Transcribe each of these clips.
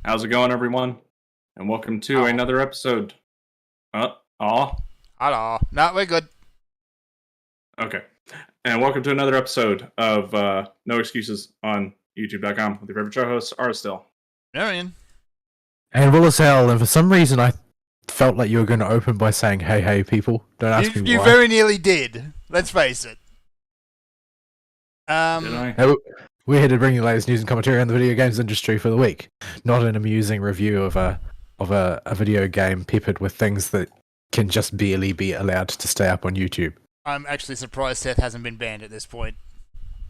How's it going, everyone? And welcome to Oh, another episode. Aw. hello. No, we're good. Okay. And welcome to another episode of No Excuses on YouTube.com with your favorite show host, Arstil. Marion. And Will as hell, and for some reason I felt like you were going to open by saying, hey, hey, people. Don't ask me You why. very nearly did. Let's face it. Did I? No, we're here to bring you the latest news and commentary on the video games industry for the week. Not an amusing review of a video game peppered with things that can just barely be allowed to stay up on YouTube. I'm actually surprised Seth hasn't been banned at this point,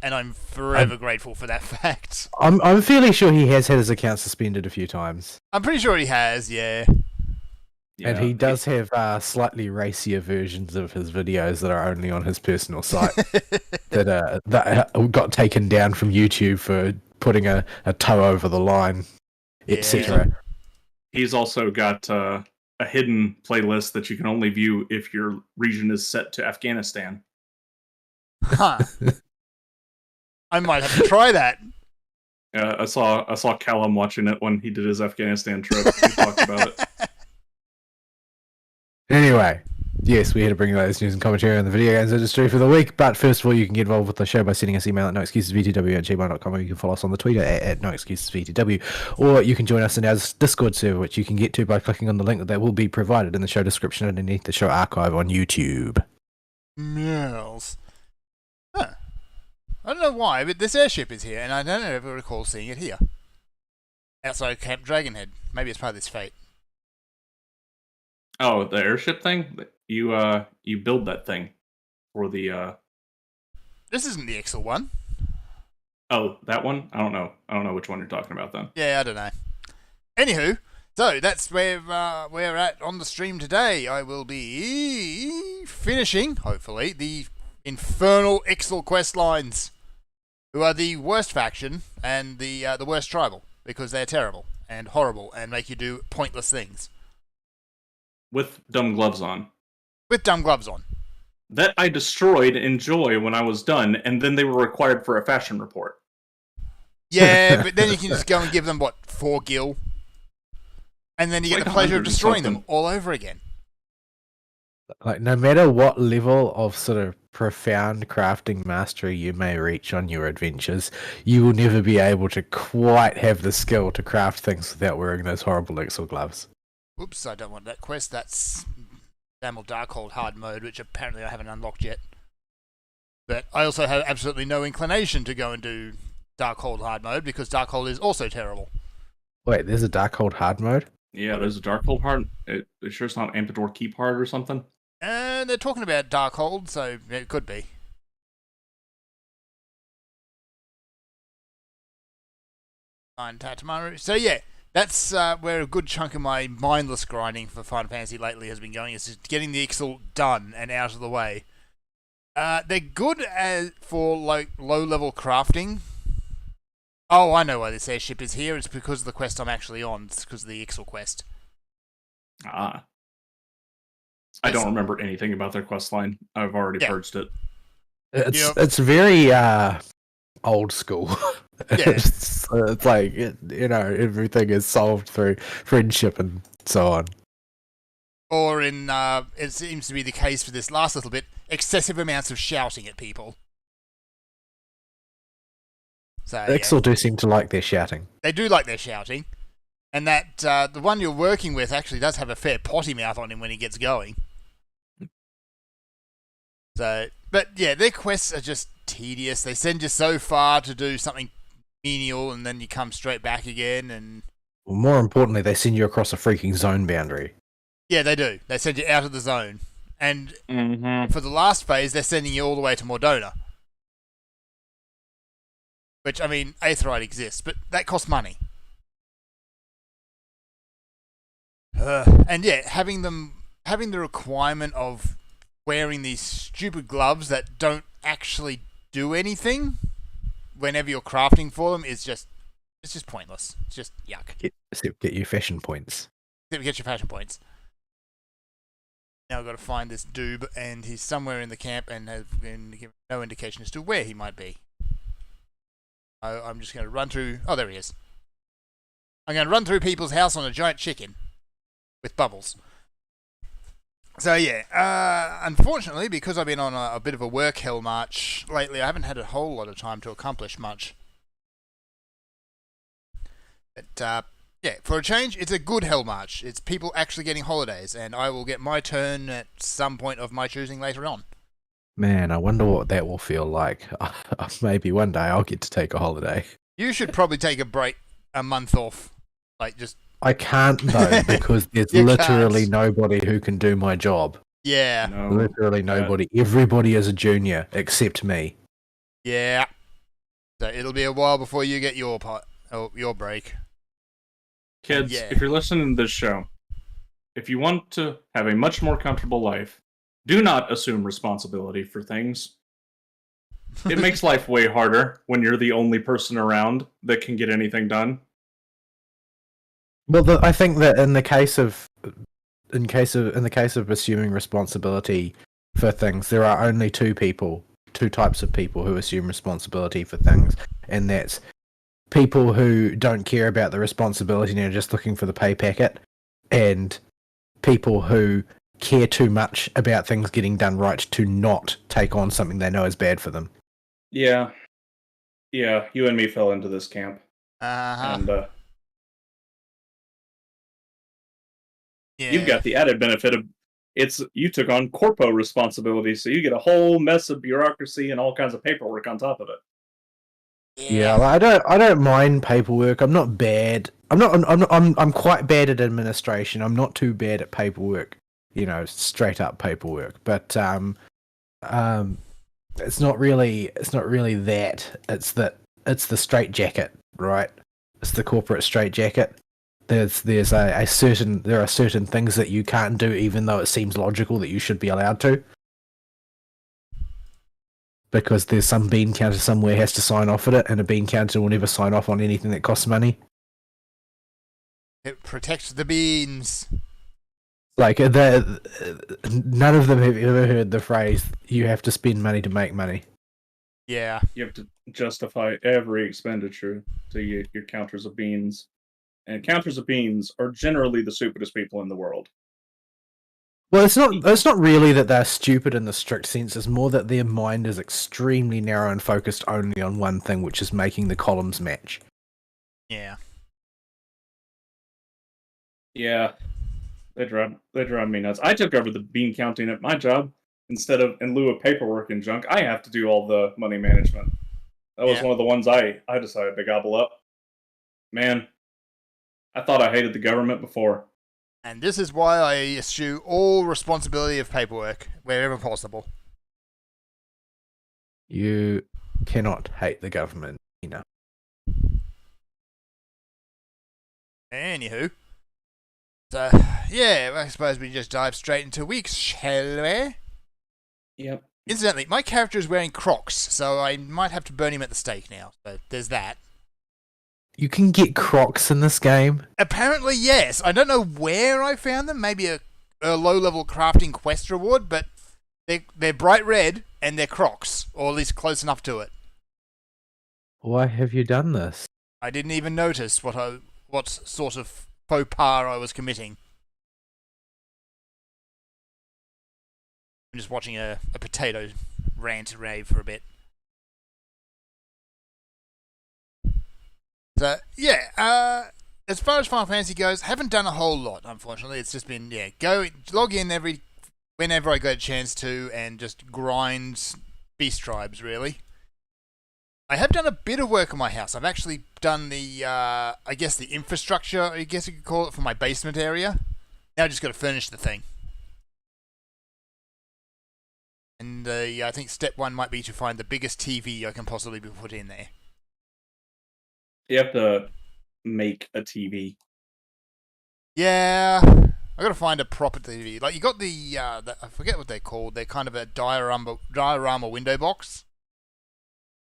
and I'm forever grateful for that fact. I'm fairly sure he has had his account suspended a few times. I'm pretty sure he has, yeah. Yeah. And he does have slightly racier versions of his videos that are only on his personal site that got taken down from YouTube for putting a toe over the line, etc. He's also got a hidden playlist that you can only view if your region is set to Afghanistan. Huh. I might have to try that. I saw Callum watching it when he did his Afghanistan trip. He talked about it. Anyway, yes, we're here to bring you the latest news and commentary on the video games industry for the week. But first of all, you can get involved with the show by sending us email at noexcusesvtw@gmail.com, or you can follow us on the Twitter at noexcusesvtw, or you can join us in our Discord server, which you can get to by clicking on the link that will be provided in the show description underneath the show archive on YouTube. Mills. Huh. I don't know why, but this airship is here, and I don't ever recall seeing it here. Outside Camp Dragonhead. Maybe it's part of this fate. Oh, the airship thing? You build that thing for the This isn't the Ixal one. Oh, that one? I don't know. I don't know which one you're talking about then. Yeah, I don't know. Anywho, so that's where we're at on the stream today. I will be finishing, hopefully, the infernal Ixal quest lines, who are the worst faction and the worst tribal, because they're terrible and horrible and make you do pointless things. With dumb gloves on. With dumb gloves on. That I destroyed in joy when I was done, and then they were required for a fashion report. Yeah, but then you can just go and give them, 4 gil? And then you get Like the pleasure 100 of and destroying them something. all over again. Like, no matter what level of sort of profound crafting mastery you may reach on your adventures, you will never be able to quite have the skill to craft things without wearing those horrible Ixal gloves. Oops, I don't want that quest. That's Damel Darkhold hard mode, which apparently I haven't unlocked yet. But I also have absolutely no inclination to go and do Darkhold hard mode, because Darkhold is also terrible. Wait, there's a Darkhold hard mode? Yeah, there's a Darkhold heart. It sure it's not Ampedor Keep heart or something. And they're talking about Darkhold, so it could be. Fine, Tatamaru. So yeah, that's where a good chunk of my mindless grinding for Final Fantasy lately has been going, is just getting the Ixal done and out of the way. They're good for like low-level crafting. Oh, I know why this airship is here. It's because of the quest I'm actually on. It's because of the Ixal quest. Ah. I don't remember anything about their quest line. I've already purged it. It's very old school. Yeah. it's like everything is solved through friendship and so on. Or in it seems to be the case for this last little bit, excessive amounts of shouting at people. So Ixal do seem to like their shouting. they do like their shouting, and that the one you're working with actually does have a fair potty mouth on him when he gets going. So, but yeah, their quests are just tedious. They send you so far to do something menial, and then you come straight back again. And Well, more importantly, they send you across a freaking zone boundary. yeah, they do. They send you out of the zone, and Mm-hmm. for the last phase, they're sending you all the way to Mordona. Which, I mean, Aetheryte exists, but that costs money. And yeah, having the requirement of wearing these stupid gloves that don't actually do anything whenever you're crafting for them is just pointless. It's just yuck. Get you fashion points. Get your fashion points. Now I've got to find this doob, and he's somewhere in the camp and has been given no indication as to where he might be. I'm just going to run through... Oh, there he is. I'm going to run through people's house on a giant chicken with bubbles. So yeah, unfortunately, because I've been on a bit of a work hell march lately, I haven't had a whole lot of time to accomplish much. But yeah, for a change, it's a good hell march. It's people actually getting holidays, and I will get my turn at some point of my choosing later on. Man, I wonder what that will feel like. Maybe one day I'll get to take a holiday. You should probably take a break, a month off, like just. I can't though because there's You literally can't. nobody who can do my job. Yeah, No. Literally nobody. Everybody is a junior except me. yeah. So it'll be a while before you get your part, your break. Kids, Yeah. if you're listening to this show, if you want to have a much more comfortable life, do not assume responsibility for things. It makes life way harder when you're the only person around that can get anything done. Well, I think that in the case of assuming responsibility for things, there are only two types of people who assume responsibility for things, and that's people who don't care about the responsibility and are just looking for the pay packet, and people who care too much about things getting done right to not take on something they know is bad for them. Yeah. Yeah, you and me fell into this camp. Uh-huh. And Yeah. you've got the added benefit of you took on corpo responsibility, so you get a whole mess of bureaucracy and all kinds of paperwork on top of it. Yeah, like, I don't mind paperwork. I'm not bad. I'm quite bad at administration. I'm not too bad at paperwork. You know, straight up paperwork. But it's not really that. It's the straitjacket, right? It's the corporate straitjacket. There are certain things that you can't do, even though it seems logical that you should be allowed to. Because there's some bean counter somewhere has to sign off at it, and a bean counter will never sign off on anything that costs money. It protects the beans. Like, none of them have ever heard the phrase, you have to spend money to make money. Yeah. You have to justify every expenditure to your counters of beans. And counters of beans are generally the stupidest people in the world. Well, it's not really that they're stupid in the strict sense. It's more that their mind is extremely narrow and focused only on one thing, which is making the columns match. Yeah. Yeah, they drive me nuts. I took over the bean counting at my job instead of in lieu of paperwork and junk. I have to do all the money management. That was one of the ones I decided to gobble up. Man, I thought I hated the government before. And this is why I eschew all responsibility of paperwork wherever possible. You cannot hate the government, you know. Anywho. So, yeah, I suppose we just dive straight into weeks, shall we? Yep. Incidentally, my character is wearing Crocs, so I might have to burn him at the stake now. So there's that. You can get Crocs in this game. Apparently, yes. I don't know where I found them. Maybe a low-level crafting quest reward, but they're bright red and they're Crocs, or at least close enough to it. Why have you done this? I didn't even notice what sort of faux pas I was committing. I'm just watching a potato rant rave for a bit. So, yeah, as far as Final Fantasy goes, haven't done a whole lot, unfortunately. It's just been, log in whenever I get a chance to and just grind beast tribes, really. I have done a bit of work on my house. I've actually done the, the infrastructure, I guess you could call it, for my basement area. Now I just got to furnish the thing. And I think step one might be to find the biggest TV I can possibly be put in there. You have to make a TV. Yeah, I got to find a proper TV. Like, you got the I forget what they're called. They're kind of a diorama window box,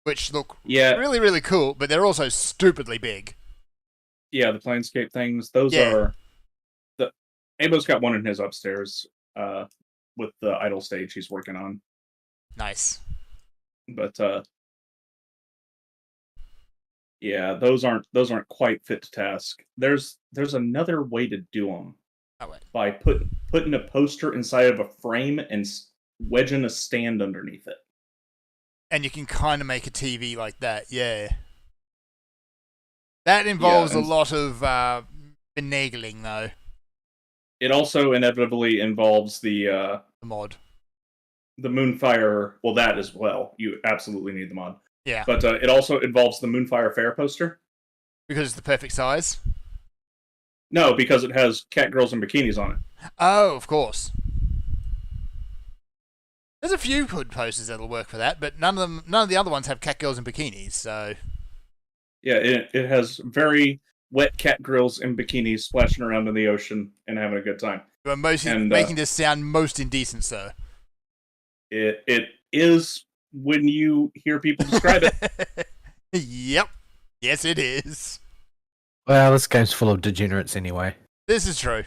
which look really, really cool, but they're also stupidly big. Yeah, the Planescape things. Those are Abo's got one in his upstairs with the idle stage he's working on. Nice. But Yeah, those aren't quite fit to task. There's another way to do them Oh wait. by putting a poster inside of a frame and wedging a stand underneath it. And you can kind of make a TV like that, yeah. That involves a lot of finagling, though. It also inevitably involves The mod. the Moonfire. Well, that as well. You absolutely need the mod. Yeah. But it also involves the Moonfire Fair poster. Because it's the perfect size? No, because it has cat girls in bikinis on it. Oh, of course. There's a few hood posters that'll work for that, but none of the other ones have cat girls in bikinis, so... Yeah, it has very wet cat girls in bikinis splashing around in the ocean and having a good time. You're making this sound most indecent, sir. It is when you hear people describe it. Yep. Yes, it is. Well, this game's full of degenerates anyway. This is true.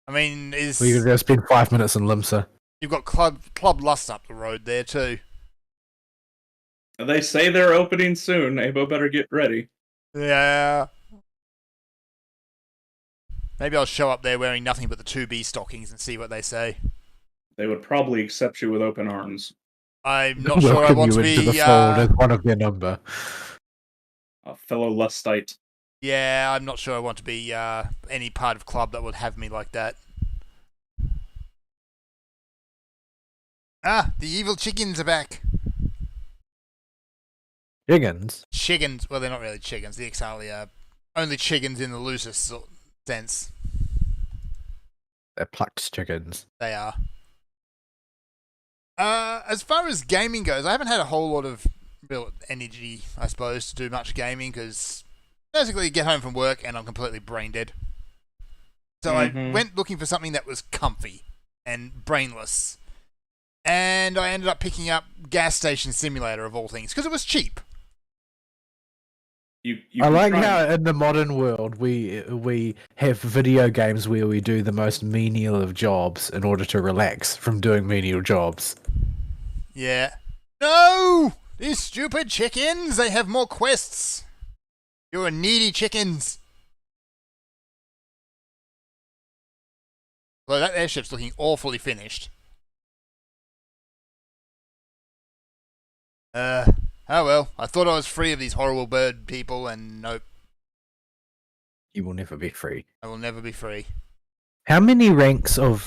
I mean, We could go spend 5 minutes in Limsa. You've got Club Lust up the road there, too. They say they're opening soon. Abo better get ready. Yeah. Maybe I'll show up there wearing nothing but the 2B stockings and see what they say. They would probably accept you with open arms. I'm not sure I want to be... into the fold as one of their number. A fellow Lustite. Yeah, I'm not sure I want to be any part of club that would have me like that. Ah, the evil chickens are back. Chickens? Chickens. Well, they're not really chickens. The Ixali are only chickens in the loosest sense. They're plucked chickens. They are. As far as gaming goes, I haven't had a whole lot of real energy, I suppose, to do much gaming because basically get home from work and I'm completely brain dead. So I went looking for something that was comfy and brainless. And I ended up picking up Gas Station Simulator of all things because it was cheap. You I like how in the modern world we have video games where we do the most menial of jobs in order to relax from doing menial jobs. Yeah. No! These stupid chickens! They have more quests! You're needy chickens! Well, that airship's looking awfully finished. Oh well, I thought I was free of these horrible bird people, and nope. You will never be free. I will never be free. How many ranks of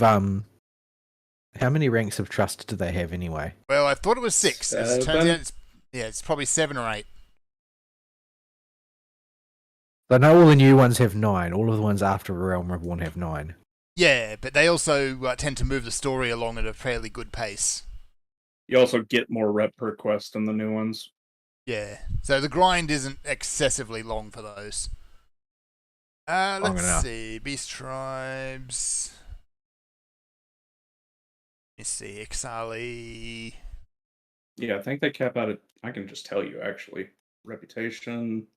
trust do they have anyway? Well, I thought it was 6. As it turns 7? out, it's probably 7 or 8. I know all the new ones have 9. All of the ones after Realm Reborn have 9. Yeah, but they also tend to move the story along at a fairly good pace. You also get more rep per quest in the new ones. Yeah, so the grind isn't excessively long for those. Let's see. Beast Tribes. Let's see. Ixali. Yeah, I think they cap out at... I can just tell you, actually. Reputation.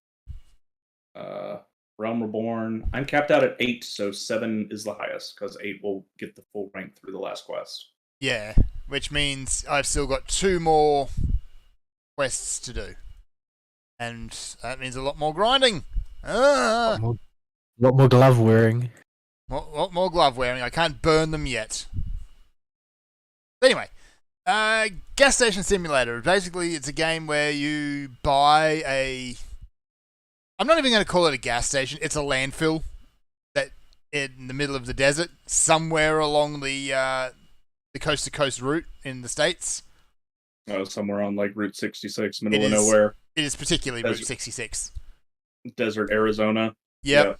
Realm Reborn. I'm capped out at 8, so 7 is the highest, because 8 will get the full rank through the last quest. Yeah, which means I've still got 2 more quests to do. And that means a lot more grinding. A lot more glove wearing. Lot more glove wearing. I can't burn them yet. Anyway, Gas Station Simulator. Basically, it's a game where you buy a... I'm not even going to call it a gas station. It's a landfill that in the middle of the desert, somewhere along the coast-to-coast route in the States. Somewhere on like Route 66, middle of nowhere. It is particularly Route 66. Desert Arizona. Yep. Yeah.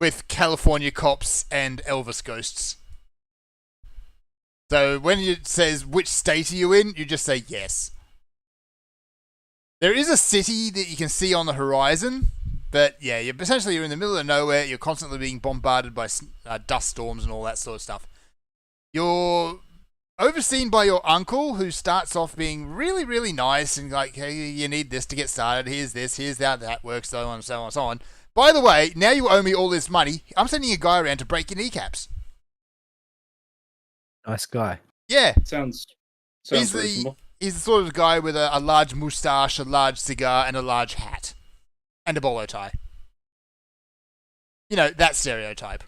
With California cops and Elvis ghosts. So when it says which state are you in, you just say yes. There is a city that you can see on the horizon, but yeah, you're in the middle of nowhere. You're constantly being bombarded by dust storms and all that sort of stuff. You're overseen by your uncle, who starts off being really, really nice and like, hey, you need this to get started. Here's this, here's that works, so on, so on, so on. By the way, now you owe me all this money. I'm sending a guy around to break your kneecaps. Nice guy. Yeah. Sounds He's reasonable. the sort of guy with a large moustache, a large cigar, and a large hat. And a bolo tie. You know, that stereotype.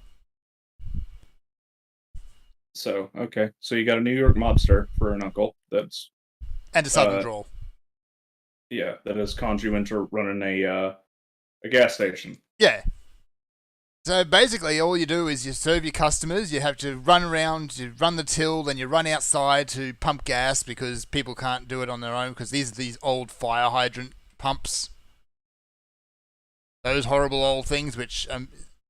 So, okay. So you got a New York mobster for an uncle that's, And a southern drawl. yeah, that has conned you into running a gas station. Yeah. So basically, all you do is you serve your customers. You have to run around, you run the till, then you run outside to pump gas because people can't do it on their own because these are these old fire hydrant pumps. Those horrible old things, which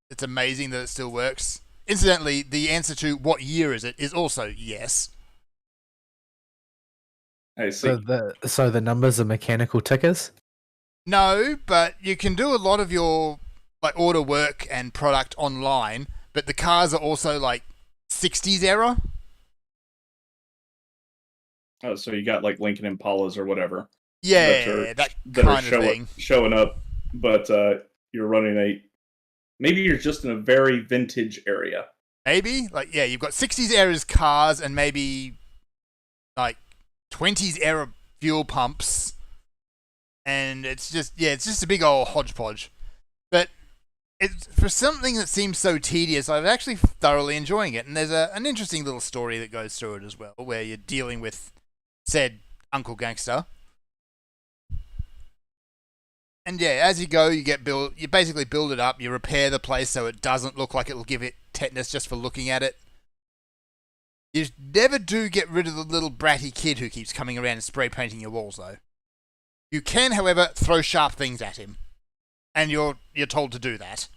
it's amazing that it still works. Incidentally, the answer to what year is it is also yes. I see. So the numbers are mechanical tickers? No, but you can do a lot of your like order work and product online, but the cars are also like 60s era. Oh, so you got like Lincoln Impalas or whatever. Yeah, that kind of thing. Showing up, but you're running maybe you're just in a very vintage area. Maybe like yeah, you've got 60s era cars and maybe like 20s era fuel pumps, and it's just a big old hodgepodge. But it's for something that seems so tedious, I'm actually thoroughly enjoying it. And there's an interesting little story that goes through it as well, where you're dealing with said Uncle Gangster. And yeah, as you go, you basically build it up, you repair the place so it doesn't look like it'll give it tetanus just for looking at it. You never do get rid of the little bratty kid who keeps coming around and spray painting your walls, though. You can, however, throw sharp things at him. And you're told to do that.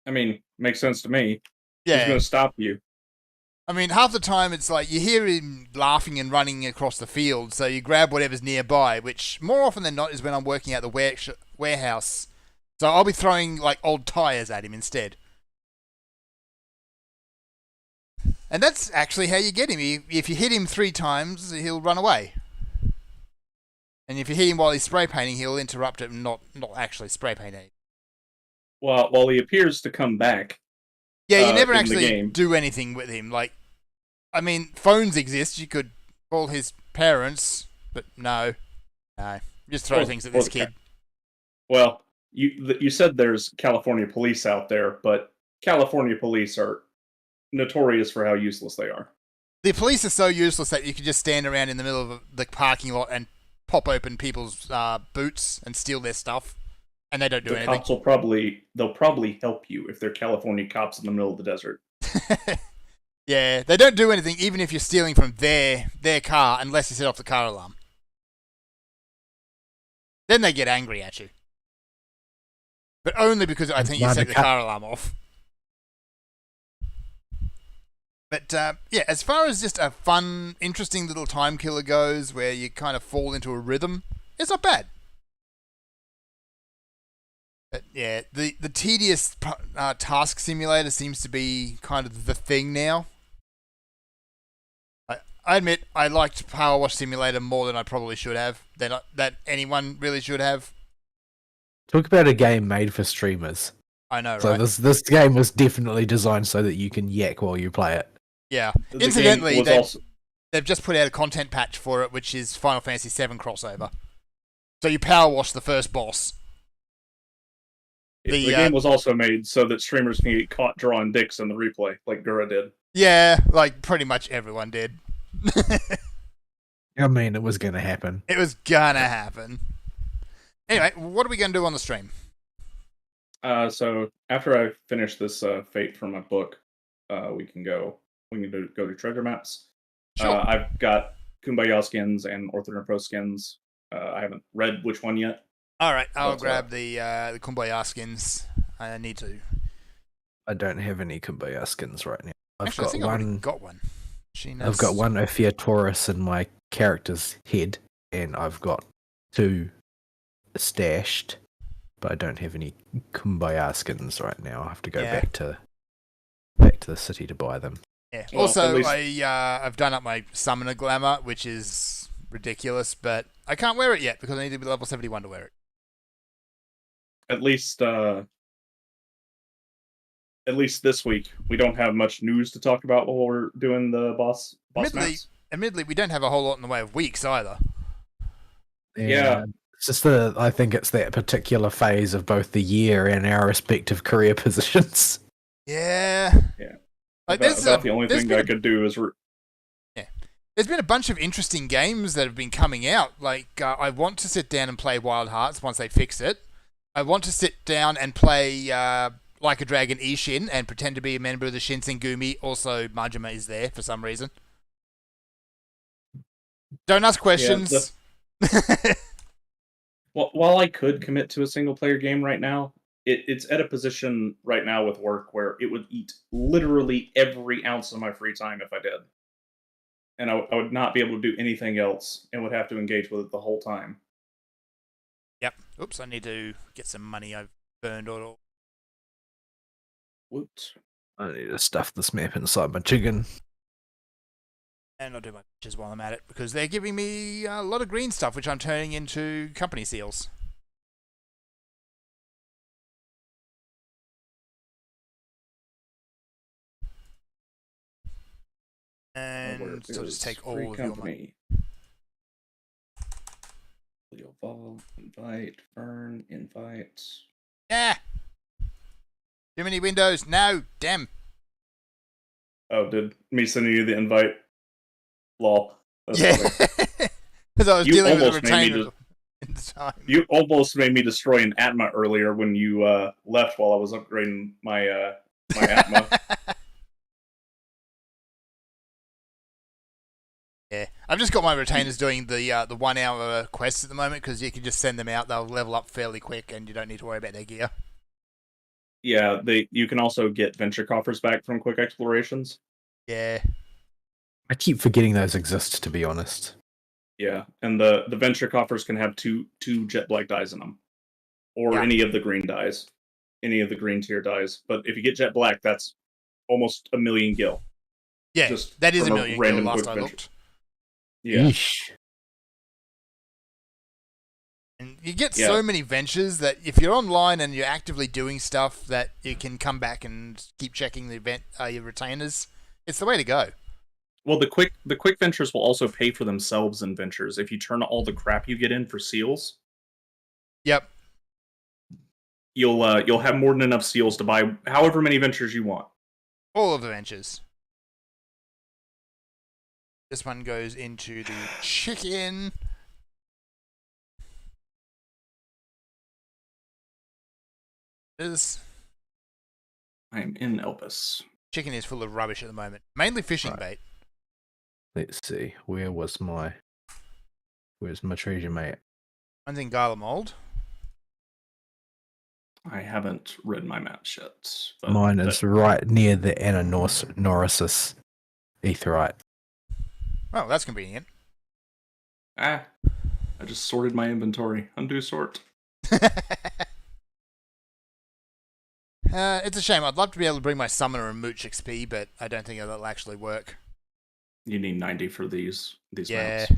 I mean, makes sense to me. Yeah. Who's going to stop you? I mean, half the time it's like you hear him laughing and running across the field, so you grab whatever's nearby, which more often than not is when I'm working at the warehouse. So I'll be throwing like old tires at him instead. And that's actually how you get him. If you hit him 3 times, he'll run away. And if you hit him while he's spray painting, he'll interrupt it and not actually spray paint it. Well, while he appears to come back. Yeah, you never actually do anything with him. Like, I mean, phones exist. You could call his parents, but no. Just throw things at this kid. Well, you said there's California police out there, but California police are notorious for how useless they are. The police are so useless that you can just stand around in the middle of the parking lot and pop open people's boots and steal their stuff, and they don't do anything. Cops they'll probably help you if they're California cops in the middle of the desert. Yeah, they don't do anything even if you're stealing from their car unless you set off the car alarm. Then they get angry at you. But only because I think you set the car alarm off. But yeah, as far as just a fun, interesting little time killer goes, where you kind of fall into a rhythm, it's not bad. But yeah, the tedious task simulator seems to be kind of the thing now. I admit I liked Power Wash Simulator more than I probably should have, that anyone really should have. Talk about a game made for streamers. I know, so right? So this game was definitely designed so that you can yak while you play it. Yeah. Incidentally, they've just put out a content patch for it, which is Final Fantasy VII crossover. So you power wash the first boss. The game was also made so that streamers can get caught drawing dicks in the replay, like Gura did. Yeah, like pretty much everyone did. I mean, it was going to happen. It was going to happen. Anyway, what are we going to do on the stream? So after I finish this fate for my book, we can go to treasure maps. Sure. I've got Kumbaya skins and Orthodox Pro skins. I haven't read which one yet. All right, I'll grab the Kumbaya skins. I need to. I don't have any Kumbaya skins right now. I've got one. I've got one Ophir Taurus in my character's head, and I've got 2 stashed, but I don't have any Kumbaya skins right now. I have to go back to the city to buy them. Yeah. Well, also, I've done up my Summoner Glamour, which is ridiculous, but I can't wear it yet because I need to be level 71 to wear it. At least this week, we don't have much news to talk about while we're doing the boss maps. Admittedly, we don't have a whole lot in the way of weeks either. Yeah. It's just I think it's that particular phase of both the year and our respective career positions. Yeah. Yeah. Like, About the only thing I could do is... There's been a bunch of interesting games that have been coming out. Like, I want to sit down and play Wild Hearts once they fix it. I want to sit down and play Like a Dragon Ishin and pretend to be a member of the Shinsengumi. Also, Majima is there for some reason. Don't ask questions. Well, while I could commit to a single-player game right now, it's at a position right now with work where it would eat literally every ounce of my free time if I did. And I would not be able to do anything else and would have to engage with it the whole time. Yep. Oops, I need to get some money I've burned all. Whoops. I need to stuff this map inside my chicken. And I'll do my pictures while I'm at it, because they're giving me a lot of green stuff, which I'm turning into company seals. And so just take all of your money. Vol, invite, Fern, invite. Yeah! Too many windows. No! Damn. Oh, did me sending you the invite? Lol. That's Yeah. funny. Because I was You dealing with a almost made me retainer in the time. You almost made me destroy an Atma earlier when you left while I was upgrading my my Atma. Yeah, I've just got my retainers doing the 1 hour quests at the moment, because you can just send them out. They'll level up fairly quick, and you don't need to worry about their gear. Yeah, you can also get venture coffers back from quick explorations. Yeah. I keep forgetting those exist, to be honest. Yeah, and the venture coffers can have two jet black dyes in them, or any of the green dyes, any of the green tier dyes. But if you get jet black, that's almost 1 million gil. Yeah, Just that is 1 from a million gil random last quick I venture. looked. Yeah. Yeesh. And you get so many ventures that if you're online and you're actively doing stuff, that you can come back and keep checking the event, your retainers. It's the way to go. Well, the quick ventures will also pay for themselves in ventures if you turn all the crap you get in for seals. Yep. You'll have more than enough seals to buy however many ventures you want. All of the ventures. This one goes into the chicken. This I'm in Elpis. chicken is full of rubbish at the moment. Mainly fishing bait. Let's see. Where's my treasure, mate? One's in Garlemald. I haven't read my maps yet. But Mine is right near the Ananorisis Aetheryte. Oh, that's convenient. I just sorted my inventory. Undo sort. It's a shame. I'd love to be able to bring my summoner and mooch XP, but I don't think that'll actually work. You need 90 for these Yeah. maps.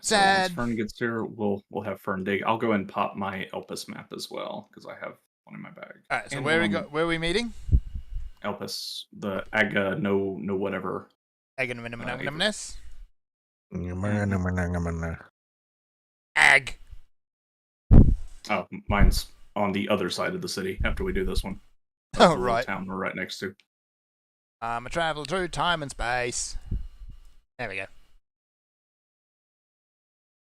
So Sad. once Fern gets here, we'll have Fern dig. I'll go and pop my Elpis map as well, because I have one in my bag. Alright, so And where are we meeting? Elpis, the Aga no whatever. Agonamness? Ag. Ag. Oh, mine's on the other side of the city after we do this one. Oh, the little right. town we're right next to. I'm a traveler through time and space. There we go.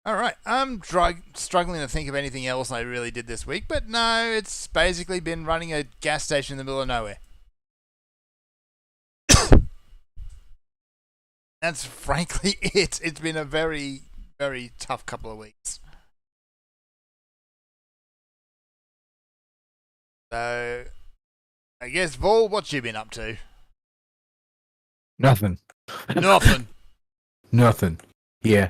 Alright, I'm struggling to think of anything else I really did this week, but no, it's basically been running a gas station in the middle of nowhere. That's frankly it. It's been a very, very tough couple of weeks. So, I guess, Vol, what you been up to? Nothing. Nothing. Nothing. Yeah.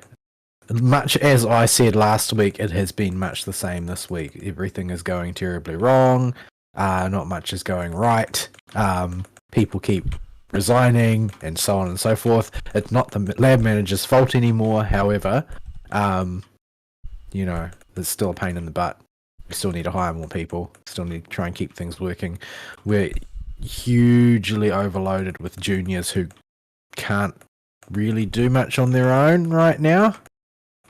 Much as I said last week, it has been much the same this week. Everything is going terribly wrong. Not much is going right. People keep resigning and so on and so forth. It's not the lab manager's fault anymore. However, it's still a pain in the butt. We still need to hire more people. Still need to try and keep things working. We're hugely overloaded with juniors who can't really do much on their own right now.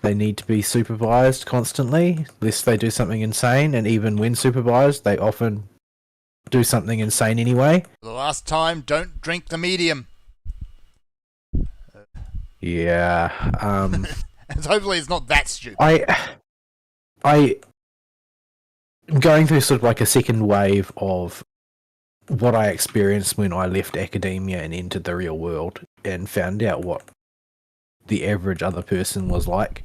They need to be supervised constantly, lest they do something insane, and even when supervised, they often do something insane anyway. For the last time, don't drink the medium. Yeah. And hopefully it's not that stupid. I'm going through sort of like a second wave of what I experienced when I left academia and entered the real world and found out what the average other person was like.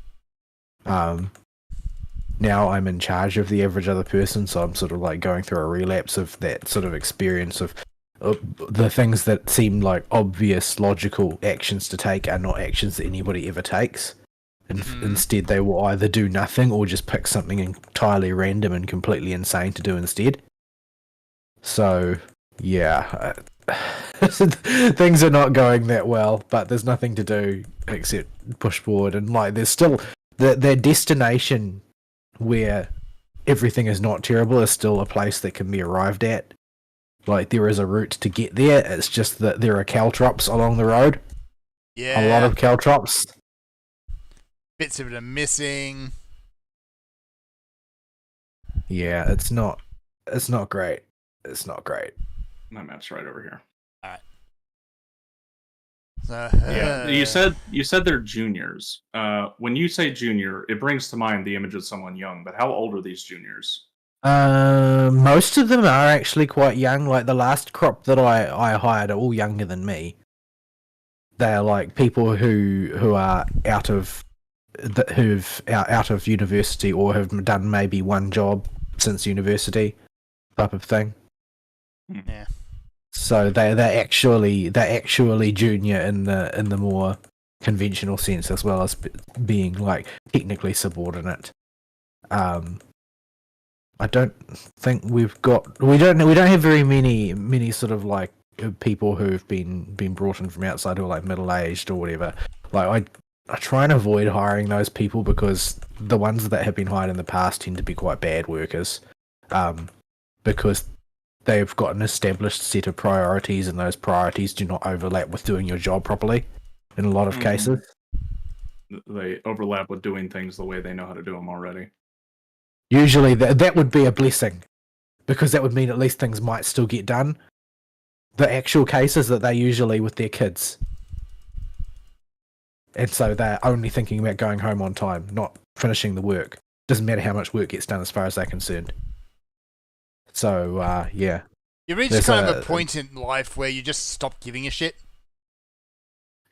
Now I'm in charge of the average other person, so I'm sort of like going through a relapse of that sort of experience of the things that seem like obvious, logical actions to take are not actions that anybody ever takes. And instead, they will either do nothing or just pick something entirely random and completely insane to do instead. So, yeah, things are not going that well, but there's nothing to do except push forward. And like, there's still their destination where everything is not terrible is still a place that can be arrived at. Like, there is a route to get there. It's just that there are caltrops along the road. Yeah. A lot of caltrops. Bits of it are missing. Yeah, it's not great. It's not great. My map's right over here. So, Yeah, you said they're juniors. When you say junior, it brings to mind the image of someone young. But how old are these juniors? Most of them are actually quite young. Like the last crop that I hired are all younger than me. They're like people who are out of university or have done maybe one job since university, type of thing. Yeah. So they're actually junior in the more conventional sense, as well as being like technically subordinate. I don't think we don't have very many sort of like people who've been brought in from outside who are like middle aged or whatever. Like I try and avoid hiring those people because the ones that have been hired in the past tend to be quite bad workers, because they've got an established set of priorities and those priorities do not overlap with doing your job properly in a lot of cases. They overlap with doing things the way they know how to do them already. Usually that would be a blessing, because that would mean at least things might still get done. The actual case is that they're usually with their kids. And so they're only thinking about going home on time, not finishing the work. Doesn't matter how much work gets done as far as they're concerned. So, yeah. You reach kind of a point in life where you just stop giving a shit.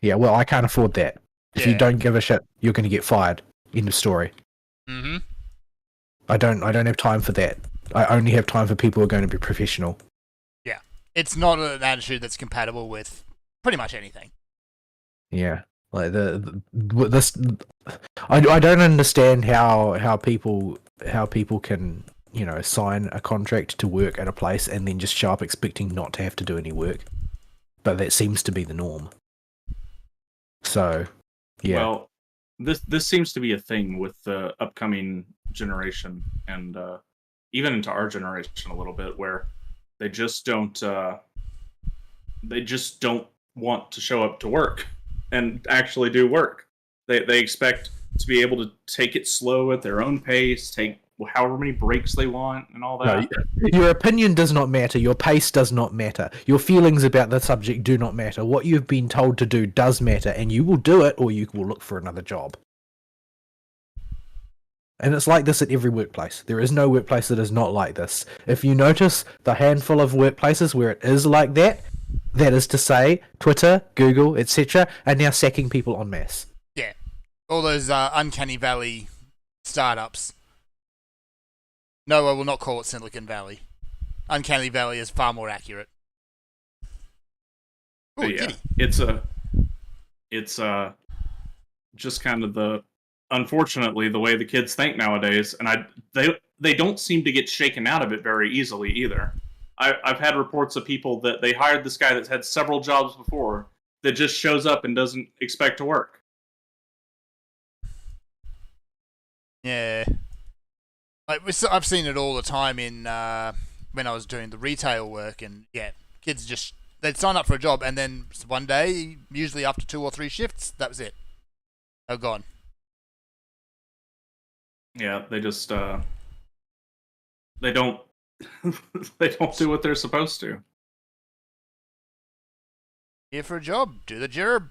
Yeah, well, I can't afford that. If you don't give a shit, you're going to get fired. End of story. Mm-hmm. I don't have time for that. I only have time for people who are going to be professional. Yeah. It's not an attitude that's compatible with pretty much anything. Yeah. Like this, I don't understand how people can, you know, sign a contract to work at a place and then just show up expecting not to have to do any work. But that seems to be the norm. So, yeah. Well, this seems to be a thing with the upcoming generation, and even into our generation a little bit, where they just don't want to show up to work and actually do work. They expect to be able to take it slow at their own pace, take however many breaks they want, and all that. No, your opinion does not matter. Your pace does not matter. Your feelings about the subject do not matter. What you've been told to do does matter, and you will do it, or you will look for another job. And it's like this at every workplace. There is no workplace that is not like this. If you notice the handful of workplaces where it is like that, that is to say, Twitter, Google, etc., are now sacking people en masse. Yeah. All those Uncanny Valley startups. No, I will not call it Silicon Valley. Uncanny Valley is far more accurate. Ooh, Yeah, kitty. it's just kind of the, unfortunately, the way the kids think nowadays, and they don't seem to get shaken out of it very easily either. I've had reports of people that they hired this guy that's had several jobs before that just shows up and doesn't expect to work. Yeah. Like I've seen it all the time in when I was doing the retail work, and yeah, kids just they'd sign up for a job, and then one day, usually after 2 or 3 shifts, that was it. They're gone. Yeah, they just they don't they don't do what they're supposed to. Here for a job. Do the job.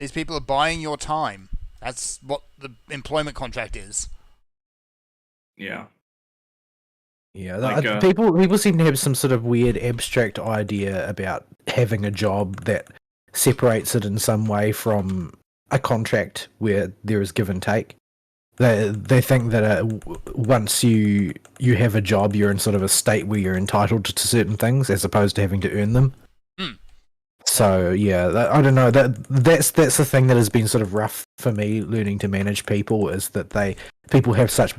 These people are buying your time. That's what the employment contract is. Yeah. Yeah, Like, people seem to have some sort of weird abstract idea about having a job that separates it in some way from a contract where there is give and take. They think that once you have a job, you're in sort of a state where you're entitled to certain things as opposed to having to earn them. So yeah, I don't know. That's the thing that has been sort of rough for me learning to manage people, is that people have such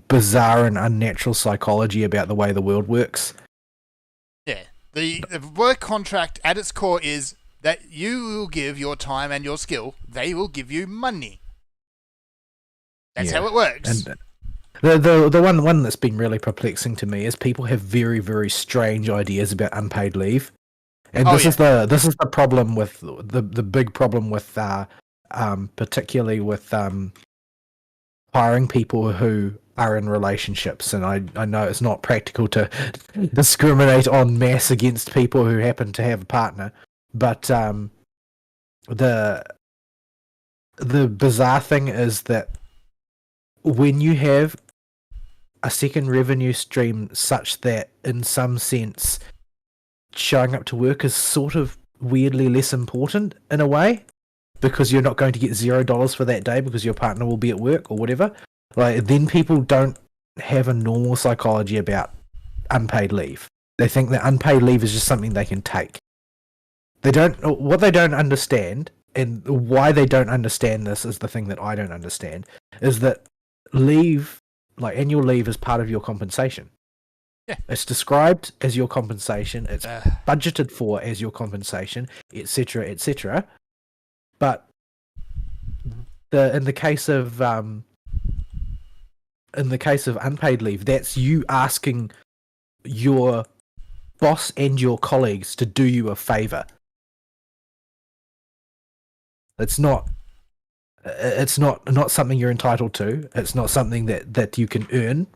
bizarre and unnatural psychology about the way the world works. Yeah, the work contract at its core is that you will give your time and your skill. They will give you money. That's how it works. And the one that's been really perplexing to me is people have very, very strange ideas about unpaid leave. And this is the problem with the big problem with particularly with hiring people who are in relationships. And I know it's not practical to discriminate en masse against people who happen to have a partner, but the bizarre thing is that when you have a second revenue stream such that in some sense showing up to work is sort of weirdly less important in a way, because you're not going to get $0 for that day because your partner will be at work or whatever, like then people don't have a normal psychology about unpaid leave. They think that unpaid leave is just something they can take. What they don't understand, and why they don't understand this is the thing that I don't understand, is that leave, like annual leave, is part of your compensation. Yeah. It's described as your compensation, it's budgeted for as your compensation, etc., etc. But in the case of unpaid leave, that's you asking your boss and your colleagues to do you a favor. It's not something you're entitled to. It's not something that you can earn,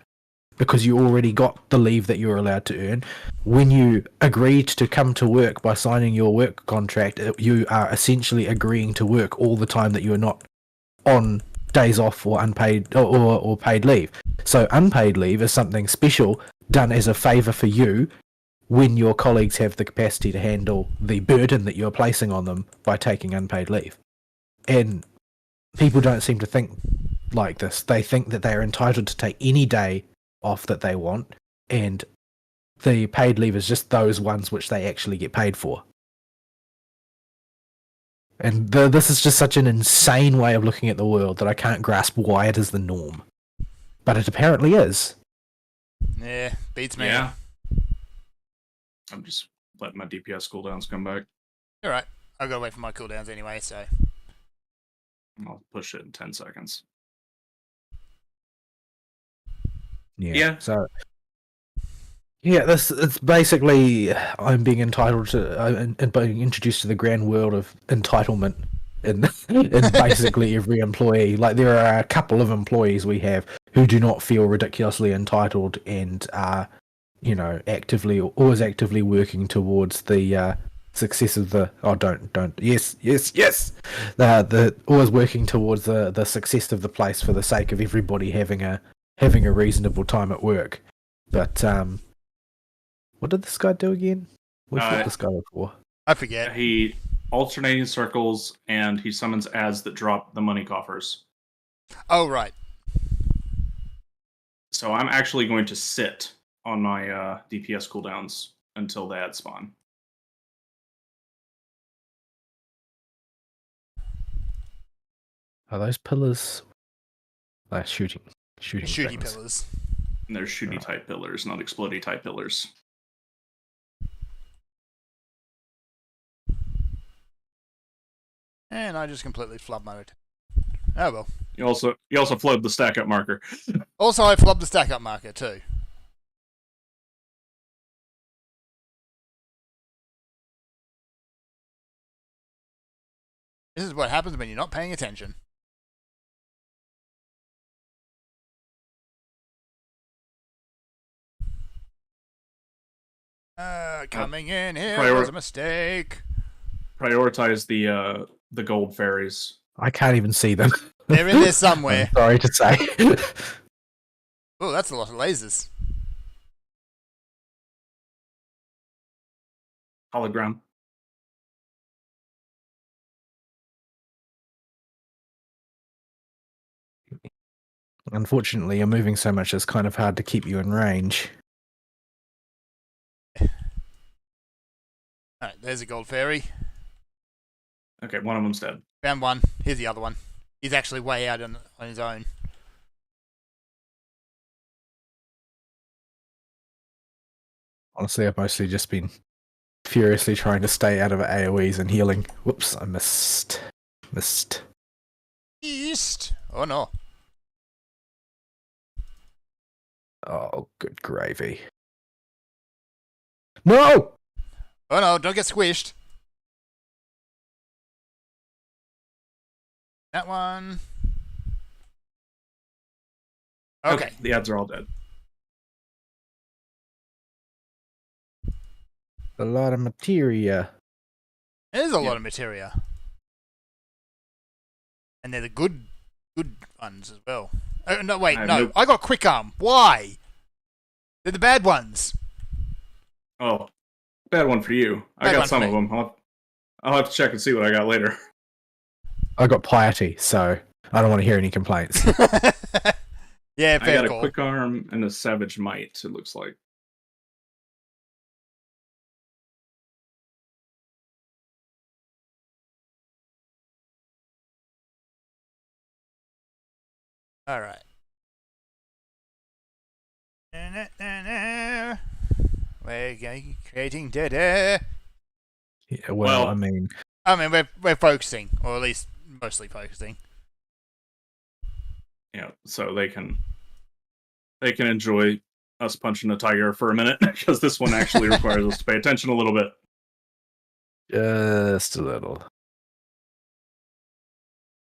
because you already got the leave that you're allowed to earn. When you agreed to come to work by signing your work contract, you are essentially agreeing to work all the time that you are not on days off or unpaid or paid leave. So unpaid leave is something special done as a favour for you when your colleagues have the capacity to handle the burden that you're placing on them by taking unpaid leave. And people don't seem to think like this. They think that they are entitled to take any day off that they want, and the paid leave is just those ones which they actually get paid for. And this is just such an insane way of looking at the world that I can't grasp why it is the norm. But it apparently is. Yeah, beats me. Yeah. I'm just letting my DPS cooldowns come back. Alright, I've got to wait for my cooldowns anyway, so... I'll push it in 10 seconds. Yeah. So... yeah, it's basically I'm being entitled to and being introduced to the grand world of entitlement in basically every employee. Like, there are a couple of employees we have who do not feel ridiculously entitled and are, always actively working towards the success of the the always working towards the success of the place for the sake of everybody having a reasonable time at work. But what did this guy do again? What did this guy look for? I forget. He alternating circles, and he summons ads that drop the money coffers. Oh, right. So I'm actually going to sit on my DPS cooldowns until the ads spawn. Are those pillars? Shooting Shooty things. pillars. And there's shooty type pillars, not explodey type pillars. And I just completely flub mode. Oh well. You also flood the stack up marker. Also, I flubbed the stack up marker too. This is what happens when you're not paying attention. Coming in here was a mistake. Prioritize the gold fairies. I can't even see them. They're in there somewhere. I'm sorry to say. Oh, that's a lot of lasers. Hologram. Unfortunately, you're moving so much it's kind of hard to keep you in range. Alright, there's a gold fairy. Okay, one of them's dead. Found one. Here's the other one. He's actually way out on his own. Honestly, I've mostly just been furiously trying to stay out of AoEs and healing. Whoops, I missed. East! Oh no. Oh, good gravy. No! Oh no, don't get squished. That one. Okay. The ads are all dead. A lot of materia. There's a lot of materia. And they're the good ones as well. Oh, no, wait, no. I got quick arm. Why? They're the bad ones. Oh, bad one for you. I got some of them. I'll have to check and see what I got later. I got piety, so I don't want to hear any complaints. Yeah, fair I got call. a quick arm and a savage might, it looks like. All right. We're creating dead air. Yeah, well, I mean, we're focusing, or at least mostly focusing. Yeah, so they can enjoy us punching a tiger for a minute, because this one actually requires us to pay attention a little bit. Just a little.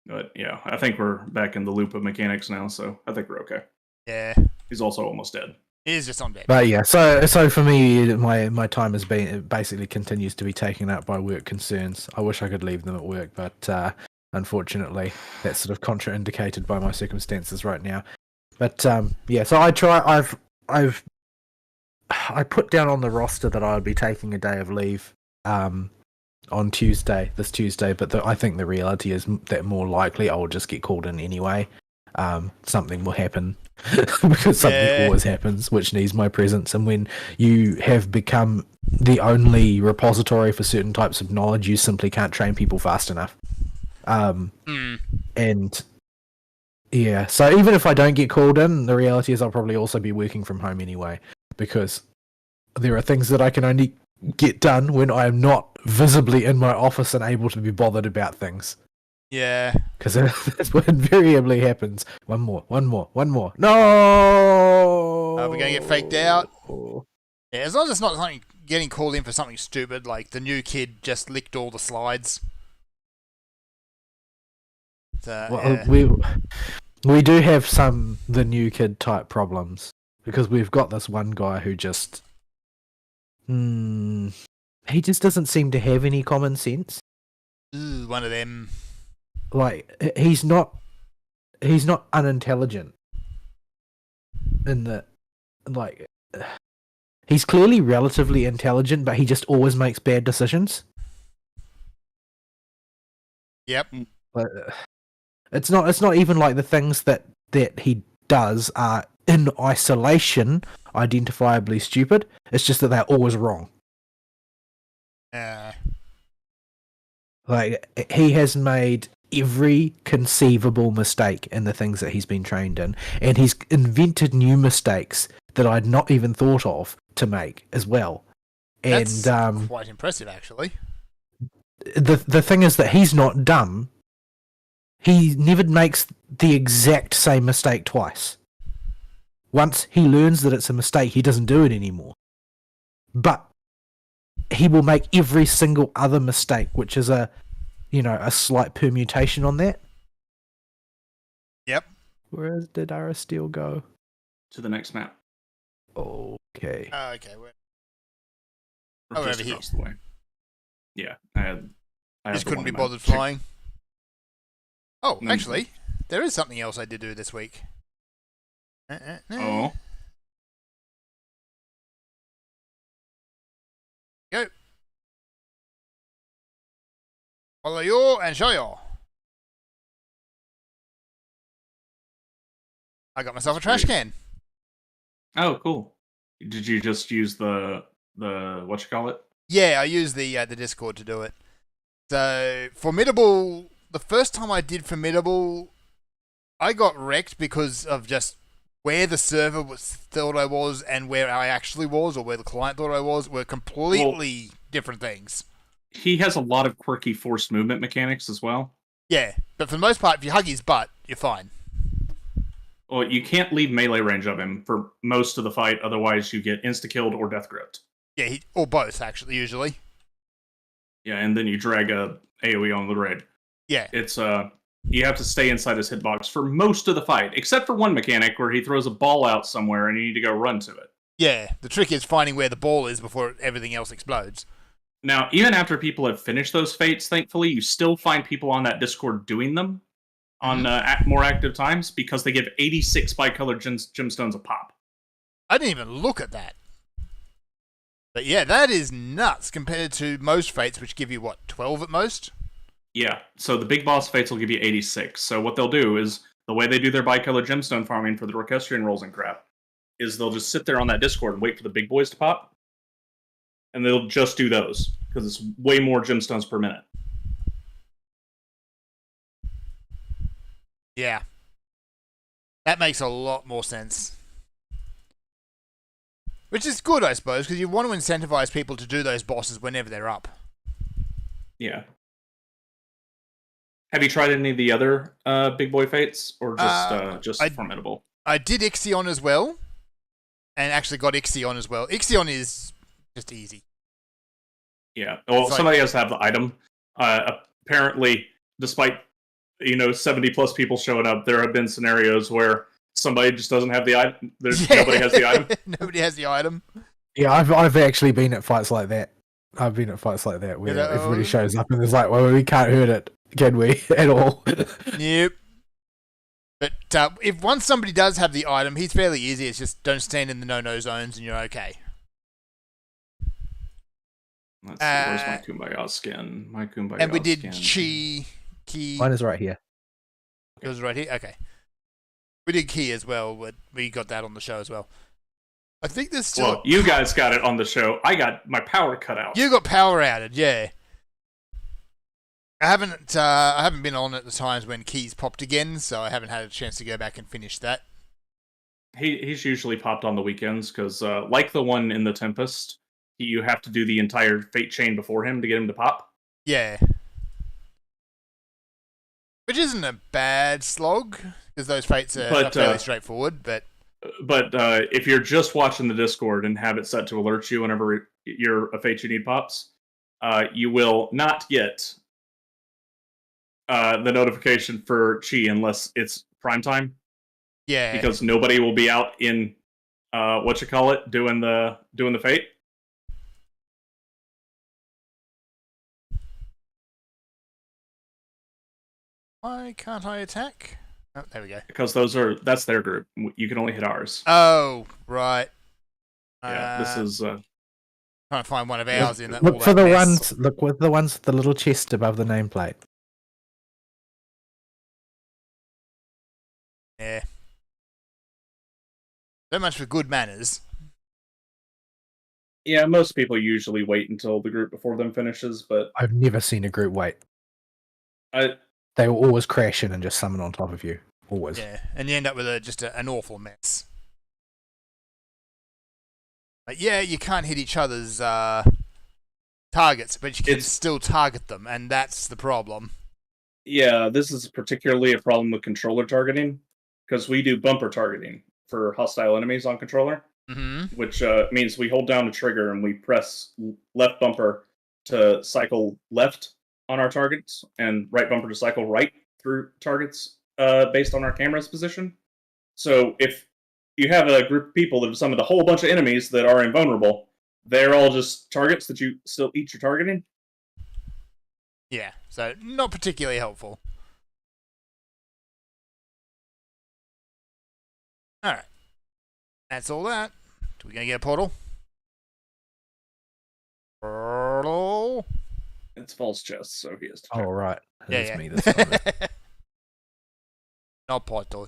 But yeah, I think we're back in the loop of mechanics now, so I think we're okay. Yeah. He's also almost dead. He is just on dead. But yeah, so for me, my time has been, it basically continues to be taken up by work concerns. I wish I could leave them at work, but unfortunately, that's sort of contraindicated by my circumstances right now. But yeah, so I put down on the roster that I would be taking a day of leave on this Tuesday, but I think the reality is that more likely I will just get called in anyway. Something will happen because something always happens which needs my presence, and when you have become the only repository for certain types of knowledge, you simply can't train people fast enough. And yeah, so even if I don't get called in, the reality is I'll probably also be working from home anyway, because there are things that I can only get done when I am not visibly in my office and able to be bothered about things. Yeah. Because that's what invariably happens. One more. No! Are we going to get faked out? Yeah, as long as it's not something getting called in for something stupid, like the new kid just licked all the slides. So, well, we do have the new kid type problems, because we've got this one guy who just he just doesn't seem to have any common sense. Ooh, one of them. Like, he's not unintelligent in that, like, he's clearly relatively intelligent, but he just always makes bad decisions. Yep. It's not even like the things that he does are in isolation identifiably stupid. It's just that they're always wrong. Like, he has made every conceivable mistake in the things that he's been trained in, and he's invented new mistakes that I'd not even thought of to make as well. That's and quite impressive, actually. The thing is that he's not dumb. He never makes the exact same mistake twice. Once he learns that it's a mistake, he doesn't do it anymore. But he will make every single other mistake, which is a a slight permutation on that. Yep. Where did Ara Steel go? To the next map. Okay. Okay. Or Oh, just over here. across the way. Yeah, I had Just the couldn't one be in my bothered chick- flying. Oh, Mm. actually, there is something else I did do this week. Oh, Go. Follow you and show you. I got myself a trash can. oh, cool. Did you just use the whatchamacallit? Yeah, I used the Discord to do it. So, Formidable, the first time I did Formidable, I got wrecked because of just where the server thought I was and where I actually was, or where the client thought I was, were completely different things. He has a lot of quirky forced movement mechanics as well. Yeah, but for the most part, if you hug his butt, you're fine. Well, you can't leave melee range of him for most of the fight, otherwise you get insta-killed or death gripped. Yeah, or both, actually, usually. Yeah, and then you drag a AoE on the raid. Yeah. It's you have to stay inside his hitbox for most of the fight, except for one mechanic where he throws a ball out somewhere and you need to go run to it. Yeah, the trick is finding where the ball is before everything else explodes. Now, even after people have finished those fates, thankfully, you still find people on that Discord doing them on more active times because they give 86 bi-colored gemstones a pop. I didn't even look at that. But yeah, that is nuts compared to most fates, which give you, 12 at most? Yeah, so the big boss fates will give you 86. So what they'll do is, the way they do their bi-colored gemstone farming for the Orchestrion rolls and crap, is they'll just sit there on that Discord and wait for the big boys to pop, and they'll just do those, because it's way more gemstones per minute. Yeah. That makes a lot more sense. Which is good, I suppose, because you want to incentivize people to do those bosses whenever they're up. Yeah. Have you tried any of the other big boy fates, or just Formidable? I did Ixion as well, and actually got Ixion as well. Ixion is just easy. Yeah. Well, somebody has to have the item. Apparently, despite 70 plus people showing up, there have been scenarios where somebody just doesn't have the item. Nobody has the item. Nobody has the item. Yeah, I've actually been at fights like that. I've been at fights like that where everybody shows up and there's like, well, we can't hurt it, can we? At all. Yep. But if once somebody does have the item, he's fairly easy. It's just don't stand in the no-no zones and you're okay. Let's see, where's my Kumbaya skin? My Kumbaya And we did skin. Ki. Mine is right here. It was right here? Okay. We did Ki as well, but we got that on the show as well. I think there's still... Well, you guys got it on the show. I got my power cut out. You got power outed, yeah. I haven't been on at the times when Keys popped again, so I haven't had a chance to go back and finish that. He's usually popped on the weekends, because like the one in the Tempest, you have to do the entire fate chain before him to get him to pop. Yeah. Which isn't a bad slog, because those fates are fairly straightforward, but... But if you're just watching the Discord and have it set to alert you whenever a fate you need pops, you will not get the notification for Chi unless it's prime time. Yeah. Because nobody will be out in doing the fate. Why can't I attack? Oh, there we go. Because that's their group. You can only hit ours. Oh, right. Yeah, this is trying to find one of ours in that. Look for the ones. Look with the ones with the little chest above the nameplate. Yeah. So much for good manners. Yeah, most people usually wait until the group before them finishes, but I've never seen a group wait. They will always crash in and just summon on top of you. Always. Yeah, and you end up with an awful mess. But yeah, you can't hit each other's targets, but you can still target them, and that's the problem. Yeah, this is particularly a problem with controller targeting, because we do bumper targeting for hostile enemies on controller, which means we hold down the trigger and we press left bumper to cycle left on our targets and right bumper to cycle right through targets based on our camera's position. So if you have a group of people that have summoned a whole bunch of enemies that are invulnerable, they're all just targets that you still each are targeting. Yeah, so not particularly helpful. Alright. That's all that. Are we going to get a portal? Portal? It's false chest, so he has to check. Oh, right. That's Yeah. me this time. Not portal.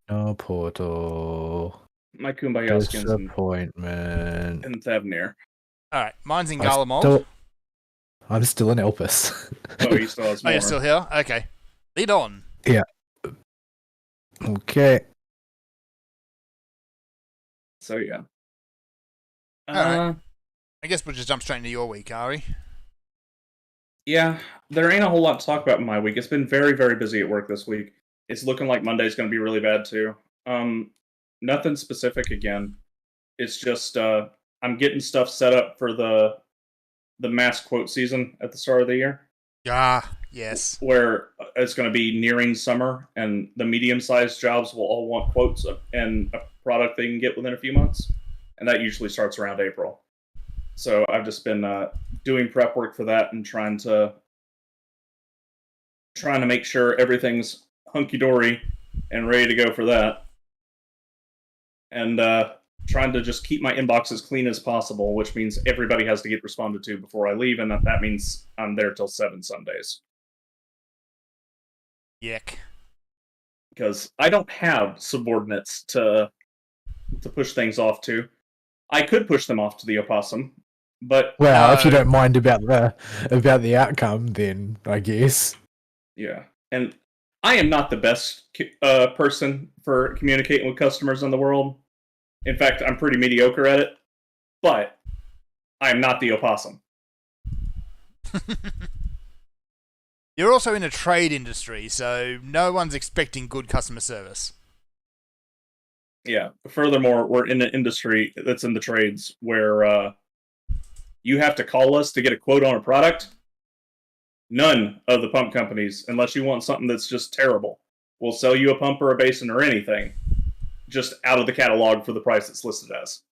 No portal. My Kumbaya skins Disappointment. in Thavnir. Alright, mine's in I'm Garlemald. I'm still in Elpis. Oh, he still has Oh, more. you're still here? Okay. Lead on. Okay. So yeah. Alright. I guess we'll just jump straight into your week, Ari. Yeah, there ain't a whole lot to talk about in my week. It's been very, very busy at work this week. It's looking like Monday's going to be really bad too. Nothing specific again. It's just I'm getting stuff set up for the mass quote season at the start of the year, Ah, yes. where it's going to be nearing summer, and the medium-sized jobs will all want quotes and a product they can get within a few months, and that usually starts around April. So I've just been doing prep work for that and trying to make sure everything's hunky-dory and ready to go for that. And trying to just keep my inbox as clean as possible, which means everybody has to get responded to before I leave, and that means I'm there till 7 Sundays. Yuck. Because I don't have subordinates to push things off to. I could push them off to the opossum, but Well, if you don't mind about the outcome, then I guess. yeah. And I am not the best person for communicating with customers in the world. In fact, I'm pretty mediocre at it, but I'm not the opossum. You're also in a trade industry, so no one's expecting good customer service. Yeah. Furthermore, we're in an industry that's in the trades where you have to call us to get a quote on a product. None of the pump companies, unless you want something that's just terrible, will sell you a pump or a basin or anything just out of the catalog for the price it's listed as.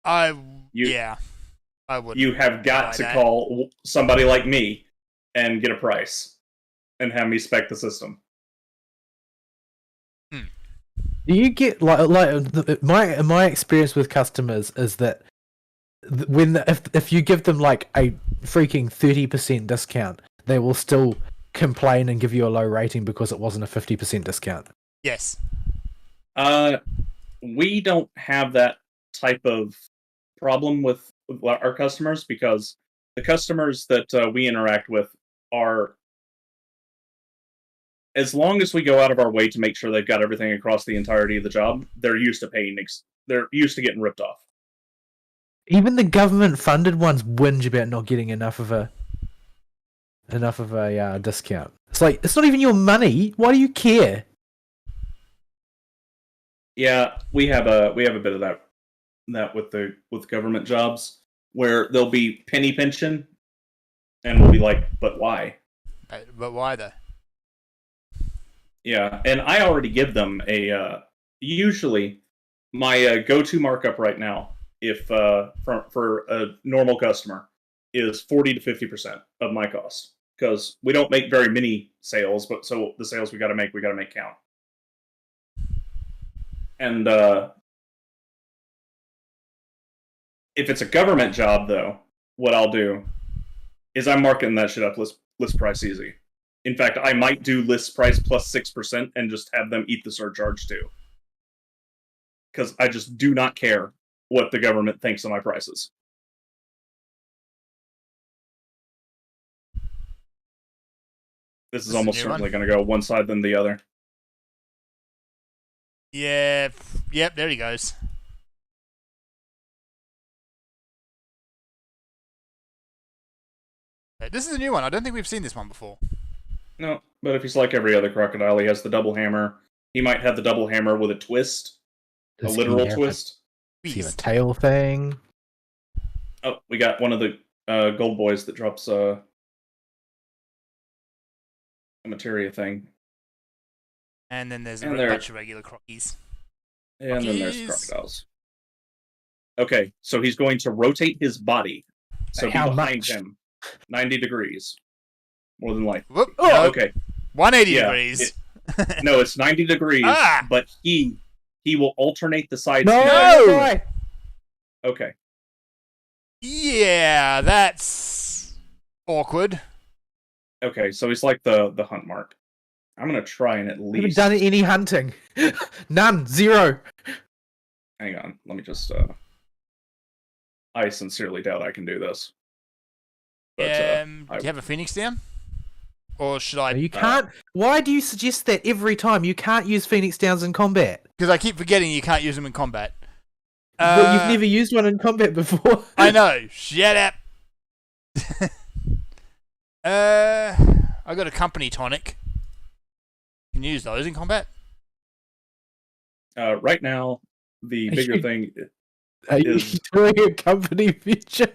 I would. You have got to call somebody like me and get a price and have me spec the system. Do you get my experience with customers is that if you give them like a freaking 30% discount, they will still complain and give you a low rating because it wasn't a 50% discount. Yes. We don't have that type of problem with our customers because the customers that we interact with are, as long as we go out of our way to make sure they've got everything across the entirety of the job, they're used to paying. They're used to getting ripped off. Even the government-funded ones whinge about not getting enough of a discount. It's like, it's not even your money. Why do you care? Yeah, we have a bit of that with government jobs where they'll be penny pinching, and we'll be like, but why? But why though? Yeah, and I already give them a usually my go-to markup right now, if for a normal customer, is 40 to 50% of my cost, because we don't make very many sales, but so the sales we got to make count. And if it's a government job, though, what I'll do is I'm marking that shit up list price easy. In fact, I might do list price plus 6% and just have them eat the surcharge too. Because I just do not care what the government thinks of my prices. This is almost certainly going to go one side than the other. Yeah, yep, there he goes. This is a new one. I don't think we've seen this one before. No, but if he's like every other crocodile, he has the double hammer. He might have the double hammer with a twist. A literal twist. Does he have a tail thing? Oh, we got one of the gold boys that drops a materia thing. And then there's a And there- bunch of regular crockies. And then there's Crockies. crocodiles. Okay, so he's going to rotate his body. So be How behind much? him. 90 degrees. More than likely. Whoop, Oh, no, Okay. 180 Yeah, degrees. No, it's 90 degrees, Ah! but he will alternate the sides. No! No! Okay. Yeah, that's awkward. Okay, so he's like the hunt mark. I'm gonna try and at I haven't least done any hunting. None. 0. hang on. Let me just I sincerely doubt I can do this. But Do you have a phoenix down? Or should I? You can't. Why do you suggest that every time? You can't use Phoenix Downs in combat. Because I keep forgetting you can't use them in combat. But you've never used one in combat before. I know. Shut up. I got a company tonic. You can use those in combat. right now, the bigger thing Are you is doing a company feature?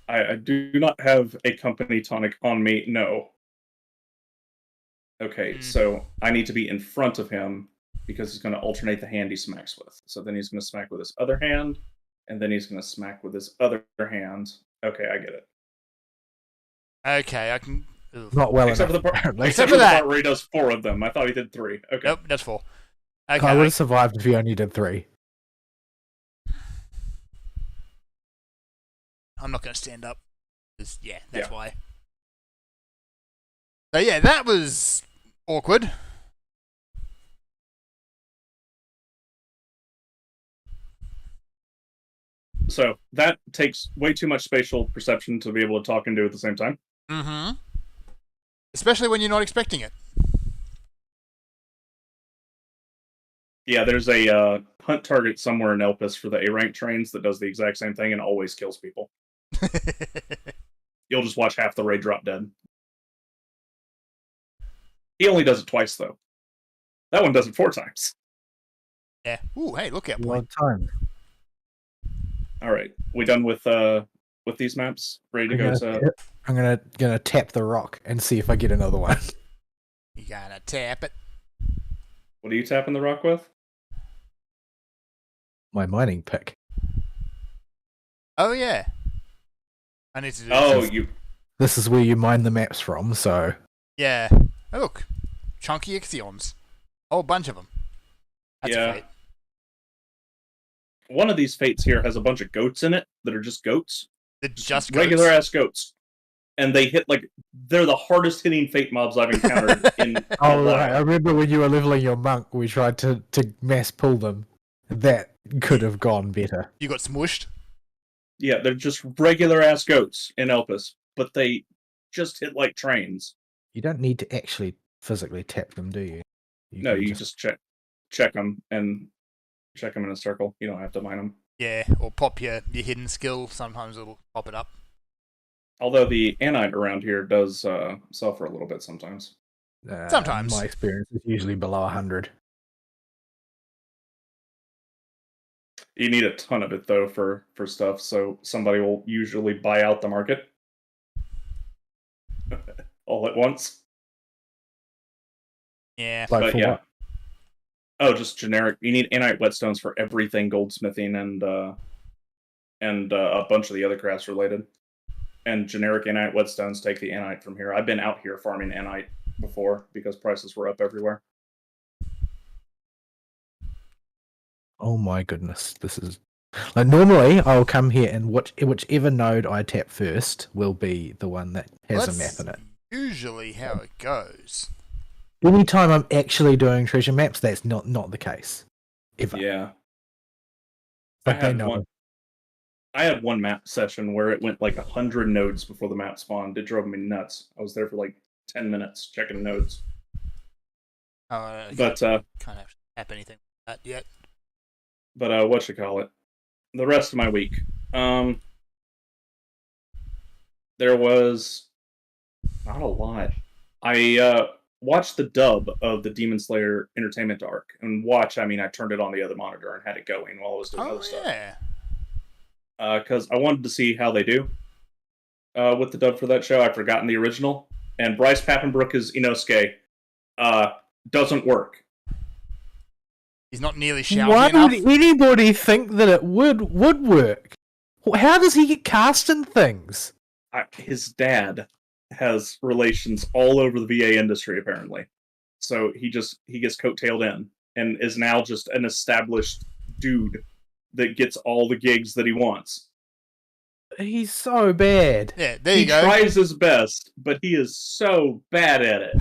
I do not have a company tonic on me. No. Okay, so I need to be in front of him because he's going to alternate the hand he smacks with. So then he's going to smack with his other hand, and then he's going to smack with his other hand. Okay, I get it. Okay, I can. Ugh. Not well Except for enough. the part, apparently. except for for the that. part where he does 4 of them. I thought he did 3. Okay. Nope, that's 4. Okay. I would have survived if he only did 3. I'm not going to stand up. 'Cause, yeah, that's Yeah. why. So yeah, that was awkward. So that takes way too much spatial perception to be able to talk and do at the same time. Mm-hmm. Especially when you're not expecting it. Yeah, there's a hunt target somewhere in Elpis for the A rank trains that does the exact same thing and always kills people. You'll just watch half the raid drop dead. He only does it twice though. That one does it 4 times. Yeah. Ooh, hey, look out, boy. One time. All right, we done with these maps? Ready to go to? I'm gonna tap the rock and see if I get another one. You gotta tap it. What are you tapping the rock with? My mining pick. Oh yeah. I need to do Oh, this. This is where you mine the maps from. So Yeah. Oh, look. Chunky Ixions. Whole bunch of them. That's Yeah. a fate. One of these fates here has a bunch of goats in it that are just goats. The just regular goats. ass goats. And they hit they're the hardest hitting fate mobs I've encountered in a oh while. right, I remember when you were leveling your monk, we tried to mass pull them. That could have gone better. You got smushed. Yeah, they're just regular ass goats in Elpis, but they just hit like trains. You don't need to actually physically tap them, do you? No, can you just check them and check them in a circle. You don't have to mine them. Yeah, or pop your hidden skill. Sometimes it'll pop it up. Although the anite around here does suffer a little bit sometimes. Sometimes. My experience is usually below 100. You need a ton of it though for stuff, so somebody will usually buy out the market all at once. Yeah. Like But for yeah. what? Oh, just generic. You need anite whetstones for everything goldsmithing and a bunch of the other crafts related. And generic anite whetstones take the anite from here. I've been out here farming anite before because prices were up everywhere. Oh my goodness, this is like normally I'll come here and whichever node I tap first will be the one that has a map That's in it. usually how it goes. Anytime I'm actually doing treasure maps, that's not the case. Ever. Yeah. But I they had know. I had one map session where it went like 100 nodes before the map spawned. It drove me nuts. I was there for like 10 minutes checking nodes. Oh, I But can't actually tap anything like that yet. what you call it? The rest of my week. There was not a lot. I watched the dub of the Demon Slayer Entertainment arc. And watch, I mean I turned it on the other monitor and had it going while I was doing Oh other stuff. yeah. Because I wanted to see how they do with the dub for that show. I've forgotten the original, and Bryce Papenbrook as Inosuke doesn't work. He's not nearly shouty Why enough. would anybody think that it would work? How does he get cast in things? His dad has relations all over the VA industry, apparently. So he gets coattailed in and is now just an established dude that gets all the gigs that he wants. He's so bad. Yeah, there you He go. tries his best, but he is so bad at it.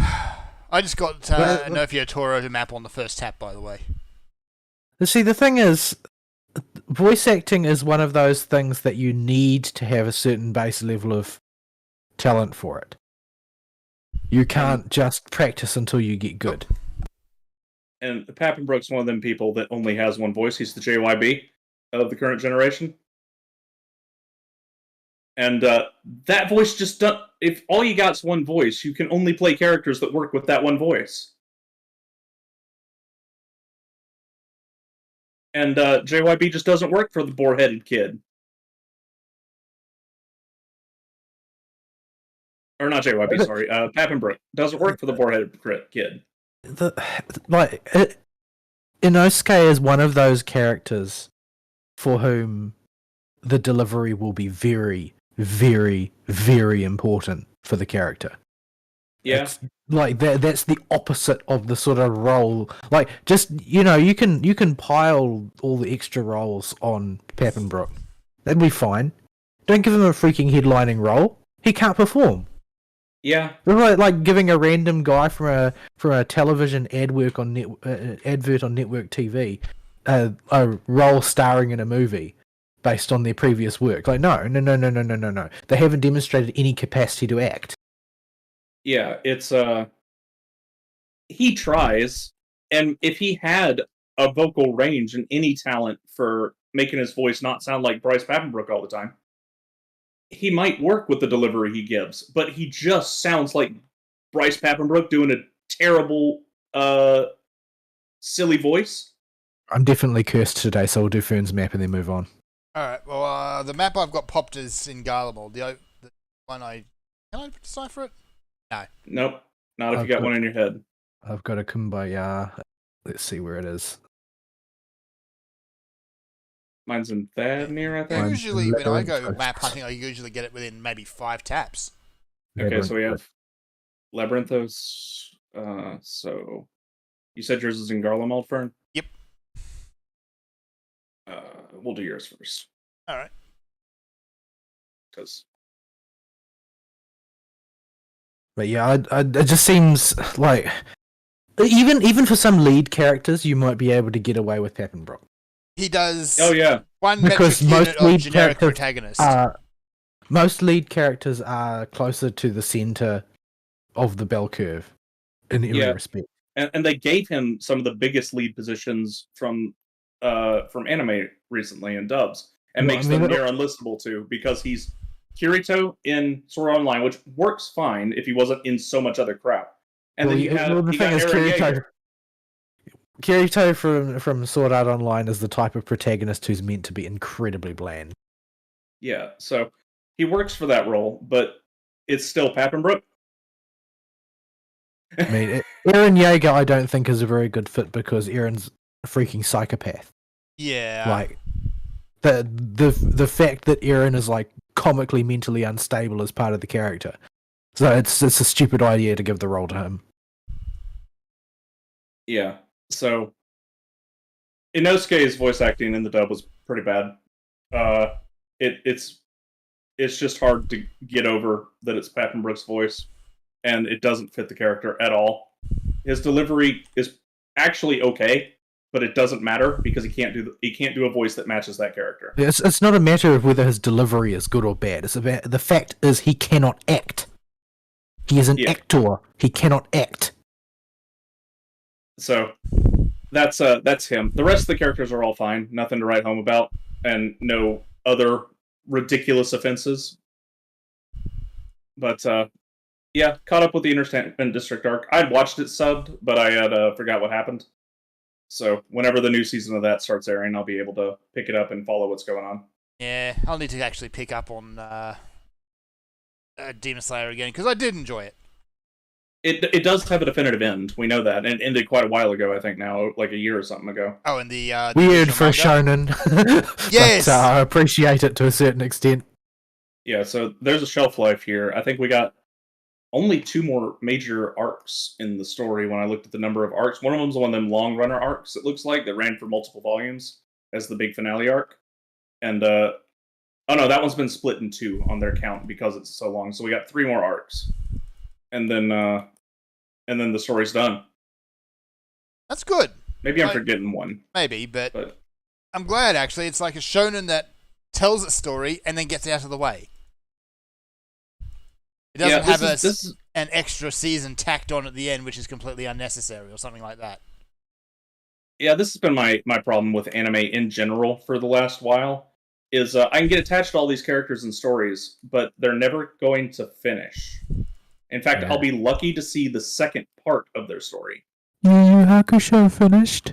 I just got Nofio Toro to map on the first tap, by the way. See, the thing is, voice acting is one of those things that you need to have a certain base level of talent for it. You can't just practice until you get good. And Papenbrook's one of them people that only has one voice. He's the JYB of the current generation. And that voice just doesn't... If all you got's one voice, you can only play characters that work with that one voice. And JYB just doesn't work for the boar-headed kid. Or not JYB, sorry. Papenbrook doesn't work for the boar-headed kid. Inosuke is one of those characters for whom the delivery will be very, very, very important for the character. Yeah. It's like that's the opposite of the sort of role. Like, just, you can pile all the extra roles on Papenbrook. That'd be fine. Don't give him a freaking headlining role. He can't perform. Yeah. Like giving a random guy from a television advert on network TV a role starring in a movie based on their previous work. Like, no. They haven't demonstrated any capacity to act. Yeah, it's he tries, and if he had a vocal range and any talent for making his voice not sound like Bryce Papenbrook all the time, he might work with the delivery he gives, but he just sounds like Bryce Papenbrook doing a terrible, silly voice. I'm definitely cursed today, so we'll do Fern's map and then move on. Alright, well, the map I've got popped is in Garlemald. The one can I decipher it? No. Nope. Not if you got one in your head. I've got a Kumbaya. Let's see where it is. Mine's in Thadmere, I think. Usually, when I go map hunting, I usually get it within maybe 5 taps. Okay, so we have Labyrinthos. So you said yours is in Garlemald, Fern? Yep. We'll do yours first. Alright. Because... But yeah, it just seems like even for some lead characters, you might be able to get away with Papenbrook. He does. Oh yeah, one because metric unit most of generic protagonist. Most lead characters are closer to the center of the bell curve in every respect. And they gave him some of the biggest lead positions from anime recently in dubs, and makes them near unlistable too, because he's Kirito in Sword Art Online, which works fine if he wasn't in so much other crap. And then Kirito from Sword Art Online is the type of protagonist who's meant to be incredibly bland. Yeah, so he works for that role, but it's still Papenbrook. I mean, Eren Yeager I don't think is a very good fit because Eren's a freaking psychopath. Yeah. Like, the fact that Eren is like comically mentally unstable as part of the character. So it's a stupid idea to give the role to him. Yeah. So Inosuke's voice acting in the dub was pretty bad. It's just hard to get over that it's Papenbrook's voice, and it doesn't fit the character at all. His delivery is actually okay, but it doesn't matter because he can't do a voice that matches that character. It's not a matter of whether his delivery is good or bad. It's about the fact is he cannot act. He is an actor. He cannot act. So that's him. The rest of the characters are all fine. Nothing to write home about, and no other ridiculous offenses. But yeah, caught up with the Entertainment District arc. I'd watched it subbed, but I had forgot what happened. So whenever the new season of that starts airing, I'll be able to pick it up and follow what's going on. Yeah, I'll need to actually pick up on Demon Slayer again, because I did enjoy it. It does have a definitive end. We know that, and it ended quite a while ago. I think now, like a year or something ago. Oh, and the Weird original for a manga? shonen. Yes! But I appreciate it to a certain extent. Yeah, so there's a shelf life here. I think we got only 2 more major arcs in the story when I looked at the number of arcs. One of them's one of them long runner arcs, it looks like, that ran for multiple volumes as the big finale arc. And, oh no, that one's been split in 2 on their count because it's so long. So we got 3 more arcs. And then the story's done. That's good. Maybe I'm forgetting one. Maybe, but I'm glad, actually. It's like a shonen that tells its story and then gets out of the way. It doesn't have an extra season tacked on at the end, which is completely unnecessary or something like that. Yeah, this has been my problem with anime in general for the last while, is I can get attached to all these characters and stories, but they're never going to finish. In fact, I'll be lucky to see the second part of their story. Yu Yu Hakusho finished?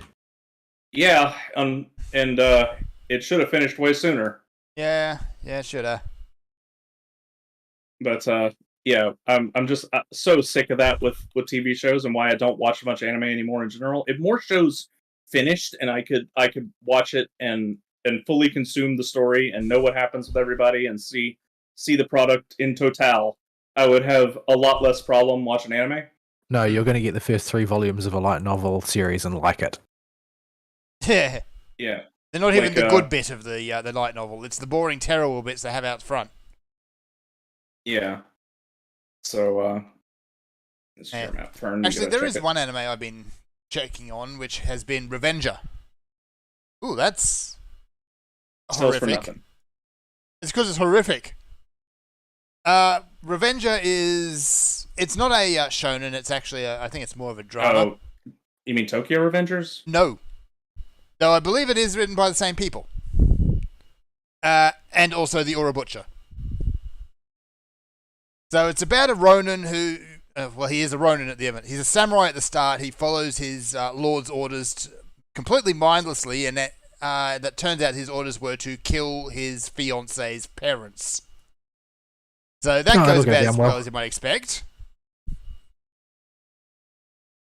Yeah, and it should have finished way sooner. Yeah, should have. But yeah, I'm just so sick of that with TV shows, and why I don't watch much anime anymore in general. If more shows finished and I could watch it and fully consume the story and know what happens with everybody and see the product in total, I would have a lot less problem watching anime. No, you're going to get the first 3 volumes of a light novel series and like it. Yeah. Yeah. They're not even the good bit of the light novel. It's the boring, terrible bits they have out front. Yeah. So, actually, there is one anime I've been checking on, which has been Revenger. Ooh, that's horrific. It's because it's horrific. Revenger it's not a shonen, it's actually I think it's more of a drama. Oh, you mean Tokyo Revengers? No. Though I believe it is written by the same people. And also the Ura Butcher. So it's about a Ronin who, he is a Ronin at the end. He's a samurai at the start. He follows his lord's orders completely mindlessly, and that turns out his orders were to kill his fiance's parents. So that goes about as well as you might expect.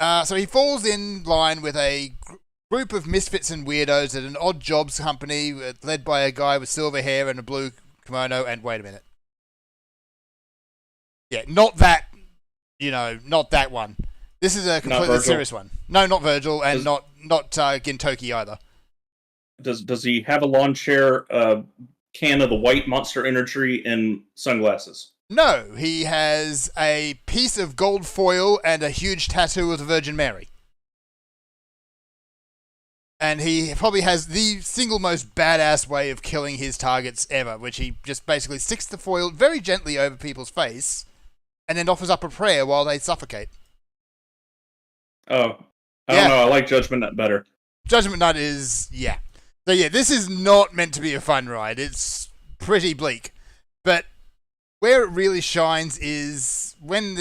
So he falls in line with a group of misfits and weirdos at an odd jobs company led by a guy with silver hair and a blue kimono. And wait a minute. Yeah, not that one. This is a completely serious one. No, not Virgil, and not Gintoki either. Does he have a lawn chair, can of the white Monster Energy, and sunglasses? No, he has a piece of gold foil and a huge tattoo of the Virgin Mary. And he probably has the single most badass way of killing his targets ever, which he just basically sticks the foil very gently over people's face and then offers up a prayer while they suffocate. Oh, I don't know. I like Judgment Nut better. Judgment Nut is, yeah. So yeah, this is not meant to be a fun ride. It's pretty bleak. But where it really shines is when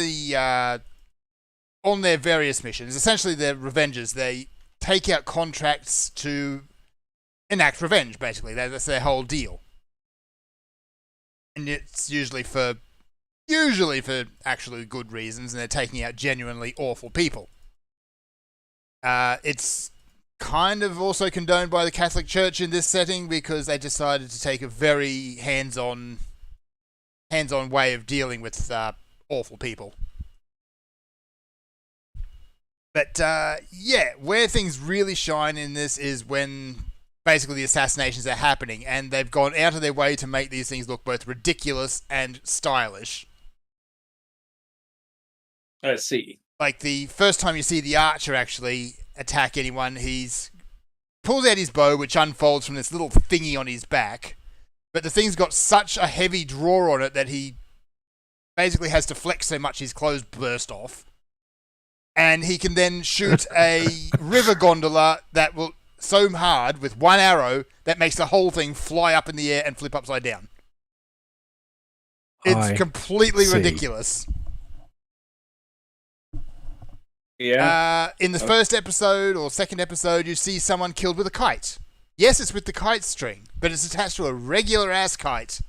on their various missions, essentially they're Revengers, they take out contracts to enact revenge, basically. That's their whole deal. And it's usually for actually good reasons, and they're taking out genuinely awful people. It's kind of also condoned by the Catholic Church in this setting because they decided to take a very hands-on way of dealing with awful people. But yeah, where things really shine in this is when basically the assassinations are happening, and they've gone out of their way to make these things look both ridiculous and stylish. I see. Like the first time you see the archer actually attack anyone, he's pulls out his bow, which unfolds from this little thingy on his back. But the thing's got such a heavy draw on it that he basically has to flex so much his clothes burst off. And he can then shoot a river gondola that will so hard with one arrow that makes the whole thing fly up in the air and flip upside down. It's completely ridiculous. Yeah. In the first episode or second episode, you see someone killed with a kite. Yes, it's with the kite string, but it's attached to a regular ass kite.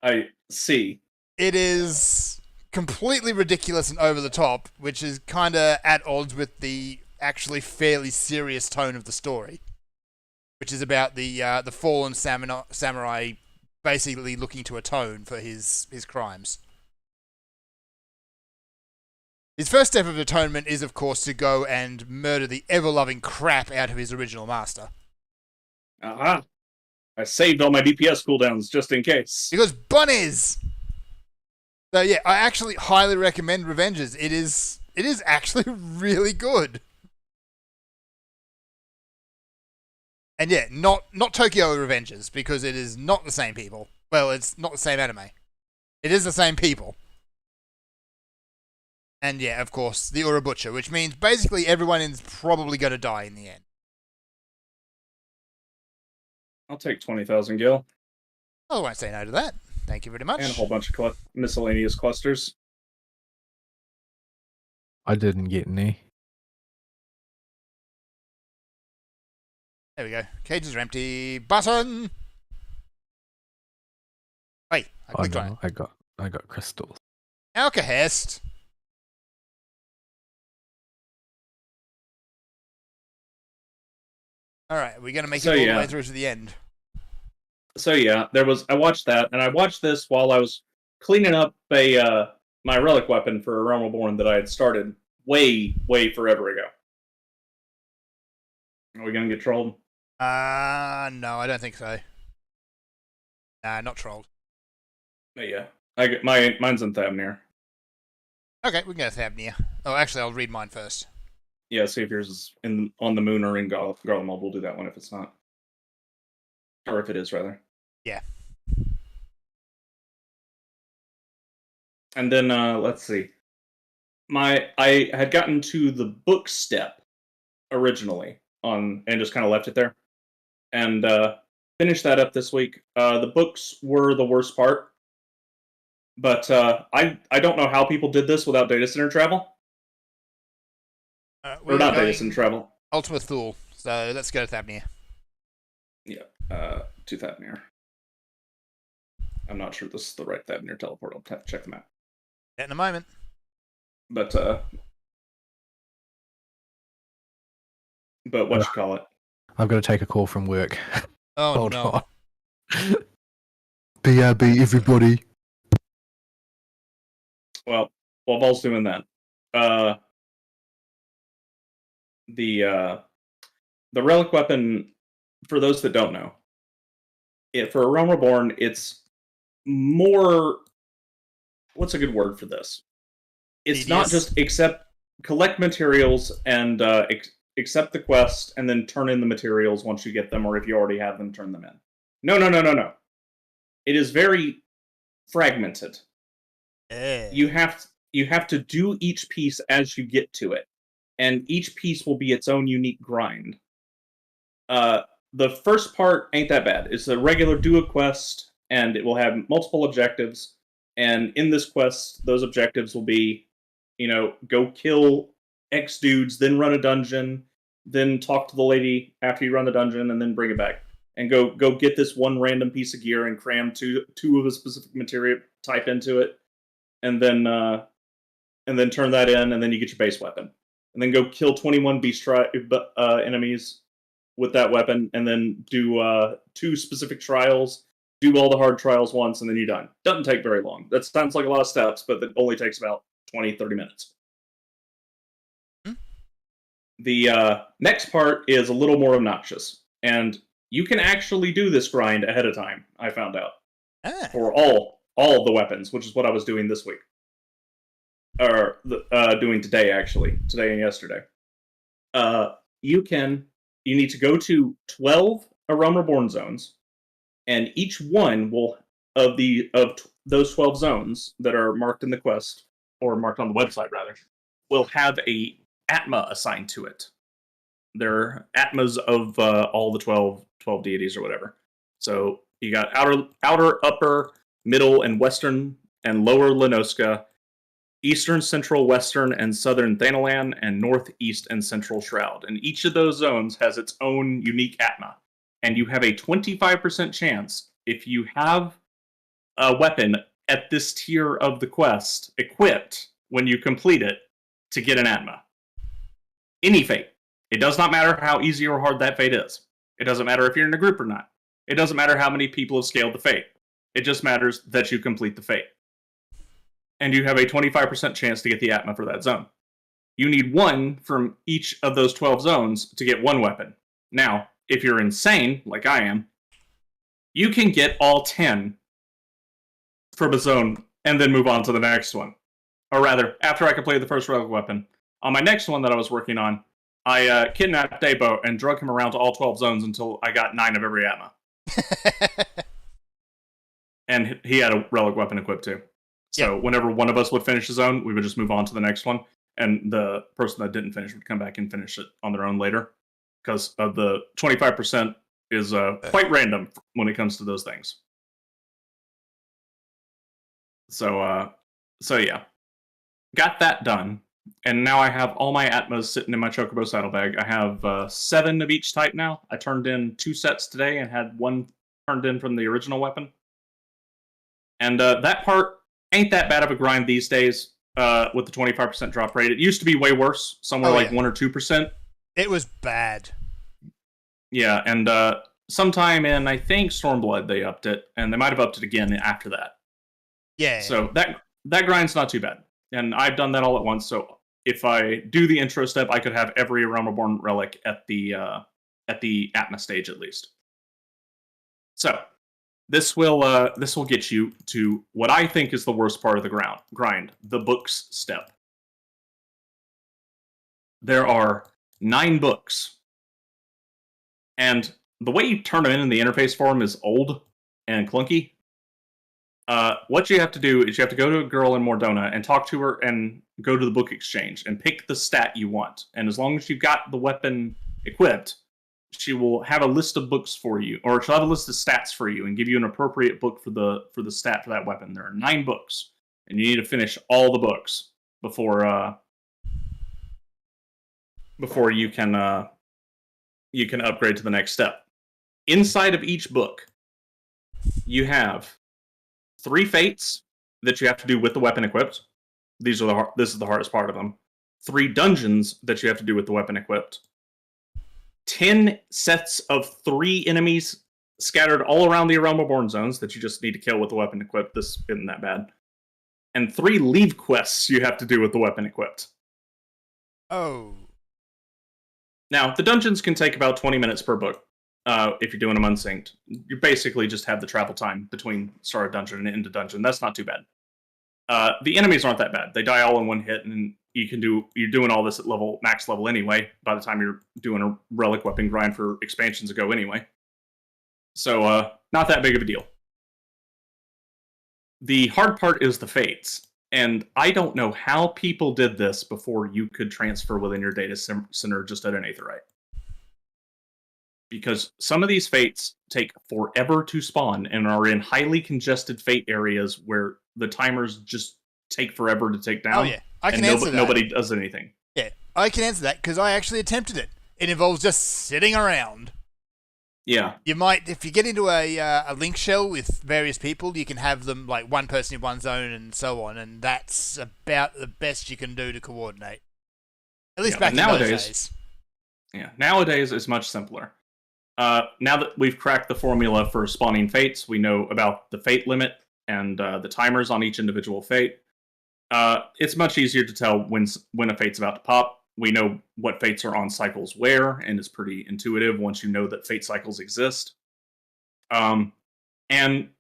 I see. it is completely ridiculous and over the top, which is kind of at odds with the actually fairly serious tone of the story, which is about the fallen samurai basically looking to atone for his crimes. His first step of atonement is, of course, to go and murder the ever-loving crap out of his original master. Aha! I saved all my DPS cooldowns just in case. Because bunnies! So yeah, I actually highly recommend Revengers. It is actually really good. And yeah, not Tokyo Revengers, because it is not the same people. Well, it's not the same anime. It is the same people. And yeah, of course, the Urabucha, which means basically everyone is probably going to die in the end. I'll take 20,000 gil. I won't say no to that. Thank you very much. And a whole bunch of miscellaneous clusters. I didn't get any. There we go. Cages are empty. Button! Wait, I clicked on it. I got crystals. Alkahest. Alright, we're going to make it all the way through to the end. So yeah, I watched that, and I watched this while I was cleaning up my relic weapon for Realm Reborn that I had started way forever ago. Are we gonna get trolled? No, I don't think so. Nah, not trolled. But yeah, mine's in Thavnir. Okay, we can go to Thavnir. Oh, actually, I'll read mine first. Yeah, see if yours is on the moon or in Garlemald. We'll do that one if it's not. Or if it is, rather. Yeah. And then, let's see. I had gotten to the book step originally and just kind of left it there. And finished that up this week. The books were the worst part. But I don't know how people did this without data center travel. Or not data center travel. Ultima Thule. So let's go to Thavnir. Yeah, to Thavnir. I'm not sure this is the right Thavnir teleport. I'll have to check the map. In a moment. But what you call it? I've got to take a call from work. Oh, Hold no. on. BRB, everybody. Well, while Vol's doing that, the relic weapon, for those that don't know, for a Realm Reborn, it's more. What's a good word for this? It's not just collect materials and accept the quest and then turn in the materials once you get them, or if you already have them, turn them in. No. It is very fragmented. You have to do each piece as you get to it, and each piece will be its own unique grind. The first part ain't that bad. It's a regular do a quest, and it will have multiple objectives. And in this quest, those objectives will be, go kill X dudes, then run a dungeon, then talk to the lady after you run the dungeon, and then bring it back. And go get this one random piece of gear and cram two of a specific material type into it, and then turn that in, and then you get your base weapon. And then go kill 21 beast enemies with that weapon, and then do 2 specific trials. Do all the hard trials once, and then you're done. Doesn't take very long. That sounds like a lot of steps, but it only takes about 20, 30 minutes. The next part is a little more obnoxious, and you can actually do this grind ahead of time, I found out. For all of the weapons, which is what I was doing this week. Or doing today, actually. Today and yesterday. You need to go to 12 Realm Reborn zones, and each one of those 12 zones that are marked in the quest, or marked on the website rather, will have a Atma assigned to it. They're Atmas of all the 12 deities or whatever. So you got outer, upper, middle, and western and lower Lenoska, eastern, central, western, and southern Thanalan, and northeast and central Shroud. And each of those zones has its own unique Atma. And you have a 25% chance, if you have a weapon at this tier of the quest equipped when you complete it to get an Atma. Any fate. It does not matter how easy or hard that fate is. It doesn't matter if you're in a group or not. It doesn't matter how many people have scaled the fate. It just matters that you complete the fate. And you have a 25% chance to get the Atma for that zone. You need one from each of those 12 zones to get one weapon. Now, if you're insane, like I am, you can get all 10 from a zone and then move on to the next one. Or rather, after I completed the first relic weapon, on my next one that I was working on, I kidnapped Dabo and drug him around to all 12 zones until I got 9 of every Atma. And he had a relic weapon equipped too. So whenever one of us would finish a zone, we would just move on to the next one. And the person that didn't finish would come back and finish it on their own later. Because of the 25% is quite random when it comes to those things. So yeah. Got that done. And now I have all my Atmas sitting in my Chocobo saddlebag. I have 7 of each type now. I turned in 2 sets today and had 1 turned in from the original weapon. And that part ain't that bad of a grind these days with the 25% drop rate. It used to be way worse, somewhere 1 or 2%. It was bad. Yeah, and sometime in, I think, Stormblood, they upped it, and they might have upped it again after that. Yeah. So that grind's not too bad. And I've done that all at once, so if I do the intro step, I could have every Realm Reborn relic at the Atma stage at least. So this will get you to what I think is the worst part of the grind, the books step. There are 9 books, and the way you turn them in the interface for them is old and clunky. What you have to do is you have to go to a girl in Mordona and talk to her and go to the book exchange and pick the stat you want. And as long as you've got the weapon equipped, she will have a list of books for you, or she'll have a list of stats for you and give you an appropriate book for the stat for that weapon. There are 9 books, and you need to finish all the books before you can upgrade to the next step. Inside of each book, you have 3 fates that you have to do with the weapon equipped. This is the hardest part of them. 3 dungeons that you have to do with the weapon equipped. 10 sets of 3 enemies scattered all around the Realm Reborn zones that you just need to kill with the weapon equipped. This isn't that bad. And 3 leave quests you have to do with the weapon equipped. Oh. Now, the dungeons can take about 20 minutes per book. If you're doing them unsynced, you basically just have the travel time between start of dungeon and end of dungeon. That's not too bad. The enemies aren't that bad. They die all in one hit, and you're doing all this at max level anyway. By the time you're doing a relic weapon grind for expansions ago anyway, so not that big of a deal. The hard part is the fates, and I don't know how people did this before you could transfer within your data center just at an Aetheryte. Because some of these fates take forever to spawn and are in highly congested fate areas where the timers just take forever to take down. Oh yeah, I can answer that. Nobody does anything. Yeah, I can answer that because I actually attempted it. It involves just sitting around. Yeah. You might, if you get into a link shell with various people, you can have them like one person in one zone and so on, and that's about the best you can do to coordinate. At least back in those days. Yeah, nowadays it's much simpler. Now that we've cracked the formula for spawning fates, we know about the fate limit and the timers on each individual fate. It's much easier to tell when a fate's about to pop. We know what fates are on cycles where, and it's pretty intuitive once you know that fate cycles exist. And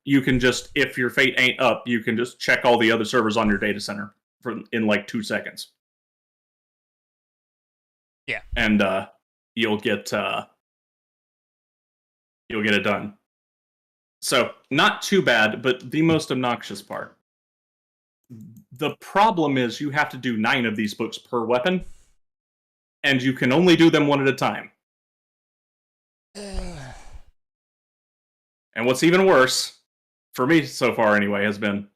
you can just, if your fate ain't up, you can just check all the other servers on your data center in like 2 seconds. Yeah. And you'll get it done. So, not too bad, but the most obnoxious part. The problem is you have to do 9 of these books per weapon, and you can only do them one at a time. And what's even worse, for me so far anyway, has been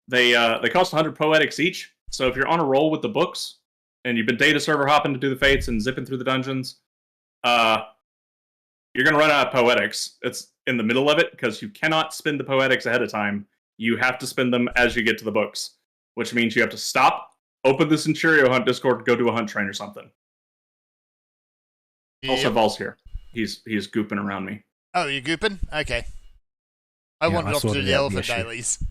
they cost 100 poetics each. So if you're on a roll with the books, and you've been data server hopping to do the fates and zipping through the dungeons, you're going to run out of poetics. It's in the middle of it, because you cannot spend the poetics ahead of time. you have to spend them as you get to the books, which means you have to stop, open the Centurio Hunt Discord, go do a hunt train or something. Also, Vol's here. He's gooping around me. Oh, you're gooping? Okay. I Yeah, wandered I off to sorted do the out the elephant issue. dailies.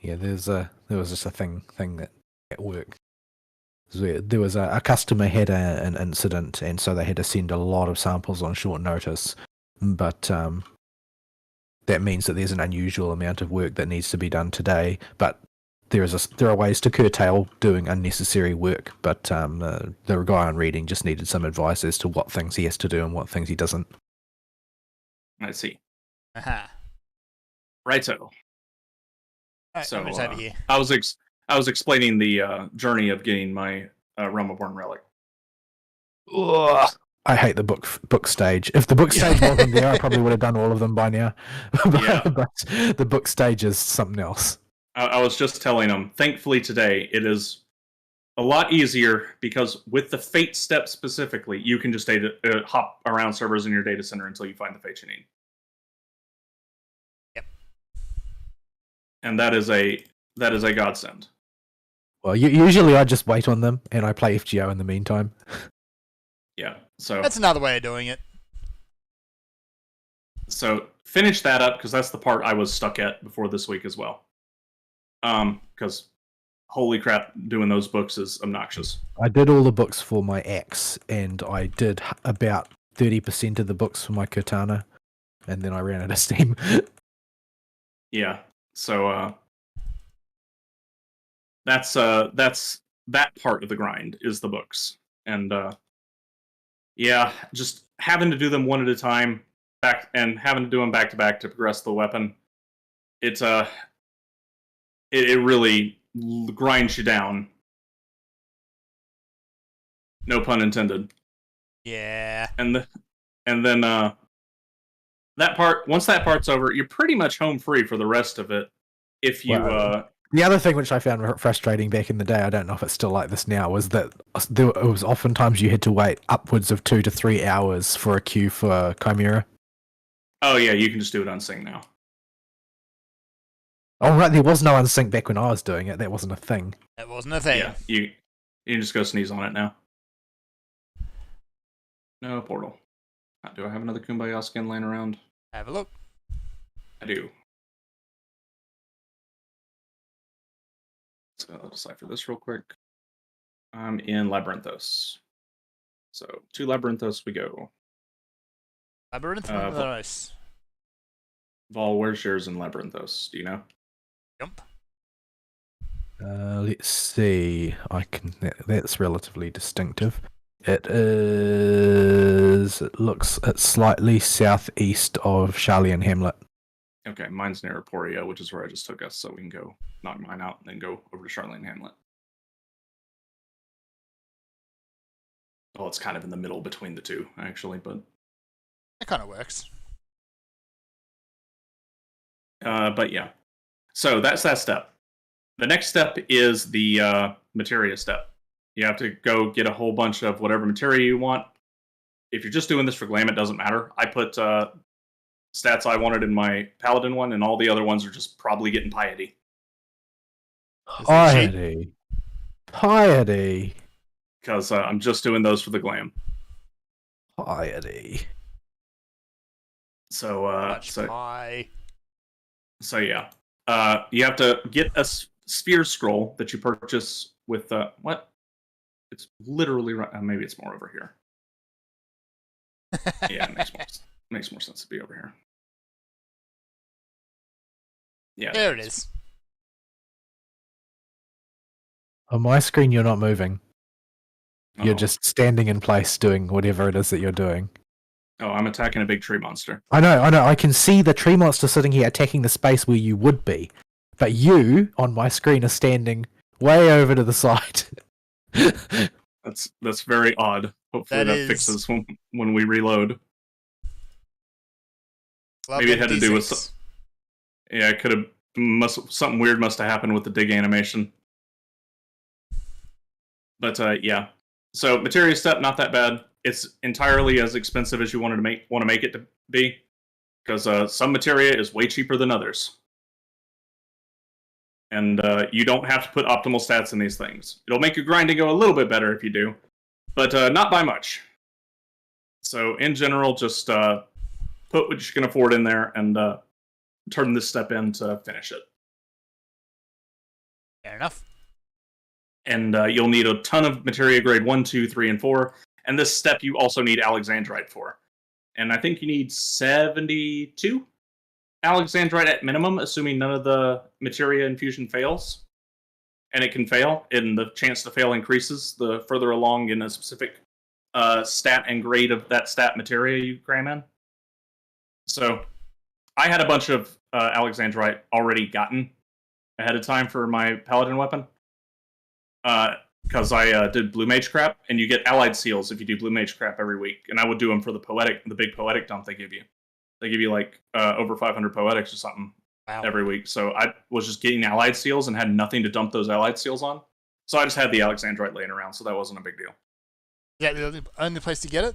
Yeah, there was just a thing that at work. There was a customer had an incident, and so they had to send a lot of samples on short notice. But that means that there's an unusual amount of work that needs to be done today. But there are ways to curtail doing unnecessary work. But the guy on reading just needed some advice as to what things he has to do and what things he doesn't. I see. Aha. Righto. Alright, So I'm just over here. I was explaining the journey of getting my Realm of Born relic. Ugh. I hate the book stage. If the book stage wasn't there, I probably would have done all of them by now. Yeah. But the book stage is something else. I was just telling them, thankfully today, it is a lot easier because with the Fate step specifically, you can just hop around servers in your data center until you find the Fate you need. Yep. And that is a godsend. Well, usually I just wait on them and I play FGO in the meantime. Yeah. So That's another way of doing it. So finish that up because that's the part I was stuck at before this week as well. Because holy crap, doing those books is obnoxious. I did all the books for my axe, and I did about 30% of the books for my katana, and then I ran out of steam. Yeah. So that's that part of the grind is the books, and yeah, just having to do them one at a time, and having to do them back to back to progress the weapon. It really grinds you down. No pun intended. Yeah. And then that part, once that part's over, you're pretty much home free for the rest of it. If you The other thing which I found frustrating back in the day, I don't know if it's still like this now, was that it was oftentimes you had to wait upwards of 2 to 3 hours for a queue for Chimera. Oh yeah, you can just do it on Sync now. Oh right, there was no unsync back when I was doing it. That wasn't a thing. That wasn't a thing. Yeah, you can just go sneeze on it now. No portal. Do I have another Kumbaya skin laying around? Have a look. I do. So I'll decipher this real quick. I'm in Labyrinthos. So to Labyrinthos we go. Labyrinth? Vol- Nice. Vol, where's yours in Labyrinthos? Do you know? Jump. Let's see. That's relatively distinctive. It's slightly southeast of Charlian Hamlet. Okay, mine's near Aporia, which is where I just took us, so we can go knock mine out and then go over to Charlene Hamlet. Well, it's kind of in the middle between the two, actually, but That kind of works. but yeah. So that's that step. The next step is the materia step. You have to go get a whole bunch of whatever materia you want. If you're just doing this for glam, it doesn't matter. I put stats I wanted in my paladin one, and all the other ones are just probably getting piety. Piety. Because I'm just doing those for the glam. Piety. So Much pie. so yeah. You have to get a sphere scroll that you purchase with what? It's literally right. Maybe it's more over here. Yeah, it makes more sense to be over here. Yeah, There it is. On my screen, you're not moving. You're Uh-oh. just standing in place doing whatever it is that you're doing. Oh, I'm attacking a big tree monster. I know. I can see the tree monster sitting here attacking the space where you would be. But you, on my screen, are standing way over to the side. That's very odd. Hopefully that fixes when we reload. Maybe it had to do with yeah, it could have something weird must have happened with the dig animation. But yeah. So materia step, not that bad. It's entirely as expensive as you want to make it to be, because some materia is way cheaper than others. And you don't have to put optimal stats in these things. It'll make your grinding go a little bit better if you do, but not by much. So in general, just put what you can afford in there and turn this step in to finish it. Fair enough. And you'll need a ton of materia grade 1, 2, 3, and 4. And this step you also need Alexandrite for. And I think you need 72 Alexandrite at minimum, assuming none of the materia infusion fails. And it can fail, and the chance to fail increases the further along in a specific stat and grade of that stat materia you cram in. So I had a bunch of Alexandrite already gotten ahead of time for my paladin weapon. Because I did blue mage crap, and you get allied seals if you do blue mage crap every week. And I would do them for the big poetic dump they give you. They give you like over 500 poetics or something every week. So I was just getting allied seals and had nothing to dump those allied seals on. So I just had the Alexandrite laying around, so that wasn't a big deal. Is that the only place to get it?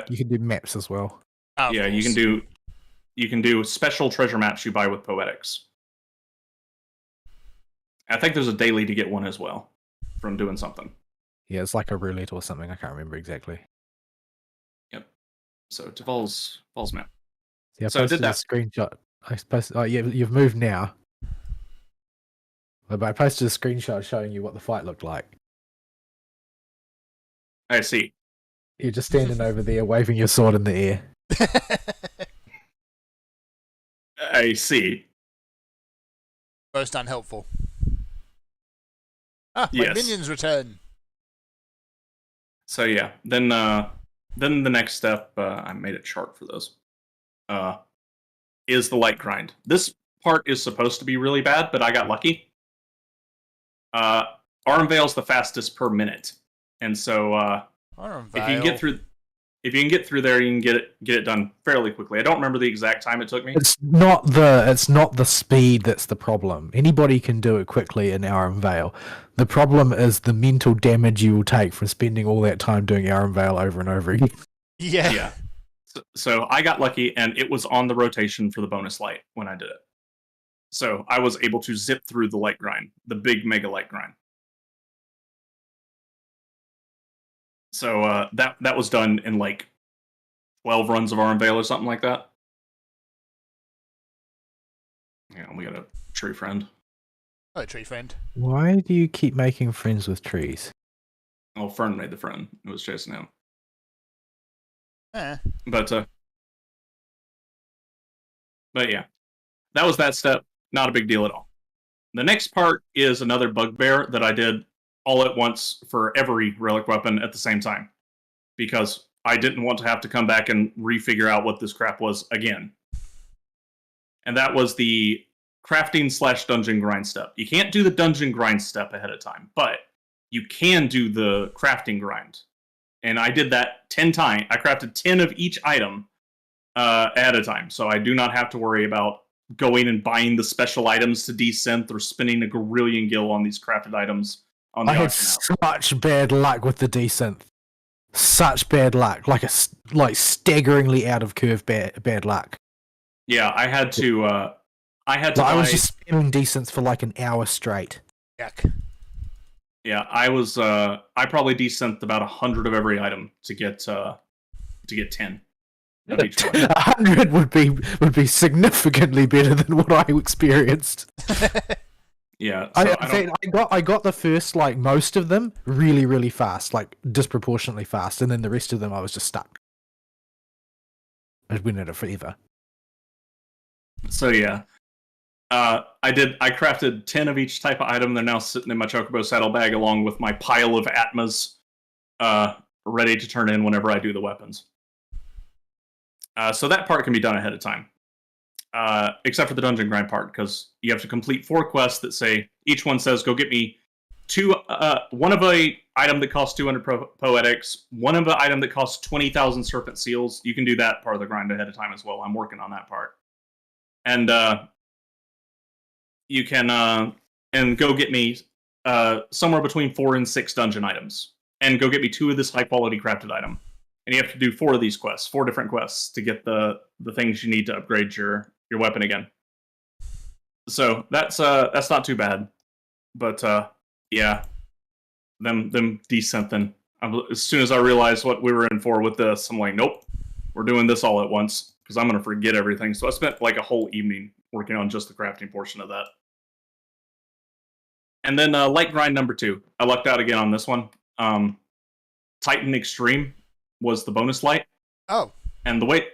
You can do maps as well. Oh, Yeah, you can do special treasure maps you buy with poetics. I think there's a daily to get one as well from doing something. Yeah, it's like a roulette or something. I can't remember exactly. Yep. So Devol's map. Yeah, I So I posted did that. a screenshot. I posted. Oh, yeah, you've moved now. But I posted a screenshot showing you what the fight looked like. I see. You're just standing over there, waving your sword in the air. I see. Most unhelpful. Ah, my Yes. minions return. So yeah, then the next step, I made a chart for those, is the light grind. This part is supposed to be really bad, but I got lucky. Arm Veil's the fastest per minute, and so if you can get through there, you can get it done fairly quickly. I don't remember the exact time it took me. It's not the speed that's the problem. Anybody can do it quickly in Aram Vale. The problem is the mental damage you will take from spending all that time doing Aram Vale over and over again. Yeah. Yeah. So I got lucky, and it was on the rotation for the bonus light when I did it. So I was able to zip through the light grind, the big mega light grind. So that was done in like 12 runs of Arm Veil or something like that. Yeah, we got a tree friend. Oh, tree friend. Why do you keep making friends with trees? Oh, Fern made the friend. It was chasing him. Eh. But yeah, that was that step. Not a big deal at all. The next part is another bugbear that I did all at once for every relic weapon at the same time, because I didn't want to have to come back and refigure out what this crap was again. And that was the crafting / dungeon grind step. You can't do the dungeon grind step ahead of time, but you can do the crafting grind. And I did that 10 times. I crafted 10 of each item ahead of time, so I do not have to worry about going and buying the special items to desynth or spending a gorillion gil on these crafted items on the I had auction house. such bad luck with the desynth. Such bad luck, like staggeringly out of curve bad luck. Yeah, I had to. I was just spamming desynths for like an hour straight. Yuck. Yeah, I was. I probably desynthed about 100 of every item to get 10 of each one. 100 would be significantly better than what I experienced. Yeah, so I got the first, like, most of them really, really fast, like disproportionately fast, and then the rest of them I was just stuck. I'd been at it forever. So yeah, I crafted 10 of each type of item. They're now sitting in my chocobo saddlebag along with my pile of Atmas, ready to turn in whenever I do the weapons. So that part can be done ahead of time. Except for the dungeon grind part, because you have to complete 4 quests that say, each one says, go get me one of a item that costs 200 poetics, one of an item that costs 20,000 serpent seals. You can do that part of the grind ahead of time as well. I'm working on that part. And you can and go get me somewhere between 4 and 6 dungeon items, and go get me 2 of this high quality crafted item. And you have to do 4 of these quests, 4 different quests, to get the things you need to upgrade your weapon again. So that's not too bad. But yeah, them desynthing. As soon as I realized what we were in for with this, I'm like, nope, we're doing this all at once because I'm gonna forget everything. So I spent like a whole evening working on just the crafting portion of that. And then light grind number 2. I lucked out again on this one. Titan Extreme was the bonus light. Oh. And the way,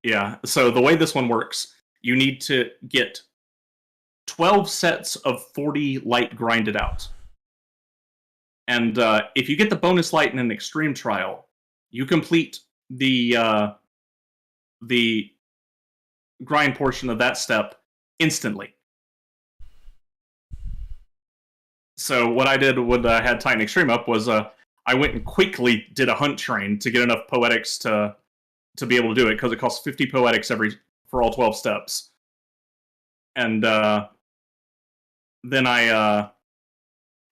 yeah, so the way this one works, you need to get 12 sets of 40 light grinded out. And if you get the bonus light in an extreme trial, you complete the grind portion of that step instantly. So what I did when I had Titan Extreme up was I went and quickly did a hunt train to get enough poetics to be able to do it, because it costs 50 poetics for all 12 steps. And then I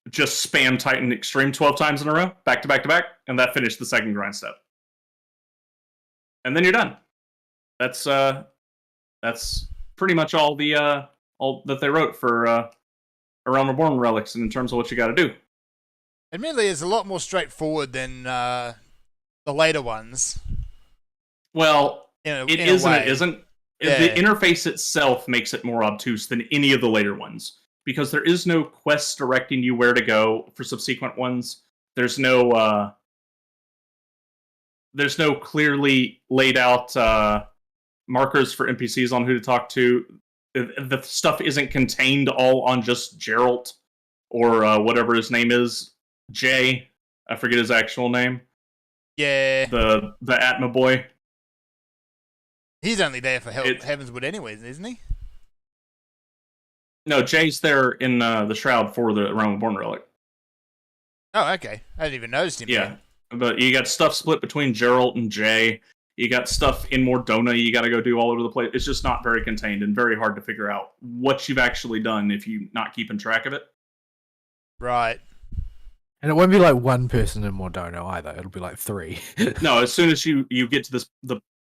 just spammed Titan Extreme 12 times in a row, back to back to back, and that finished the second grind step. And then you're done. That's pretty much all that they wrote for A Realm Reborn relics in terms of what you got to do. Admittedly, it's a lot more straightforward than the later ones. Well, it is and it isn't. Yeah. The interface itself makes it more obtuse than any of the later ones, because there is no quest directing you where to go for subsequent ones. There's no clearly laid out markers for NPCs on who to talk to. The stuff isn't contained all on just Geralt or whatever his name is. Jay, I forget his actual name. Yeah. The Atma boy. He's only there for Heavenswood anyways, isn't he? No, Jay's there in the Shroud for the Realm Reborn relic. Oh, okay. I didn't even notice him. Yeah, but you got stuff split between Geralt and Jay. You got stuff in Mordona you got to go do all over the place. It's just not very contained and very hard to figure out what you've actually done if you're not keeping track of it. Right. And it won't be like one person in Mordona either. It'll be like 3. No, as soon as you get to this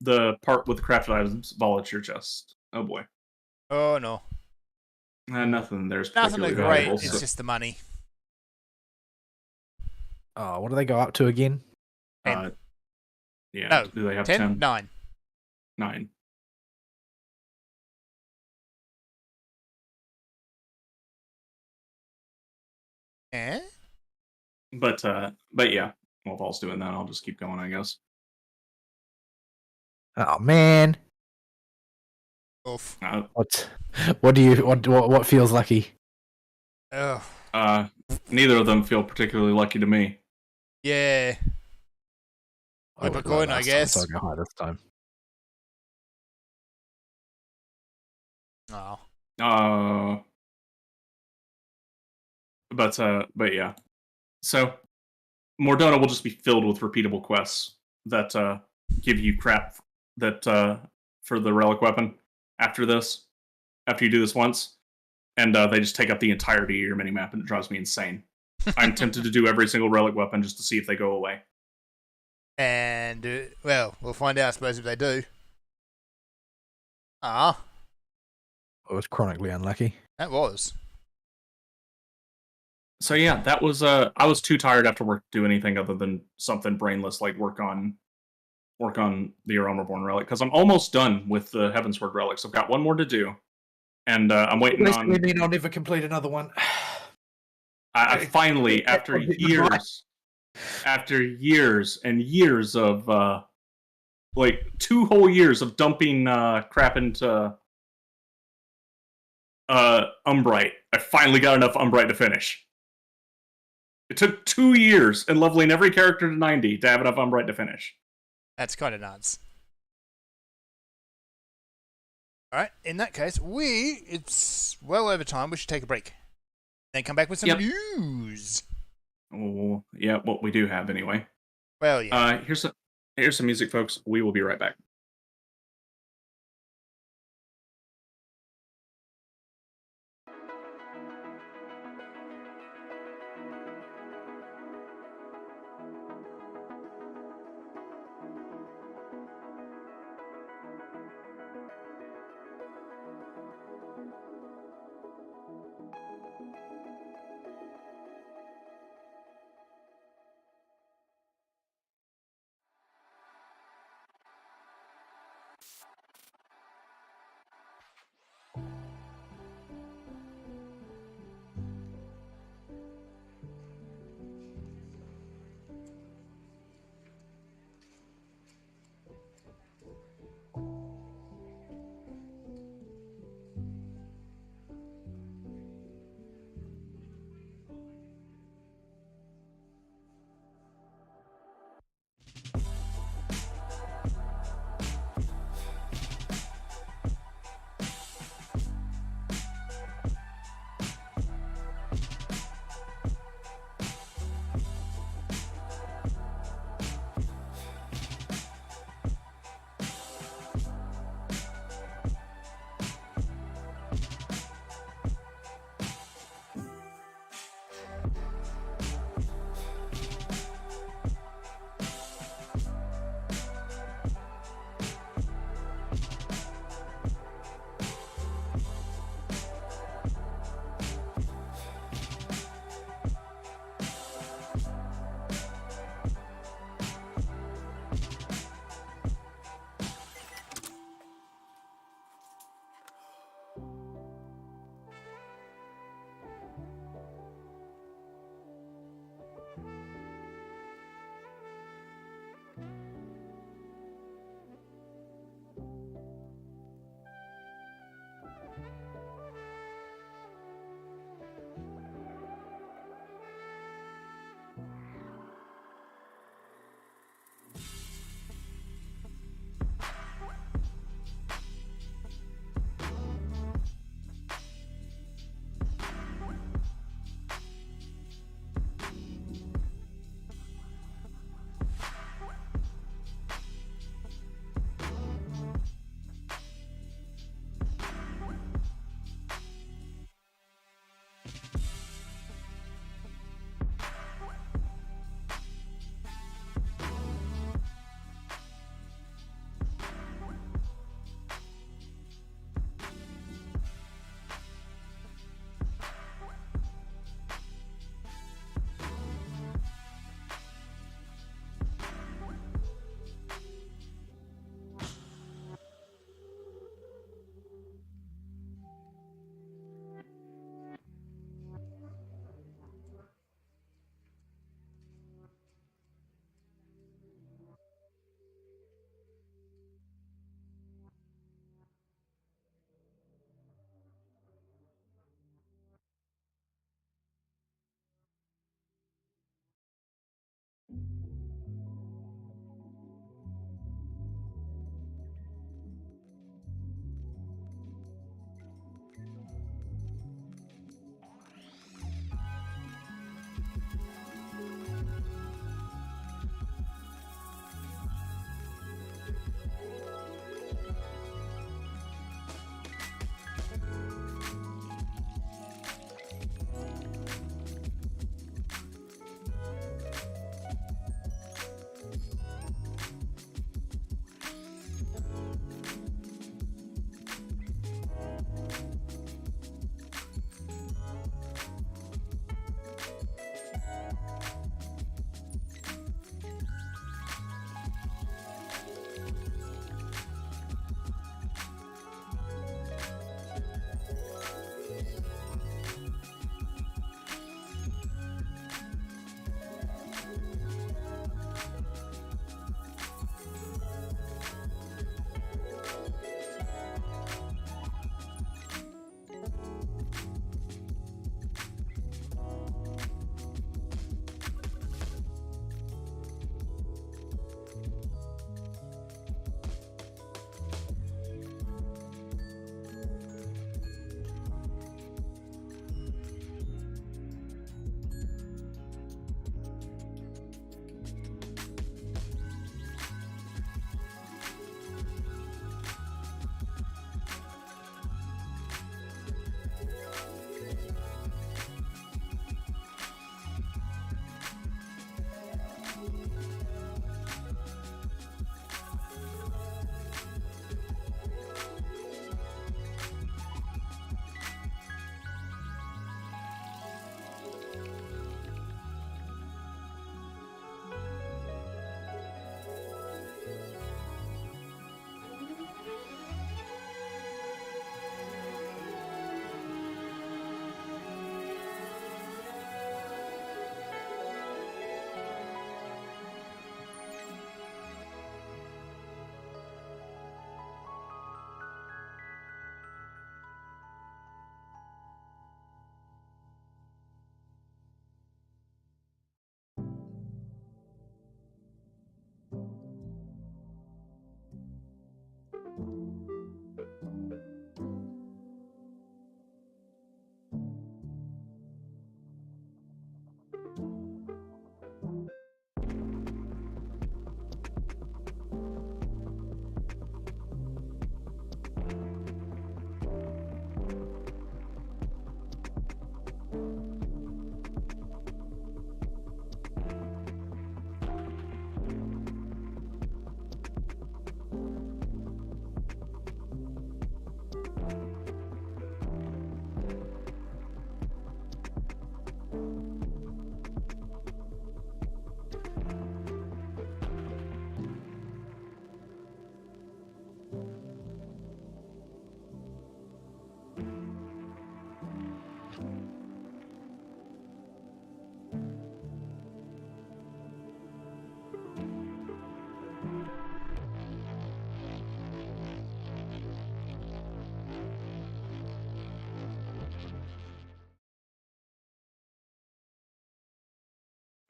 the part with the crafted items, fall at your chest. Oh boy. Oh no. Nothing there's nothing great. Valuable, it's just the money. Oh, what do they go up to again? 10. Yeah. No, do they have 10? 9. 9. Eh? But yeah. While Paul's doing that, I'll just keep going, I guess. Oh man. Oof. What feels lucky? Ugh. Neither of them feel particularly lucky to me. Yeah. Flip a coin, I guess. So I'll go high this time. Oh. But yeah. So Mordona will just be filled with repeatable quests that give you crap that for the relic weapon after you do this once, and they just take up the entirety of your minimap, and it drives me insane. I'm tempted to do every single relic weapon just to see if they go away. And well, we'll find out, I suppose, if they do. I was chronically unlucky. That was. So yeah, that was I was too tired after work to do anything other than something brainless like work on the Realm Reborn relic, because I'm almost done with the Heavensward relics. I've got one more to do, and I'm waiting on. We mean I'll never complete another one. I finally, after years and years of like 2 whole years of dumping crap into Umbrite, I finally got enough Umbrite to finish. It took 2 years and leveling every character to 90 to have enough Umbrite to finish. That's kind of nuts. Alright, in that case, it's well over time. We should take a break. Then come back with some news. Oh, yeah, what we do have anyway. Well, yeah. Here's some music, folks. We will be right back.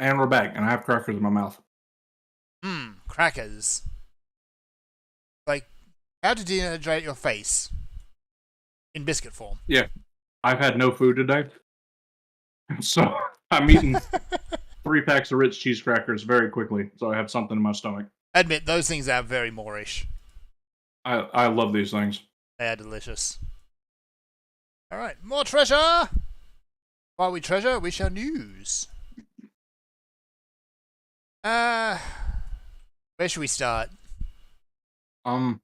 And we're back, and I have crackers in my mouth. Crackers. Like, how to dehydrate your face in biscuit form. Yeah, I've had no food today, so I'm eating 3 packs of Ritz cheese crackers very quickly, so I have something in my stomach. Admit, those things are very Moorish. I love these things. They are delicious. Alright, more treasure! While we treasure, we shall news. Where should we start? Not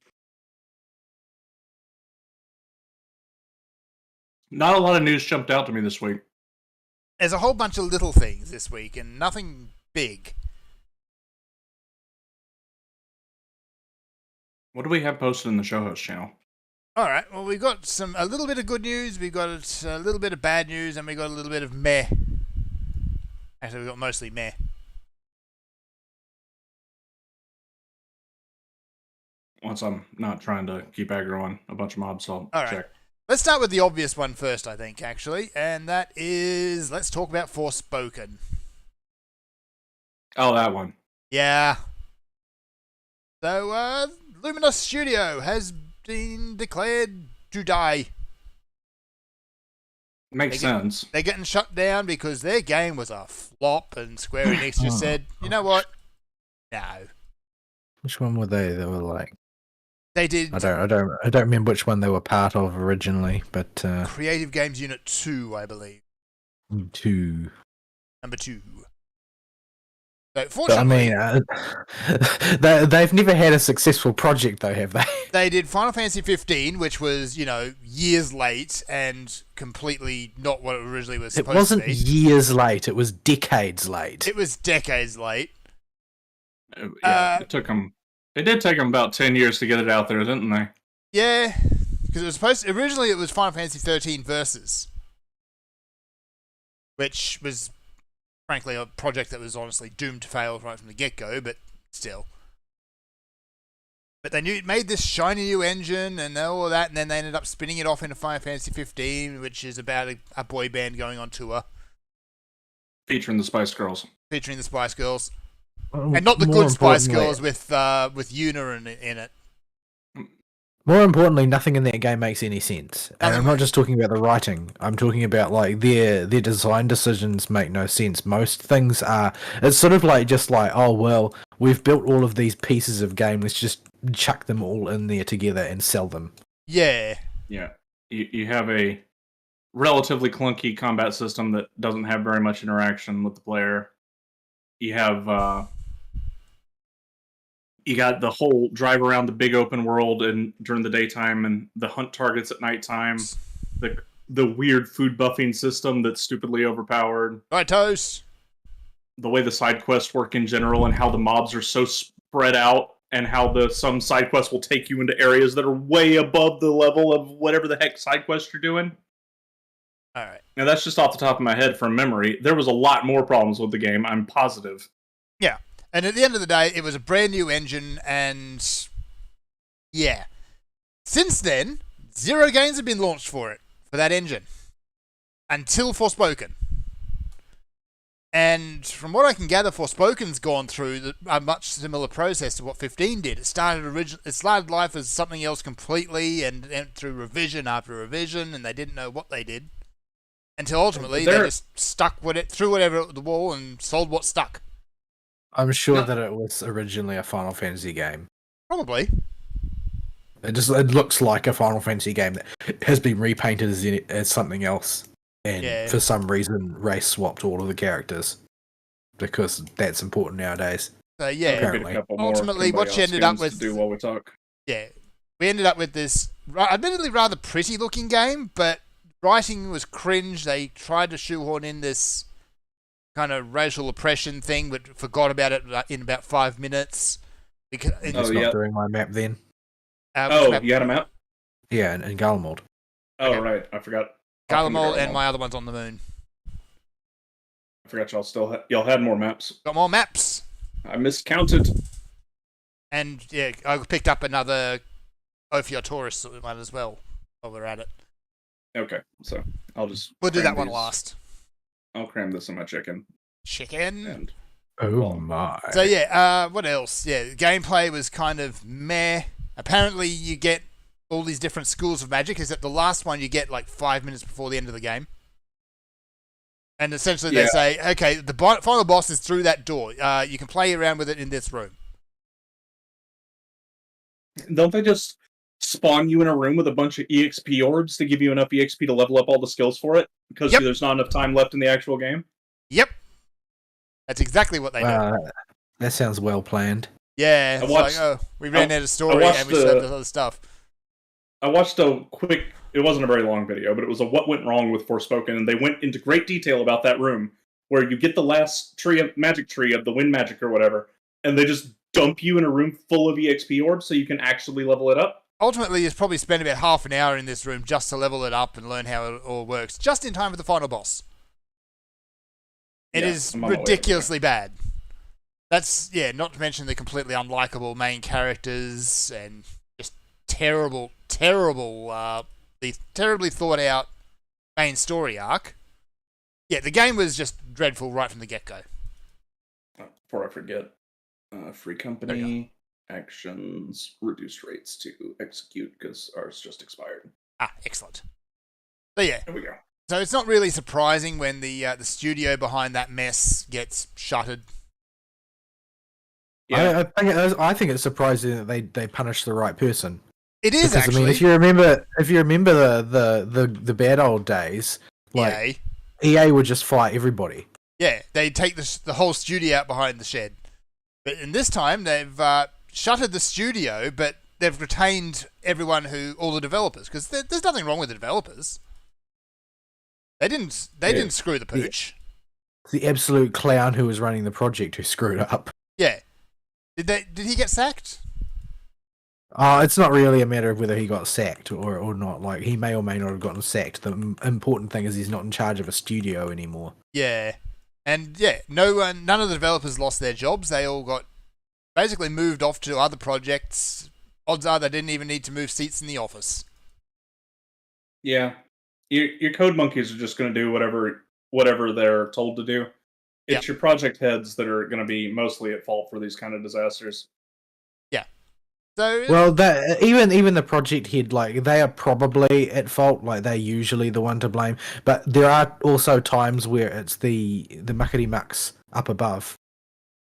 a lot of news jumped out to me this week. There's a whole bunch of little things this week, and nothing big. What do we have posted in the show host channel? Alright, well, we got a little bit of good news, we got a little bit of bad news, and we got a little bit of meh. Actually, we got mostly meh. Once I'm not trying to keep aggro on a bunch of mobs, so I'll check. Let's start with the obvious one first, I think, actually, and that is, let's talk about Forspoken. Oh, that one. Yeah. So, Luminous Studio has been declared to die. Makes sense. They're getting shut down because their game was a flop, and Square Enix just said, you know what? No. Which one were they? They were like, They did. I don't remember which one they were part of originally, but Creative Games Unit 2, I believe. 2. Number 2. So, But, I fortunately, mean, they've never had a successful project, though, have they? they did Final Fantasy 15, which was, years late and completely not what it originally was It supposed wasn't to be. years late; it was decades late. It was decades late. It took them. It did take them about 10 years to get it out there, didn't they? Yeah, because it was originally it was Final Fantasy 13 Versus, which was frankly a project that was honestly doomed to fail right from the get-go, but still. But they knew it made this shiny new engine and all that, and then they ended up spinning it off into Final Fantasy 15, which is about a boy band going on tour. Featuring the Spice Girls. Featuring the Spice Girls. And not the good Spice Girls with Yuna in it. More importantly, nothing in that game makes any sense. And Nothing I'm not just talking about the writing. I'm talking about like their design decisions make no sense. Most things are. It's sort of like just like, oh well, we've built all of these pieces of game. Let's just chuck them all in there together and sell them. Yeah. Yeah. You have a relatively clunky combat system that doesn't have very much interaction with the player. You have you got the whole drive around the big open world and during the daytime, and the hunt targets at nighttime. The weird food buffing system that's stupidly overpowered. Right, Toast. The way the side quests work in general, and how the mobs are so spread out, and how some side quests will take you into areas that are way above the level of whatever the heck side quest you're doing. All right. Now, that's just off the top of my head from memory. There was a lot more problems with the game, I'm positive. Yeah. And at the end of the day, it was a brand new engine, and yeah. Since then, 0 games have been launched for that engine. Until Forspoken. And from what I can gather, Forspoken's gone through a much similar process to what 15 did. It started life as something else completely, and went through revision after revision, and they didn't know what they did. Until ultimately, they just threw whatever at the wall and sold what stuck. I'm sure that it was originally a Final Fantasy game. Probably. It looks like a Final Fantasy game that has been repainted as something else, and for some reason race swapped all of the characters because that's important nowadays. So yeah, apparently. Ultimately, what you ended up with. Do while we talk. Yeah, we ended up with this admittedly rather pretty looking game, but writing was cringe. They tried to shoehorn in this kind of racial oppression thing, but forgot about it in about 5 minutes. It's not doing my map then. You had a map? Yeah, in Garlemald. Oh, Okay. right. I forgot. Garlemald and my other one's on the moon. I forgot y'all had more maps. Got more maps. I miscounted. And yeah, I picked up another Ophir Taurus one as well while we're at it. Okay, so we'll do that one last. I'll cram this in my chicken. chicken. And Oh my. So yeah, what else? Yeah, the gameplay was kind of meh. Apparently, you get all these different schools of magic. Except the last one you get like 5 minutes before the end of the game, and essentially they say, "Okay, the final boss is through that door. You can play around with it in this room." don't they just spawn you in a room with a bunch of EXP orbs to give you enough EXP to level up all the skills for it? Because Yep. there's not enough time left in the actual game? Yep, that's exactly what they do. That sounds well planned. Yeah, I it's watched- like, we ran out of story watched and we still have the- this other stuff. I watched a quick, it wasn't a very long video, but it was a what went wrong with Forspoken, and they went into great detail about that room, where you get the last magic tree of the wind magic or whatever, and they just dump you in a room full of EXP orbs so you can actually level it up. Ultimately, you probably spend about half an hour in this room just to level it up and learn how it all works, just in time for the final boss. It Yeah, is I'm on my way ridiculously bad. That's, yeah, not to mention the completely unlikable main characters and just terribly thought out main story arc. Yeah, the game was just dreadful right from the get-go. Before I forget, free company, actions, reduced rates to execute, because ours just expired. Ah, excellent. So yeah, There we go. so it's not really surprising when the studio behind that mess gets shuttered. Yeah, I think it's surprising that they punished the right person. It is Because actually. I mean, if you remember the bad old days, like EA would just fight everybody. Yeah, they take the whole studio out behind the shed. But in this time, they've shuttered the studio, but they've retained all the developers, because there's nothing wrong with the developers. They didn't screw the pooch. It's the absolute clown who was running the project who screwed up. Yeah. Did he get sacked? It's not really a matter of whether he got sacked or not. Like, he may or may not have gotten sacked. The important thing is he's not in charge of a studio anymore. Yeah. And yeah, none of the developers lost their jobs. They all got basically moved off to other projects. Odds are they didn't even need to move seats in the office. yeah. Your code monkeys are just going to do whatever they're told to do. It's your project heads that are going to be mostly at fault for these kind of disasters. Yeah. So Well, even the project head, like, they are probably at fault. Like, they're usually the one to blame. But there are also times where it's the muckety mucks up above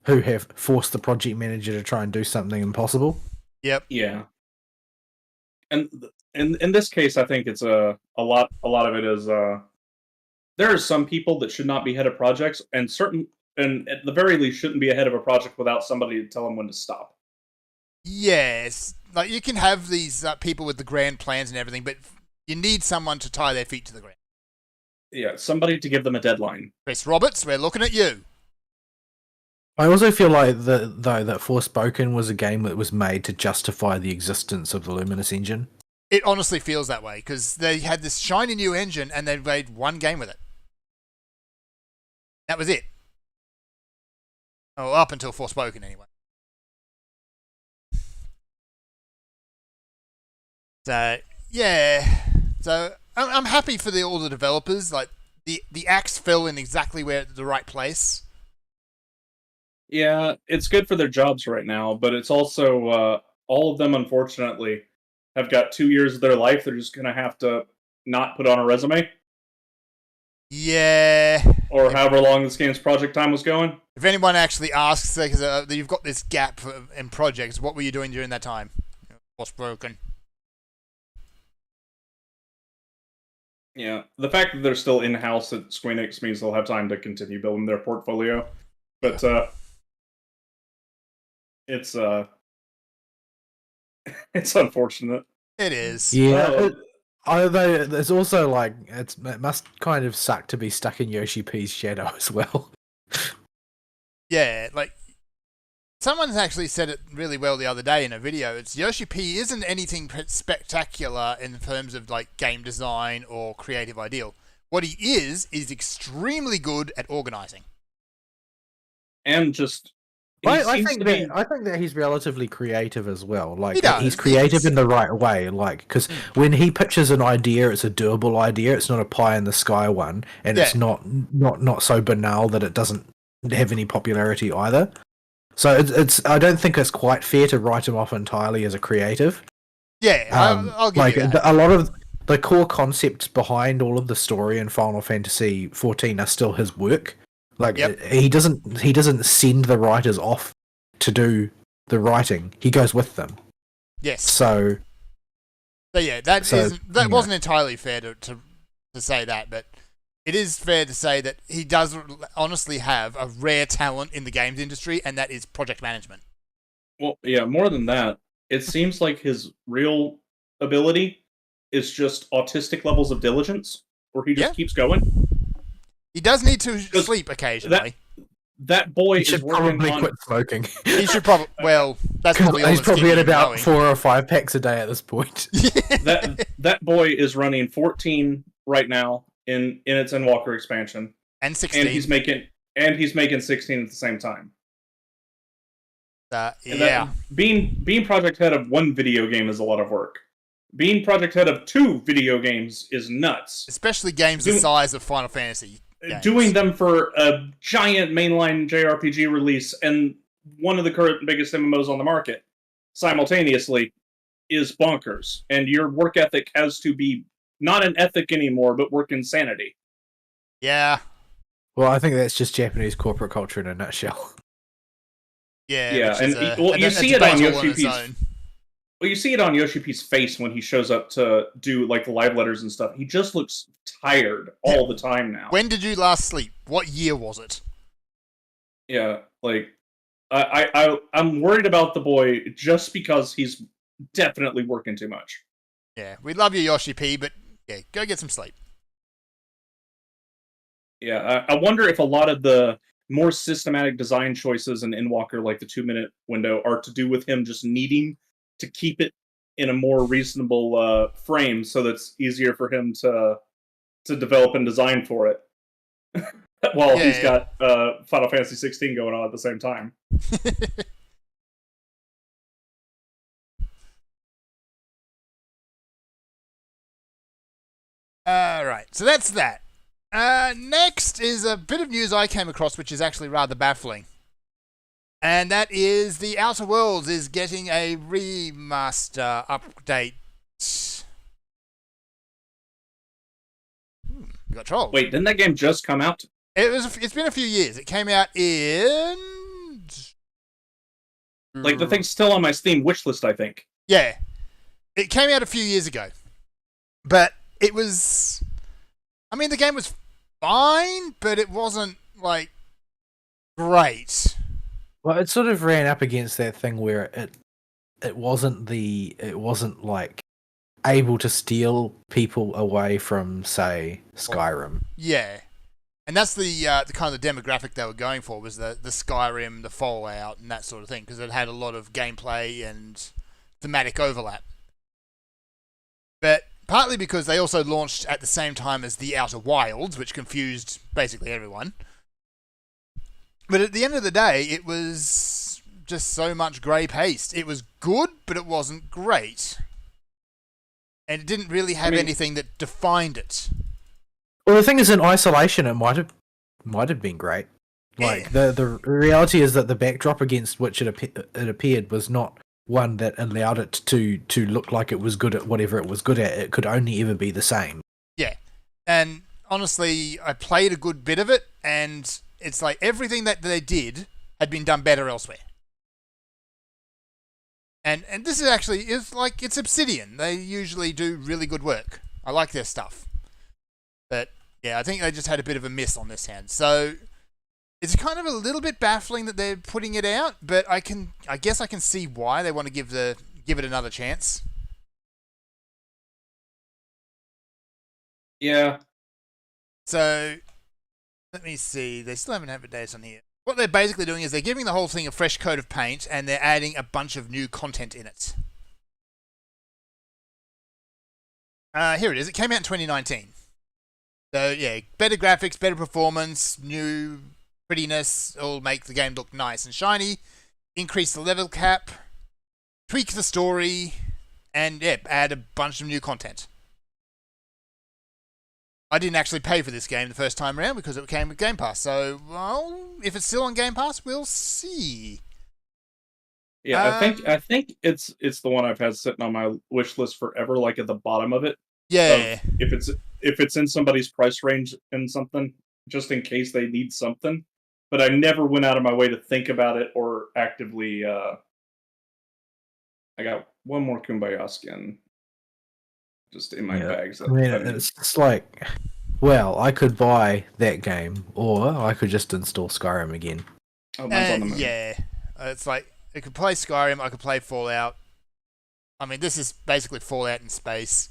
who have forced the project manager to try and do something impossible. yep. Yeah. And in this case, I think it's a lot of it is there are some people that should not be head of projects, and at the very least shouldn't be ahead of a project without somebody to tell them when to stop. Yes, like you can have these people with the grand plans and everything, but you need someone to tie their feet to the ground. Yeah, somebody to give them a deadline. Chris Roberts, we're looking at you. I also feel like that Forspoken was a game that was made to justify the existence of the Luminous engine. It honestly feels that way, because they had this shiny new engine and they made one game with it. That was it. Oh, up until Forspoken, anyway. So, yeah. So, I'm happy for all the developers. Like, the axe fell in exactly the right place. Yeah, it's good for their jobs right now, but it's also all of them, unfortunately, have got 2 years of their life they're just going to have to not put on a resume, Yeah. or however long this game's project time was going. If anyone actually asks, because you've got this gap in projects, what were you doing during that time? Forspoken. Yeah, the fact that they're still in-house at Square Enix means they'll have time to continue building their portfolio, but it's it's unfortunate. It is. Yeah. Although there's also like it must kind of suck to be stuck in Yoshi P's shadow as well. Yeah, like someone's actually said it really well the other day in a video. It's Yoshi P isn't anything spectacular in terms of like game design or creative ideal. What he is extremely good at organizing. And just I think that he's relatively creative as well. Like, He does, he's creative yes. in the right way. Like, because when he pitches an idea, it's a doable idea. It's not a pie in the sky one, and it's Yeah. not so banal that it doesn't have any popularity either. So it's I don't think it's quite fair to write him off entirely as a creative. Yeah, I'll give like you that. a lot of the core concepts behind all of the story in Final Fantasy 14 are still his work. Like Yep. he doesn't send the writers off to do the writing. He goes with them. Yes. So yeah, that So, wasn't entirely fair to say that, but it is fair to say that he does honestly have a rare talent in the games industry, and that is project management. Well, yeah, more than that, it seems like his real ability is just autistic levels of diligence, where he just Yeah. keeps going. He does need to 'Cause sleep occasionally. That boy he is should working probably on. quit smoking. He should probably. Well, that's probably all He's that's probably keeping at him about going. 4 or 5 packs a day at this point. That boy is running 14 right now in its Endwalker expansion, and 16. and he's making 16 at the same time. And yeah. being project head of one video game is a lot of work. Being project head of 2 video games is nuts. Especially games the size of Final Fantasy. Games. Doing them for a giant mainline JRPG release and one of the current biggest MMOs on the market simultaneously is bonkers. And your work ethic has to be not an ethic anymore, but work insanity. Yeah. Well, I think that's just Japanese corporate culture in a nutshell. Yeah. And you see it on Yoshi-P's. Well, you see it on Yoshi-P's face when he shows up to do like the live letters and stuff. He just looks tired all the time now. When did you last sleep? What year was it? Yeah, like I'm worried about the boy just because he's definitely working too much. Yeah, we love you, Yoshi P, but yeah, go get some sleep. Yeah, I wonder if a lot of the more systematic design choices in Endwalker, like the 2-minute window, are to do with him just needing to keep it in a more reasonable frame, so that's easier for him to develop and design for it. While he's got Final Fantasy 16 going on at the same time. Alright, so that's that. Next is a bit of news I came across which is actually rather baffling. And that is The Outer Worlds is getting a remaster update. We got trolled. Wait, didn't that game just come out? It's been a few years. It came out in... Like, the thing's still on my Steam wishlist, I think. Yeah. It came out a few years ago. But it was... I mean, the game was fine, but it wasn't, like, great. Well, it sort of ran up against that thing where it wasn't like able to steal people away from, say, Skyrim. Yeah. And that's the kind of the demographic they were going for, was the Skyrim, the Fallout, and that sort of thing, because it had a lot of gameplay and thematic overlap. But partly because they also launched at the same time as The Outer Wilds, which confused basically everyone. But at the end of the day, it was just so much grey paste. It was good, but it wasn't great. And it didn't really have anything that defined it. Well, the thing is, in isolation, it might have been great. Like the reality is that the backdrop against which it appeared was not one that allowed it to look like it was good at whatever it was good at. It could only ever be the same. Yeah, and honestly, I played a good bit of it, and it's like everything that they did had been done better elsewhere. And this is actually it's Obsidian. They usually do really good work. I like their stuff. But yeah, I think they just had a bit of a miss on this hand. So it's kind of a little bit baffling that they're putting it out, but I guess I can see why they want to give it another chance. Yeah. So let me see. They still haven't had dates on here. What they're basically doing is they're giving the whole thing a fresh coat of paint, and they're adding a bunch of new content in it. Here it is. It came out in 2019. So yeah, better graphics, better performance, new prettiness. It'll make the game look nice and shiny. Increase the level cap, tweak the story, and yeah, add a bunch of new content. I didn't actually pay for this game the first time around because it came with Game Pass. So, well, if it's still on Game Pass, we'll see. Yeah, I think it's the one I've had sitting on my wish list forever, like at the bottom of it. Yeah. If it's in somebody's price range and something, just in case they need something. But I never went out of my way to think about it or actively. I got one more Kumbaya skin, just in my bags. I mean, it's just like, well, I could buy that game, or I could just install Skyrim again. Oh, mine's on the moon. Yeah. It's like, I could play Skyrim, I could play Fallout. I mean, this is basically Fallout in space.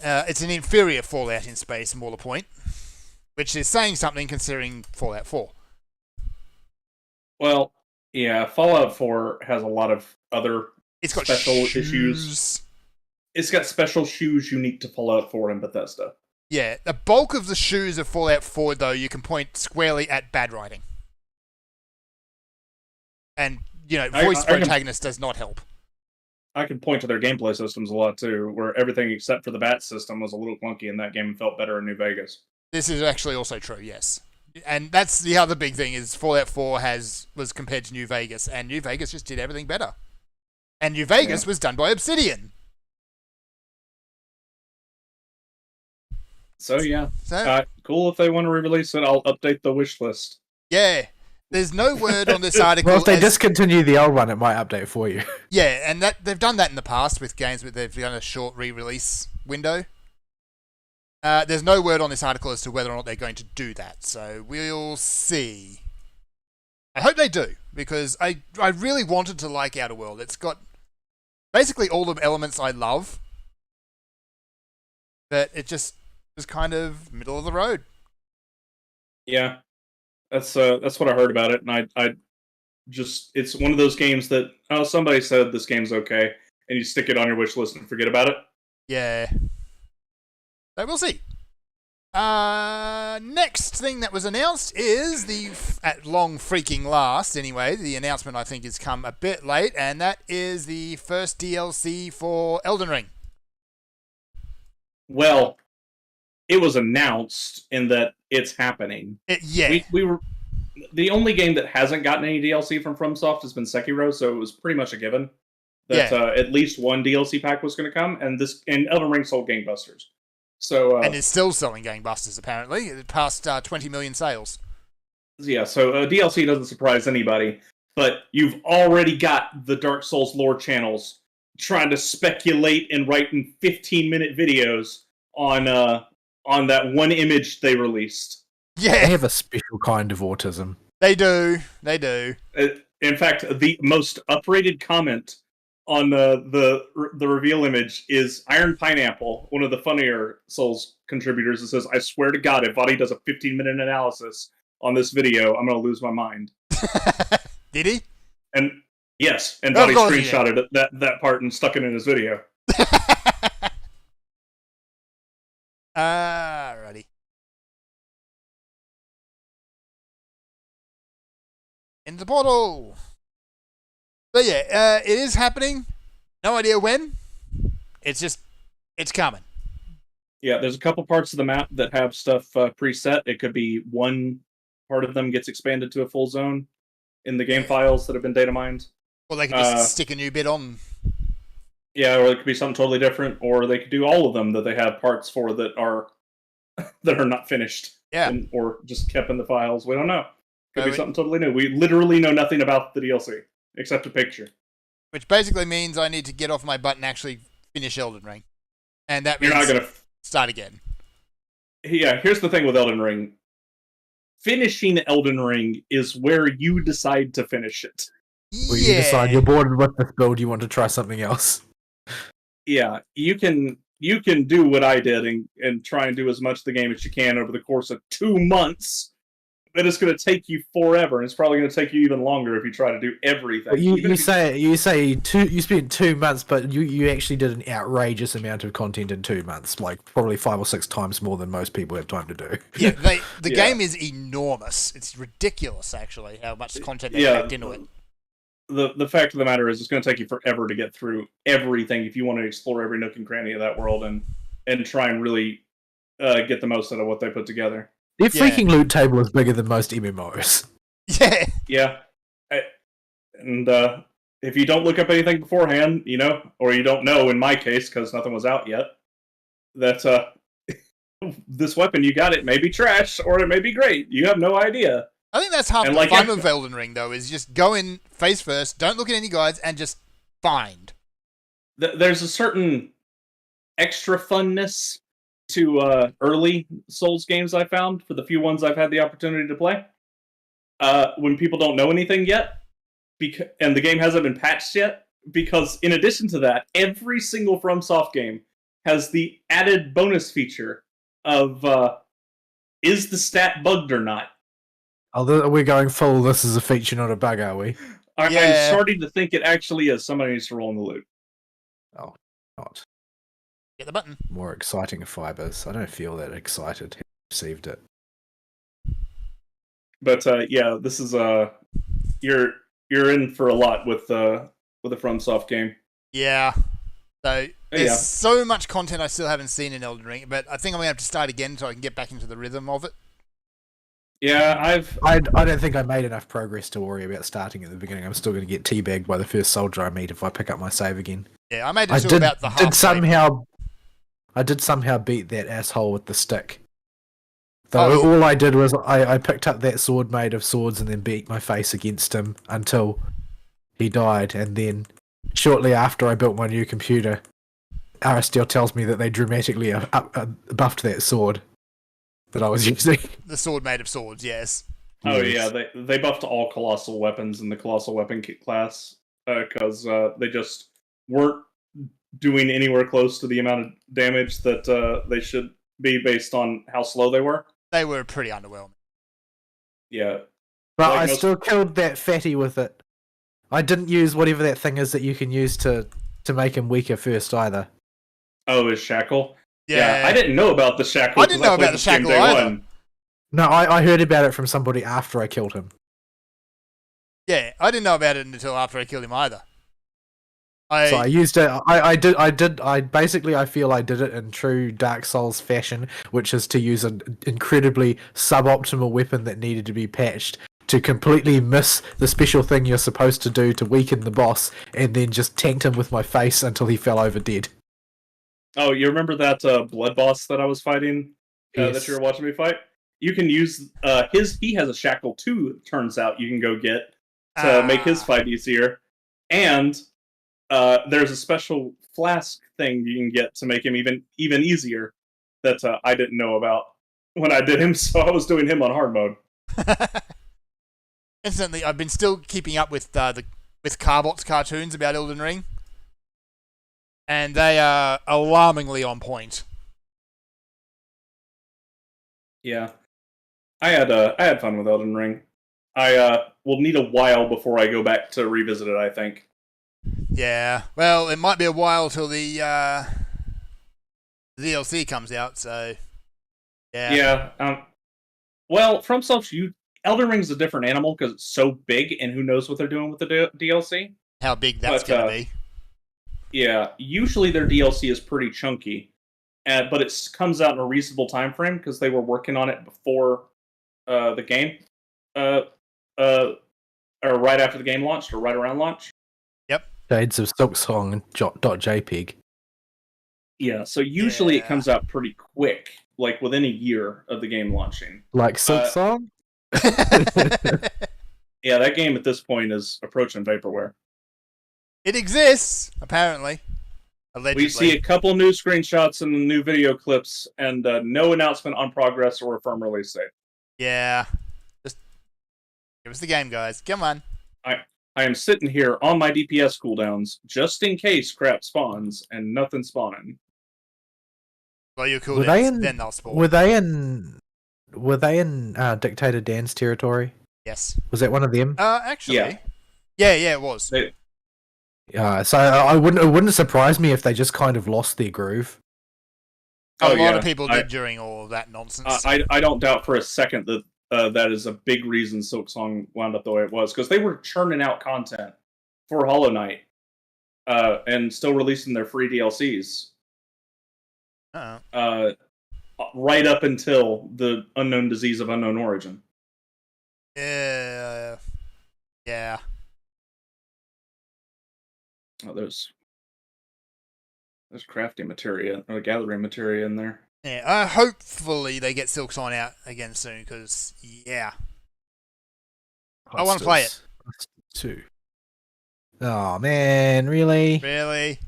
It's an inferior Fallout in space, more the point. Which is saying something considering Fallout 4. Well, yeah, Fallout 4 has a lot of other It's got special shoes. issues. It's got special shoes unique to Fallout 4 and Bethesda. Yeah, the bulk of the shoes of Fallout 4, though, you can point squarely at bad writing. And, you know, voice protagonist does not help. I can point to their gameplay systems a lot, too, where everything except for the bat system was a little clunky, and that game felt better in New Vegas. This is actually also true, yes. And that's the other big thing, is Fallout 4 was compared to New Vegas, and New Vegas just did everything better. And New Vegas was done by Obsidian. So, yeah. So, cool if they want to re-release it. I'll update the wish list. yeah. There's no word on this article. Well, if they discontinue the old one, it might update for you. Yeah, and that they've done that in the past with games where they've done a short re-release window. There's no word on this article as to whether or not they're going to do that, so we'll see. I hope they do, because I really wanted to like Outer World. It's got basically all the elements I love, but it just was kind of middle of the road. Yeah. That's what I heard about it, and I just, it's one of those games that, oh, somebody said this game's okay, and you stick it on your wish list and forget about it. Yeah. So we'll see. Next thing that was announced is at long freaking last anyway, the announcement I think has come a bit late, and that is the first DLC for Elden Ring. Well, it was announced in that it's happening. Yeah. We were the only game that hasn't gotten any DLC from FromSoft has been Sekiro, so it was pretty much a given that at least one DLC pack was going to come, and Elden Ring sold gangbusters. So and it's still selling gangbusters apparently. It passed 20 million sales. Yeah, so DLC doesn't surprise anybody, but you've already got the Dark Souls lore channels trying to speculate and write in 15-minute videos on that one image they released. Yeah, they have a special kind of autism. They do. They do. In fact, the most uprated comment on the reveal image is Iron Pineapple, one of the funnier Souls contributors. That says, "I swear to God, if Vaati does a 15-minute analysis on this video, I'm going to lose my mind." Did he? And yes, and Vaati screenshotted that part and stuck it in his video. Alrighty. In the portal. So yeah, it is happening. No idea when. It's coming. Yeah, there's a couple parts of the map that have stuff preset. It could be one part of them gets expanded to a full zone in the game files that have been data mined. Or they could just stick a new bit on. Yeah, or it could be something totally different, or they could do all of them that they have parts for that are not finished. Yeah. Or just kept in the files. We don't know. Could be something totally new. We literally know nothing about the DLC, except a picture. Which basically means I need to get off my butt and actually finish Elden Ring. And that means you're not going to start again. Yeah, here's the thing with Elden Ring. Finishing Elden Ring is where you decide to finish it. Or you decide you're bored with this build, you want to try something else. Yeah, you can do what I did and try and do as much of the game as you can over the course of 2 months. But it's going to take you forever, and it's probably going to take you even longer if you try to do everything. But you spent 2 months, but you actually did an outrageous amount of content in 2 months, like probably 5 or 6 times more than most people have time to do. Yeah, the game is enormous. It's ridiculous, actually, how much content they packed into it. The fact of the matter is, it's going to take you forever to get through everything if you want to explore every nook and cranny of that world. And and try and really get the most out of what they put together. Their Yeah. freaking loot table is bigger than most MMOs. Yeah. Yeah, and if you don't look up anything beforehand, or you don't know, in my case, because nothing was out yet, that this weapon you got, it may be trash or it may be great. You have no idea. I think that's half And the like fun ex- of Elden Ring, though, is just go in face first, don't look at any guides, and just find. There's a certain extra funness to early Souls games I found, for the few ones I've had the opportunity to play. When people don't know anything yet, and the game hasn't been patched yet, because in addition to that, every single FromSoft game has the added bonus feature of is the stat bugged or not? Oh, we're going full. This is a feature, not a bug, are we? I'm Yeah. starting to think it actually is. Somebody needs to roll in the loot. Not Get the button. more exciting fibers. I don't feel that excited. Received it. But yeah, this is you're in for a lot with the FromSoft game. Yeah. So there's Yeah. so much content I still haven't seen in Elden Ring, but I think I'm gonna have to start again so I can get back into the rhythm of it. Yeah, I don't think I made enough progress to worry about starting at the beginning. I'm still going to get teabagged by the first soldier I meet if I pick up my save again. Yeah, I made it I to about the halfway. I did somehow beat that asshole with the stick. Though Oh, all I did was I picked up that sword made of swords and then beat my face against him until he died. And then shortly after I built my new computer, Aristotle tells me that they dramatically buffed that sword that I was using. the sword made of swords, yes. Oh Yes. yeah, they buffed all colossal weapons in the colossal weapon kit class because they just weren't doing anywhere close to the amount of damage that they should be based on how slow they were. They were pretty underwhelming. Yeah, But Like I most- still killed that fatty with it. I didn't use whatever that thing is that you can use to make him weaker first either. Oh, his shackle. Yeah, I didn't know about the shackle. I didn't 'cause know played about the this game shackle day either. one. No, I heard about it from somebody after I killed him. Yeah, I didn't know about it until after I killed him either. So I used it. I basically I feel I did it in true Dark Souls fashion, which is to use an incredibly suboptimal weapon that needed to be patched to completely miss the special thing you're supposed to do to weaken the boss, and then just tanked him with my face until he fell over dead. Oh, you remember that blood boss that I was fighting? That Yes. you were watching me fight? You can use he has a shackle too, it turns out you can go get to make his fight easier. And there's a special flask thing you can get to make him even easier that I didn't know about when I did him, so I was doing him on hard mode. Instantly, I've been still keeping up with with Carbot's cartoons about Elden Ring, and they are alarmingly on point. Yeah. I had fun with Elden Ring. I will need a while before I go back to revisit it, I think. Yeah, well, it might be a while till the DLC comes out, so yeah. Yeah. Well, FromSoft, Elden Ring's a different animal because it's so big, and who knows what they're doing with the DLC. How big that's But, gonna be? Yeah, usually their DLC is pretty chunky, but it comes out in a reasonable time frame because they were working on it before the game, or right after the game launched, or right around launch. Shades of Silksong and .jpg. Yeah, so usually it Yeah. comes out pretty quick, like within a year of the game launching. Like Silksong? Yeah, that game at this point is approaching vaporware. It exists, apparently. Allegedly. We see a couple new screenshots and new video clips, and no announcement on progress or a firm release date. Yeah. Just give us the game, guys. Come on. I am sitting here on my DPS cooldowns just in case crap spawns, and nothing spawning. Well, you're cool. Were they in- Then they'll spawn. Were they in Dictator Dan's territory? Yes. Was that one of them? Actually. Yeah. Yeah, it was. They- So it wouldn't surprise me if they just kind of lost their groove. A lot yeah, of people did during all of that nonsense. I don't doubt for a second that that is a big reason Silksong wound up the way it was, because they were churning out content for Hollow Knight and still releasing their free DLCs. right up until the unknown disease of unknown origin. Yeah. Oh, there's crafting materia or gathering materia in there. Yeah. Hopefully they get Silksong out again soon because I want to play it. +2. Oh man, really? Really?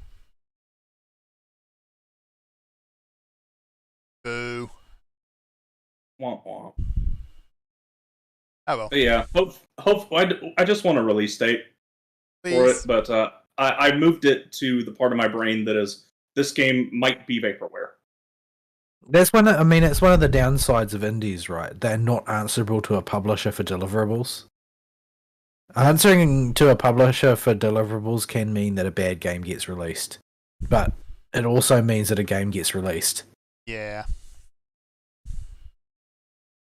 Boo. Womp womp. Oh well. But yeah, I just want a release date for Please. it, but I moved it to the part of my brain that is this game might be vaporware. That's one. I mean, it's one of the downsides of indies, right? They're not answerable to a publisher for deliverables. Answering to a publisher for deliverables can mean that a bad game gets released, but it also means that a game gets released. Yeah.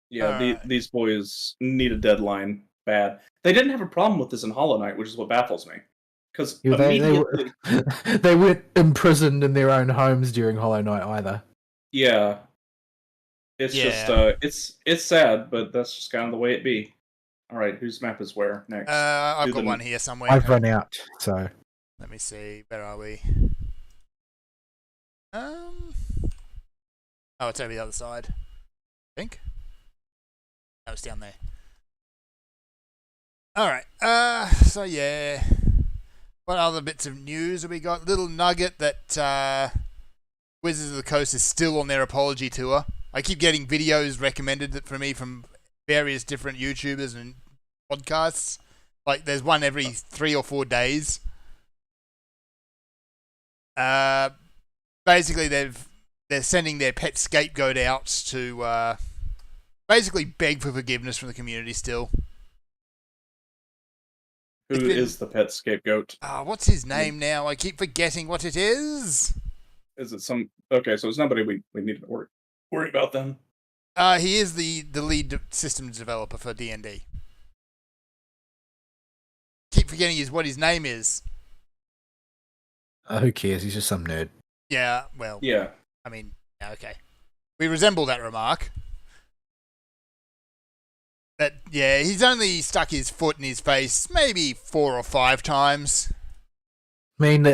Yeah, these boys need a deadline bad. They didn't have a problem with this in Hollow Knight, which is what baffles me. Because immediately... they weren't imprisoned in their own homes during Hollow Knight either. Yeah. It's just, it's sad, but that's just kind of the way it be. Alright, whose map is where next? I've got one here somewhere. I've run out, so... Let me see, where are we? Oh, it's over the other side. I think. Oh, it's down there. Alright, so yeah. What other bits of news have we got? Little nugget that Wizards of the Coast is still on their apology tour. I keep getting videos recommended for me from various different YouTubers and podcasts. Like, there's one every 3 or 4 days. Basically, they're sending their pet scapegoat out to basically beg for forgiveness from the community still. Who is the pet scapegoat? What's his name now? I keep forgetting what it is. Is it some... Okay, so it's nobody we need to worry about then. He is the lead systems developer for D&D. Keep forgetting what his name is. Who cares? He's just some nerd. Yeah, well... Yeah. I mean, okay. We resemble that remark. But, yeah, he's only stuck his foot in his face maybe 4 or 5 times. I mean,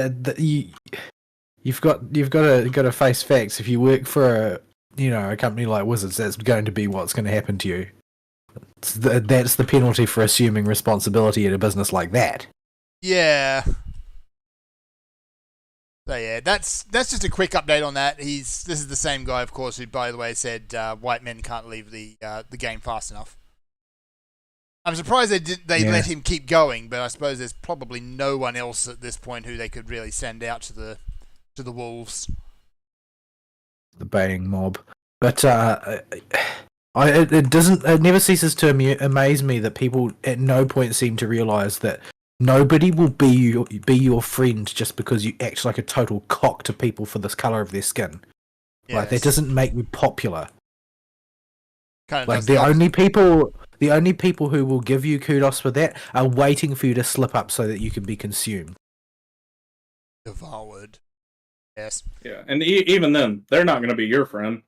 you've got to face facts. If you work for a company like Wizards, that's going to be what's going to happen to you. That's the penalty for assuming responsibility at a business like that. Yeah. So yeah, that's just a quick update on that. This is the same guy, of course, who, by the way, said white men can't leave the game fast enough. I'm surprised they let him keep going, but I suppose there's probably no one else at this point who they could really send out to the wolves. The baying mob, but it never ceases to amaze me that people at no point seem to realise that nobody will be your friend just because you act like a total cock to people for this colour of their skin. Yes. Like, that doesn't make you popular. Like, the only people who will give you kudos for that are waiting for you to slip up so that you can be consumed. Devoured. Yes. Yeah, and even then, they're not going to be your friend.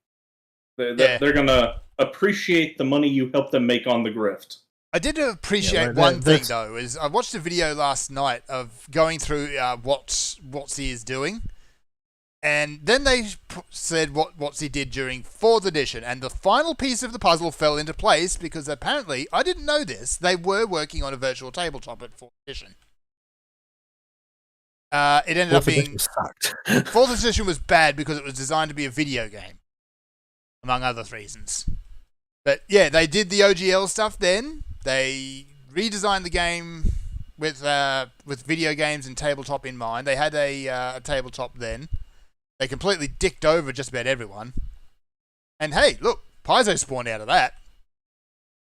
They're going to appreciate the money you helped them make on the grift. I did appreciate one thing, though, is I watched a video last night of going through what WotC is doing, and then they said what WotC did during 4th edition, and the final piece of the puzzle fell into place because apparently, I didn't know this, they were working on a virtual tabletop at 4th edition. It ended up being... 4th edition was bad because it was designed to be a video game, among other reasons. But yeah, they did the OGL stuff then. They redesigned the game with video games and tabletop in mind. They had a tabletop then. They completely dicked over just about everyone. And hey, look, Paizo spawned out of that.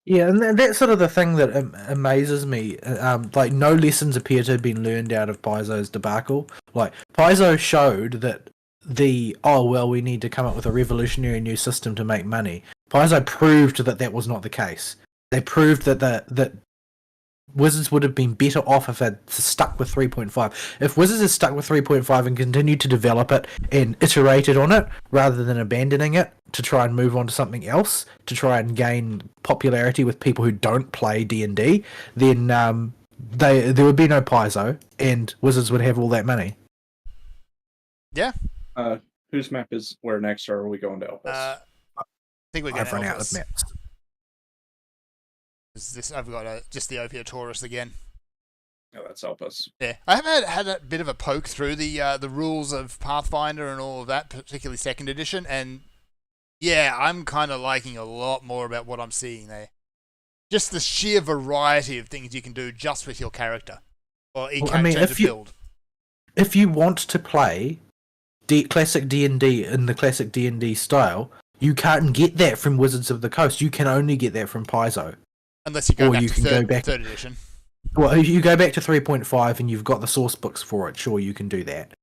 Yeah, and that's sort of the thing that amazes me. Like, no lessons appear to have been learned out of Paizo's debacle. Like, Paizo showed that we need to come up with a revolutionary new system to make money. Paizo proved that was not the case. They proved that Wizards would have been better off if it stuck with 3.5. If Wizards had stuck with 3.5 and continued to develop it and iterated on it rather than abandoning it to try and move on to something else to try and gain popularity with people who don't play D&D, then there would be no Paizo and Wizards would have all that money. Yeah. Whose map is where next, or are we going to Elpis? I think we're going I've to run out of maps. I've got just the Opia Taurus again. Oh, that's Elpis. Yeah, I have had a bit of a poke through the rules of Pathfinder and all of that, particularly second edition, and yeah, I'm kind of liking a lot more about what I'm seeing there. Just the sheer variety of things you can do just with your character, or in terms of build. If you want to play classic D&D in the classic D&D style, you can't get that from Wizards of the Coast. You can only get that from Paizo. Unless you go back to third edition. Well, if you go back to 3.5 and you've got the source books for it, sure, you can do that.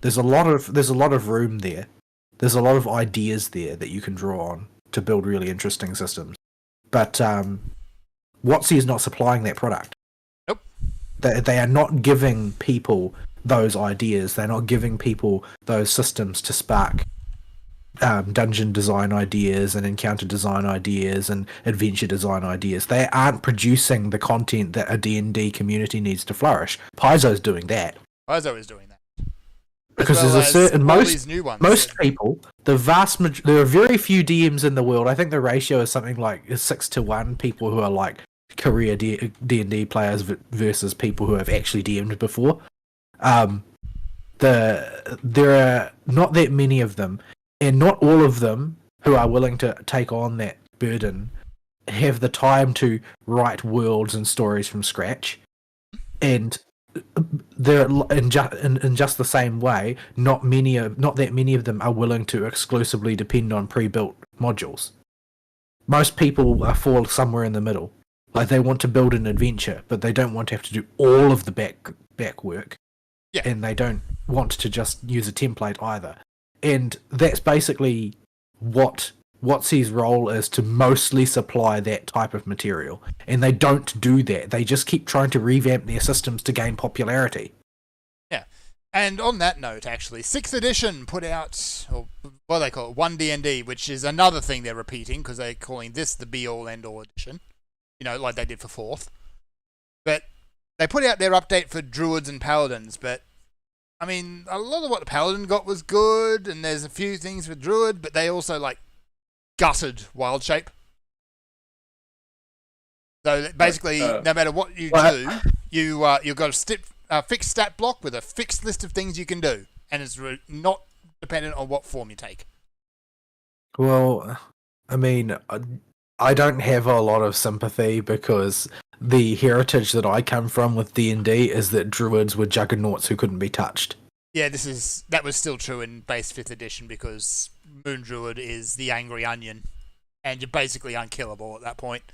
There's a lot of room there. There's a lot of ideas there that you can draw on to build really interesting systems. But WotC is not supplying that product. Nope. They are not giving people those ideas. They're not giving people those systems to spark dungeon design ideas and encounter design ideas and adventure design ideas. They aren't producing the content that a D&D community needs to flourish. Paizo's doing that. Paizo is doing that. Because well, there's a certain most new ones most people, there are very few DMs in the world. I think the ratio is something like 6-1 people who are like career D&D players versus people who have actually DM'd before. There are not that many of them, and not all of them who are willing to take on that burden have the time to write worlds and stories from scratch. And they're in just the same way, not that many of them are willing to exclusively depend on pre-built modules. Most people fall somewhere in the middle. Like, they want to build an adventure, but they don't want to have to do all of the back work. Yeah. And they don't want to just use a template either. And that's basically what WotC's role is, to mostly supply that type of material. And they don't do that. They just keep trying to revamp their systems to gain popularity. Yeah. And on that note, actually, 6th edition put out, or what they call it, 1D&D, which is another thing they're repeating, because they're calling this the be-all, end-all edition. You know, like they did for 4th. But they put out their update for Druids and Paladins, but I mean, a lot of what the Paladin got was good, and there's a few things with Druid, but they also, like, gutted Wild Shape. So basically, no matter what you do, you've got a fixed stat block with a fixed list of things you can do, and it's not dependent on what form you take. Well, I mean, I don't have a lot of sympathy, because the heritage that I come from with D&D is that druids were juggernauts who couldn't be touched. Yeah, that was still true in base 5th edition, because Moon Druid is the angry onion, and you're basically unkillable at that point.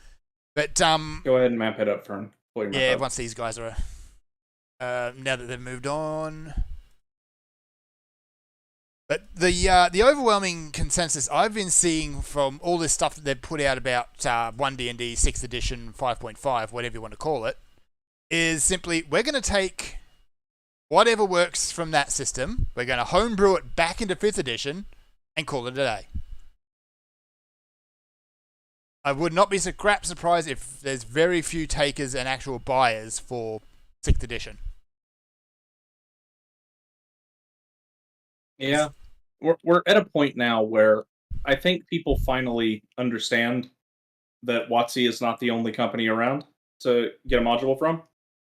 But go ahead and map it up, Fern. Yeah, once these guys are now that they've moved on. But the overwhelming consensus I've been seeing from all this stuff that they've put out about 1D&D 6th edition 5.5, whatever you want to call it, is simply, we're going to take whatever works from that system, we're going to homebrew it back into 5th edition, and call it a day. I would not be so crap surprised if there's very few takers and actual buyers for 6th edition. Yeah. We're at a point now where I think people finally understand that WotC is not the only company around to get a module from,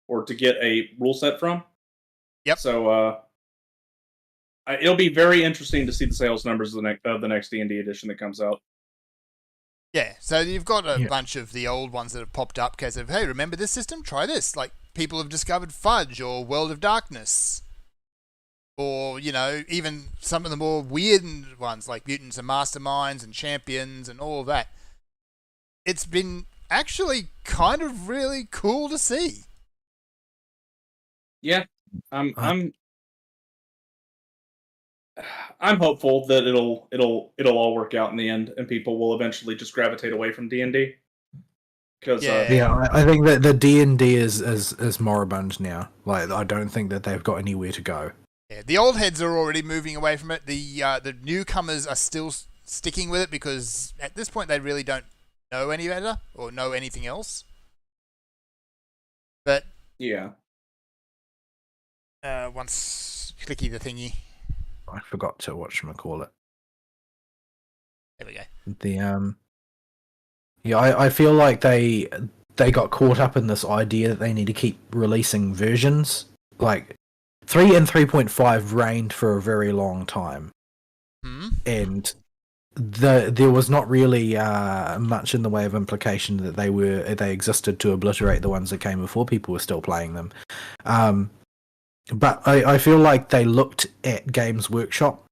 or to get a rule set from. Yep. So it'll be very interesting to see the sales numbers of the next D&D edition that comes out. Yeah, so you've got a bunch of the old ones that have popped up because of, hey, remember this system? Try this. Like, people have discovered Fudge or World of Darkness. Or, you know, even some of the more weird ones like Mutants and Masterminds and Champions and all of that. It's been actually kind of really cool to see. Yeah, I'm hopeful that it'll all work out in the end, and people will eventually just gravitate away from D&D. Because Yeah. Yeah, I think that the D&D is moribund now. Like, I don't think that they've got anywhere to go. Yeah, the old heads are already moving away from it. The newcomers are still sticking with it because at this point they really don't know any better or know anything else. But yeah, once clicky the thingy, I forgot to whatchamacallit. there we go. The yeah, I feel like they got caught up in this idea that they need to keep releasing versions. Like 3 and 3.5 reigned for a very long time, and there was not really much in the way of implication that they existed to obliterate the ones that came before. People were still playing them, but I feel like they looked at Games Workshop,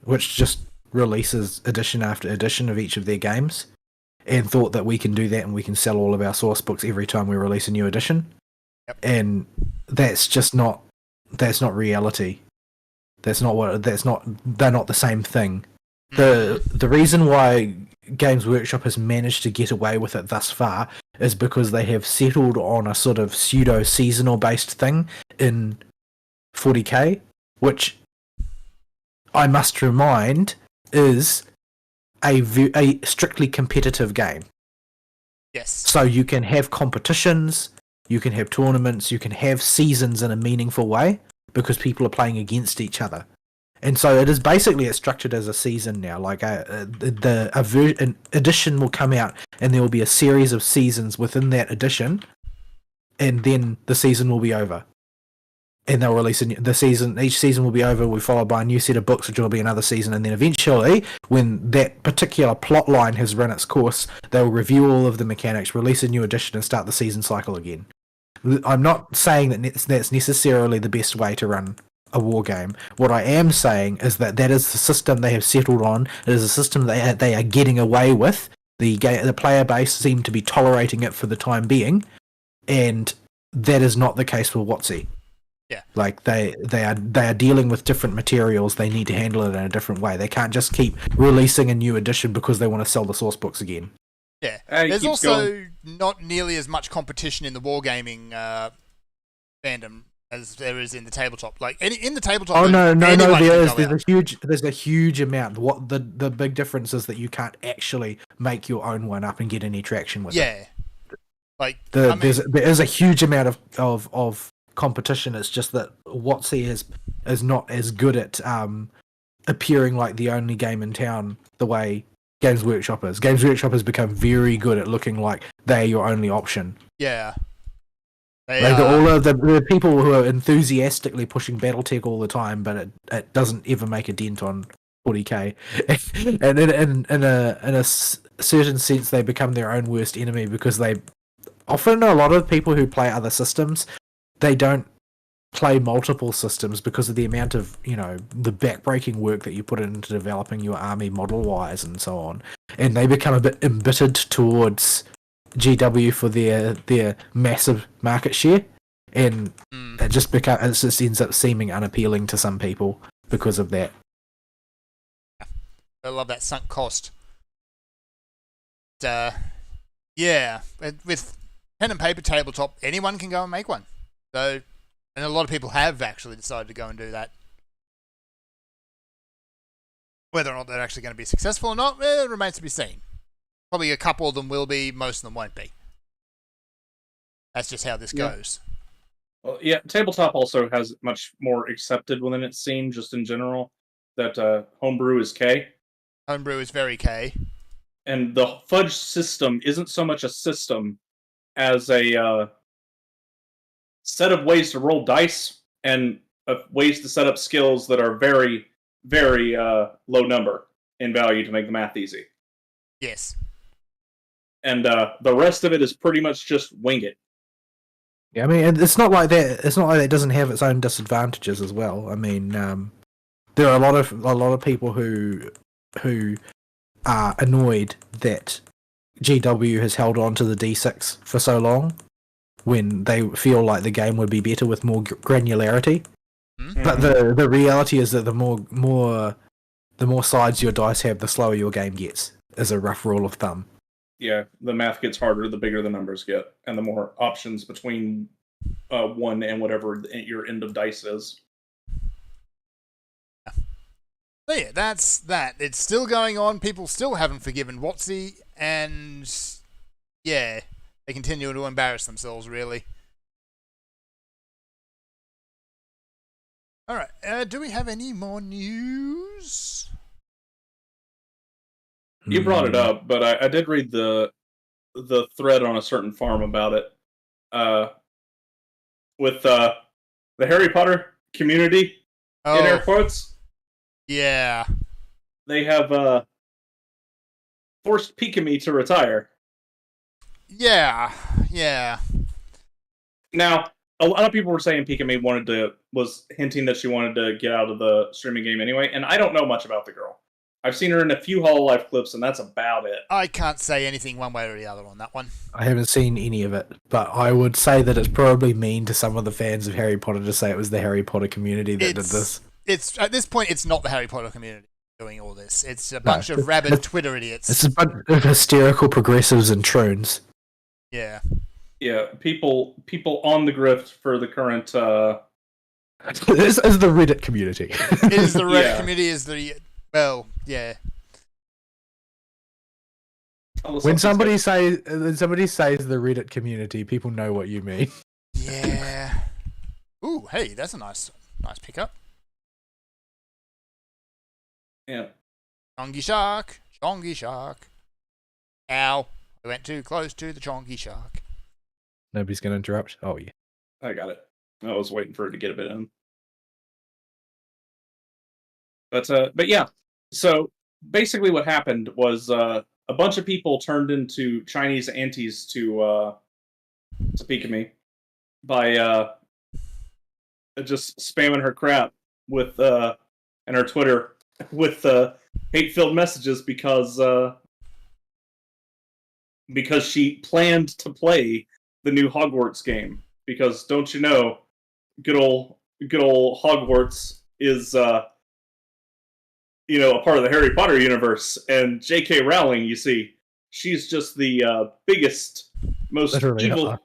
which just releases edition after edition of each of their games, and thought that we can do that and we can sell all of our source books every time we release a new edition. Yep. And that's not reality. They're not the same thing. The reason why Games Workshop has managed to get away with it thus far is because they have settled on a sort of pseudo seasonal based thing in 40k, which I must remind is a strictly competitive game. Yes. So you can have competitions, you can have tournaments, you can have seasons in a meaningful way because people are playing against each other. And so it is basically structured as a season now. Like an edition will come out and there will be a series of seasons within that edition, and then the season will be over. And they'll release each season will be over, will be followed by a new set of books, which will be another season, and then eventually, when that particular plot line has run its course, they'll review all of the mechanics, release a new edition, and start the season cycle again. I'm not saying that that's necessarily the best way to run a war game. What I am saying is that is the system they have settled on. It is a system they are getting away with. The player base seem to be tolerating it for the time being, and that is not the case for WotC. Yeah. Like they are dealing with different materials. They need to handle it in a different way. They can't just keep releasing a new edition because they want to sell the source books again. Yeah. There's also not nearly as much competition in the wargaming fandom as there is in the tabletop. Like in the tabletop. Oh no, there's a a huge amount. What the big difference is that you can't actually make your own one up and get any traction with it. Yeah. Like there is a huge amount of competition. It's just that WotC is not as good at appearing like the only game in town the way Games Workshop is. Games Workshop has become very good at looking like they're your only option. Yeah. All of the people who are enthusiastically pushing BattleTech all the time, but it doesn't ever make a dent on 40k. And in a certain sense, they become their own worst enemy because they often, a lot of people who play other systems, they don't play multiple systems because of the amount of, the backbreaking work that you put into developing your army model-wise and so on. And they become a bit embittered towards GW for their massive market share. And it just ends up seeming unappealing to some people because of that. I love that sunk cost. Yeah, with pen and paper tabletop, anyone can go and make one. So, and a lot of people have actually decided to go and do that. Whether or not they're actually going to be successful or not, it remains to be seen. Probably a couple of them will be, most of them won't be. That's just how this goes. Well, yeah, tabletop also has much more accepted within its scene, just in general, that homebrew is K. Homebrew is very K. And the fudge system isn't so much a system as a set of ways to roll dice and ways to set up skills that are very, very low number in value to make the math easy. Yes. And the rest of it is pretty much just wing it. Yeah, I mean, it's not like that. It's not like it doesn't have its own disadvantages as well. I mean, there are a lot of people who are annoyed that GW has held on to the D6 for so long, when they feel like the game would be better with more granularity. Mm-hmm. But the reality is that the more sides your dice have, the slower your game gets, is a rough rule of thumb. Yeah, the math gets harder the bigger the numbers get, and the more options between 1 and whatever your end of dice is. So yeah, that's that. It's still going on. People still haven't forgiven WotC, and yeah, they continue to embarrass themselves, really. Alright, do we have any more news? You brought it up, but I did read the thread on a certain forum about it. With the Harry Potter community, in air quotes. Yeah. They have forced Pikami to retire. Yeah. Now, a lot of people were saying Pikami was hinting that she wanted to get out of the streaming game anyway, and I don't know much about the girl. I've seen her in a few Hololive clips, and that's about it. I can't say anything one way or the other on that one. I haven't seen any of it, but I would say that it's probably mean to some of the fans of Harry Potter to say it was the Harry Potter community that did this. It's at this point, it's not the Harry Potter community doing all this. It's a bunch of rabid Twitter idiots. It's a bunch of hysterical progressives and troons. Yeah. Yeah, people on the grift for the current. This is the Reddit community. It is the Reddit community. Yeah. When somebody says the Reddit community, people know what you mean. Yeah. Ooh, hey, that's a nice pickup. Yeah. Chongy shark. Ow. I went too close to the chongy shark. Nobody's going to interrupt? Oh, yeah. I got it. I was waiting for it to get a bit in. But yeah. So basically what happened was a bunch of people turned into Chinese aunties to Pikami by just spamming her crap with and her Twitter with hate-filled messages because she planned to play the new Hogwarts game. Because don't you know, good old Hogwarts is a part of the Harry Potter universe, and J.K. Rowling, you see, she's just the biggest, most evil,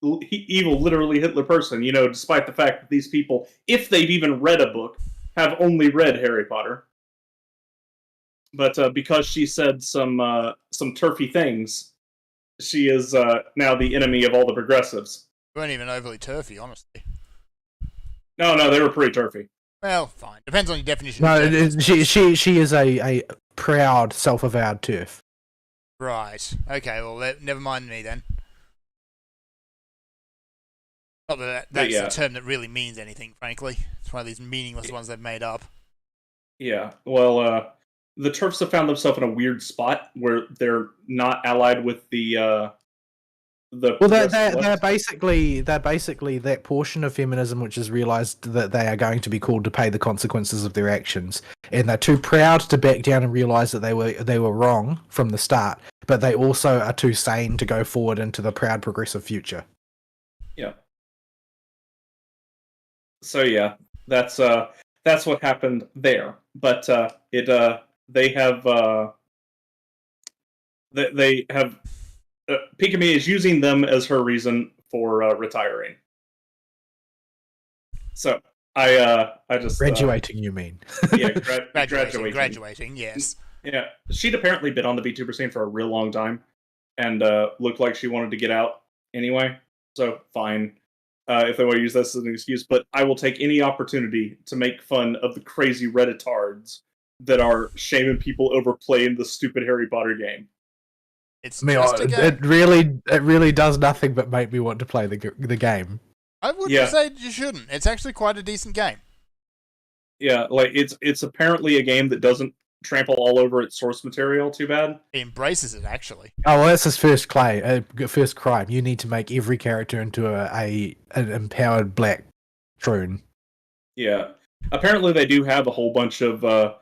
literally Hitler person. Despite the fact that these people, if they've even read a book, have only read Harry Potter. But because she said some turfy things, she is now the enemy of all the progressives. We weren't even overly turfy, honestly. No, they were pretty turfy. Well, fine. Depends on your definition. No, she is a proud, self-avowed turf. Right. Okay. Well, never mind me then. Not that that's a term that really means anything, frankly. It's one of these meaningless ones they've made up. Yeah. Well, the turfs have found themselves in a weird spot where they're not allied with they're basically that portion of feminism which has realized that they are going to be called to pay the consequences of their actions, and they're too proud to back down and realize that they were wrong from the start, but they also are too sane to go forward into the proud progressive future. Yeah. So yeah, that's what happened there. But they have Pikami is using them as her reason for retiring. So I just graduating. You mean? Yeah, graduating. Yes. Yeah, she'd apparently been on the VTuber scene for a real long time, and looked like she wanted to get out anyway. So fine, if they want to use this as an excuse, but I will take any opportunity to make fun of the crazy Redditards that are shaming people over playing the stupid Harry Potter game. It really does nothing but make me want to play the game. I wouldn't say you shouldn't. It's actually quite a decent game. Yeah, like it's apparently a game that doesn't trample all over its source material too bad. It embraces it, actually. Oh, well, that's his first crime. You need to make every character into an empowered black troon. Yeah. Apparently they do have a whole bunch of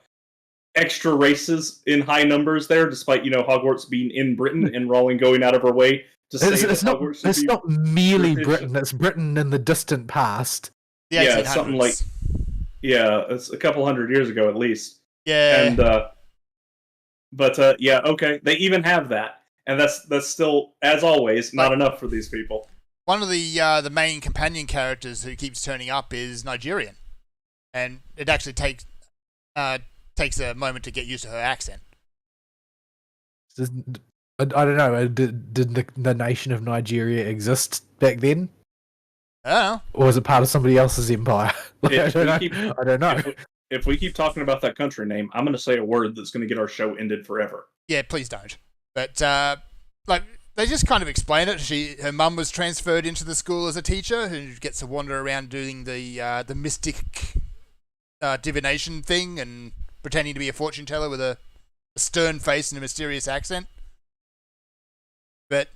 extra races in high numbers there, despite, Hogwarts being in Britain and Rowling going out of her way to say Hogwarts it's not merely Britain, it's Britain in the distant past. Yeah, something like... Yeah, it's a couple hundred years ago at least. Yeah. And, okay, they even have that. and that's still, as always, not enough for these people. One of the main companion characters who keeps turning up is Nigerian, and it actually takes a moment to get used to her accent. I don't know. Did the nation of Nigeria exist back then? I don't know. Or was it part of somebody else's empire? Like, I don't know. If we keep talking about that country name, I'm going to say a word that's going to get our show ended forever. Yeah, please don't. But like they just kind of explain it. Her mum was transferred into the school as a teacher, who gets to wander around doing the mystic divination thing and pretending to be a fortune teller with a stern face and a mysterious accent. But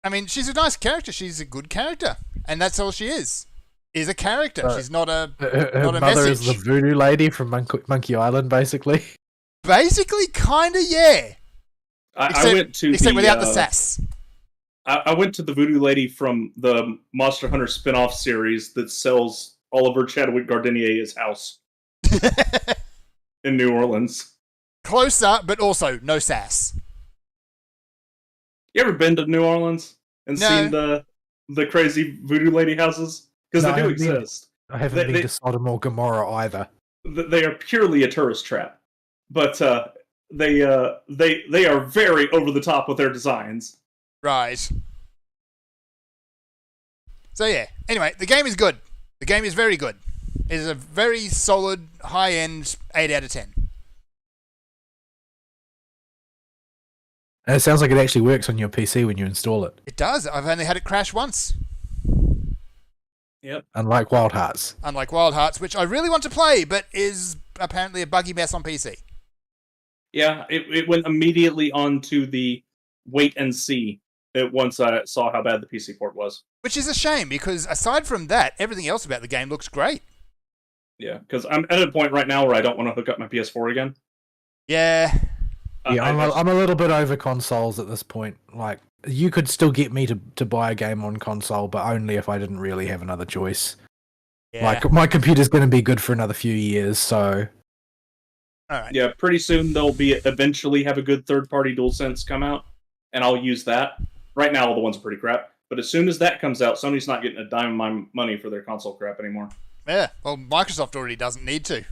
I mean, she's a nice character. She's a good character, and that's all she is a character. She's not a Her not a mother message. is the voodoo lady from Monkey Island, basically. Basically, kind of, yeah. I went to except without the sass. I went to the voodoo lady from the Monster Hunter spin-off series that sells Oliver Chadwick Gardenia's house in New Orleans. Closer, but also no sass. You ever been to New Orleans and No. seen the crazy voodoo lady houses? Because No, they I do haven't been. exist. I haven't been to Sodom or Gomorrah either. They are purely a tourist trap, but they are very over the top with their designs. Right. So yeah. Anyway, the game is good. The game is very good. It is a very solid, high-end 8 out of 10. And it sounds like it actually works on your PC when you install it, It does. I've only had it crash once. Yep. unlike Wild Hearts. Unlike Wild Hearts, which I really want to play, but is apparently a buggy mess on PC. Yeah, it went immediately onto the wait and see once I saw how bad the PC port was. Which is a shame, because aside from that, everything else about the game looks great. Yeah, because I'm at a point right now where I don't want to hook up my PS4 again. Yeah. Yeah, I'm a little bit over consoles at this point. Like, you could still get me to buy a game on console, but only if I didn't really have another choice. Yeah. Like, my computer's going to be good for another few years, so... Alright. Yeah, pretty soon they'll eventually have a good third-party DualSense come out, and I'll use that. Right now, all the ones are pretty crap. But as soon as that comes out, Sony's not getting a dime of my money for their console crap anymore. Yeah. Well, Microsoft already doesn't need to.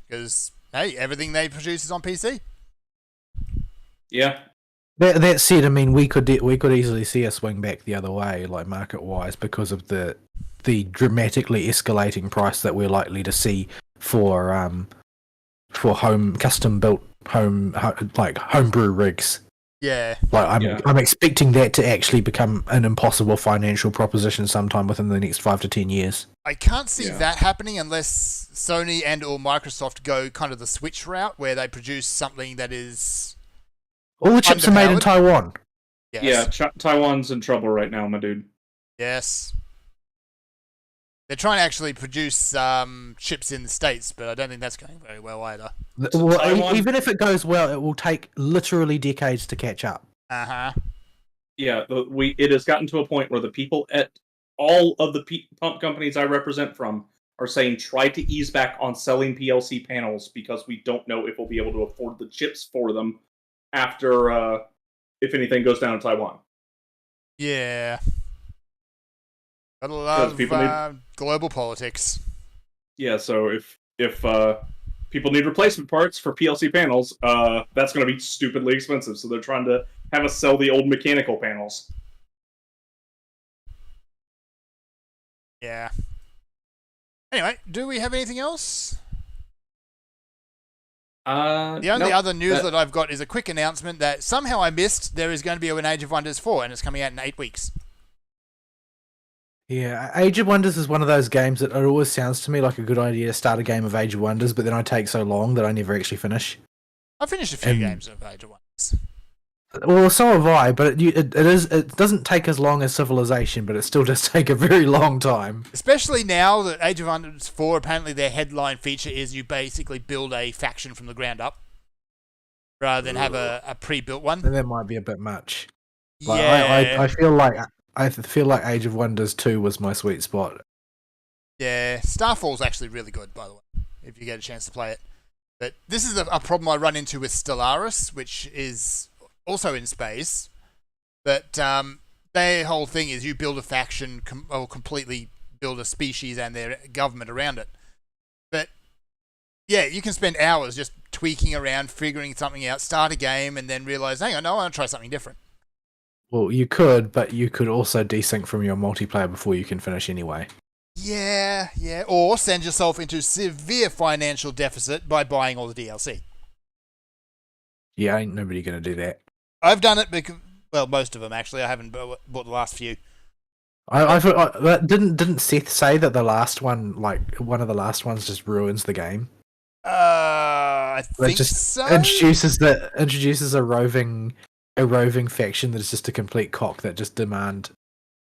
Because, hey, everything they produce is on PC. Yeah. That said, I mean, we could easily see a swing back the other way, like market-wise, because of the dramatically escalating price that we're likely to see for home custom-built homebrew rigs. Yeah. Like I'm expecting that to actually become an impossible financial proposition sometime within the next 5 to 10 years. I can't see that happening unless Sony and or Microsoft go kind of the Switch route, where they produce something that is... All the chips are made in Underpowered? Taiwan. Yes. Yeah, Taiwan's in trouble right now, my dude. Yes. They're trying to actually produce chips in the States, but I don't think that's going very well either. Well, Taiwan- even if it goes well, it will take literally decades to catch up. Uh-huh. Yeah, it has gotten to a point where the people at all of the pump companies I represent from are saying try to ease back on selling PLC panels because we don't know if we'll be able to afford the chips for them after, if anything goes down in Taiwan. Yeah. Got a lot of people global politics. Yeah, so if people need replacement parts for PLC panels, that's going to be stupidly expensive. So they're trying to have us sell the old mechanical panels. Yeah. Anyway, do we have anything else? The only other news that I've got is a quick announcement that somehow I missed. There is going to be an Age of Wonders 4, and it's coming out in 8 weeks. Yeah, Age of Wonders is one of those games that it always sounds to me like a good idea to start a game of Age of Wonders, but then I take so long that I never actually finish. I've finished a few games of Age of Wonders. Well, so have I, but it doesn't take as long as Civilization, but it still does take a very long time. Especially now that Age of Wonders 4, apparently their headline feature is you basically build a faction from the ground up, rather than have a pre-built one. And that might be a bit much. Like, Yeah. I feel like Age of Wonders 2 was my sweet spot. Yeah, Starfall's actually really good, by the way, if you get a chance to play it. But this is a problem I run into with Stellaris, which is also in space, But their whole thing is you build a faction or completely build a species and their government around it. But yeah, you can spend hours just tweaking around, figuring something out, start a game, and then realize, hang on, no, I want to try something different. Well, you could, but you could also desync from your multiplayer before you can finish anyway. Yeah. Or send yourself into severe financial deficit by buying all the DLC. Yeah, ain't nobody gonna do that. I've done it because, well, most of them actually. I haven't bought the last few. Didn't Seth say that the last one, like one of the last ones, just ruins the game? I think so. Introduces a roving faction that is just a complete cock that just demand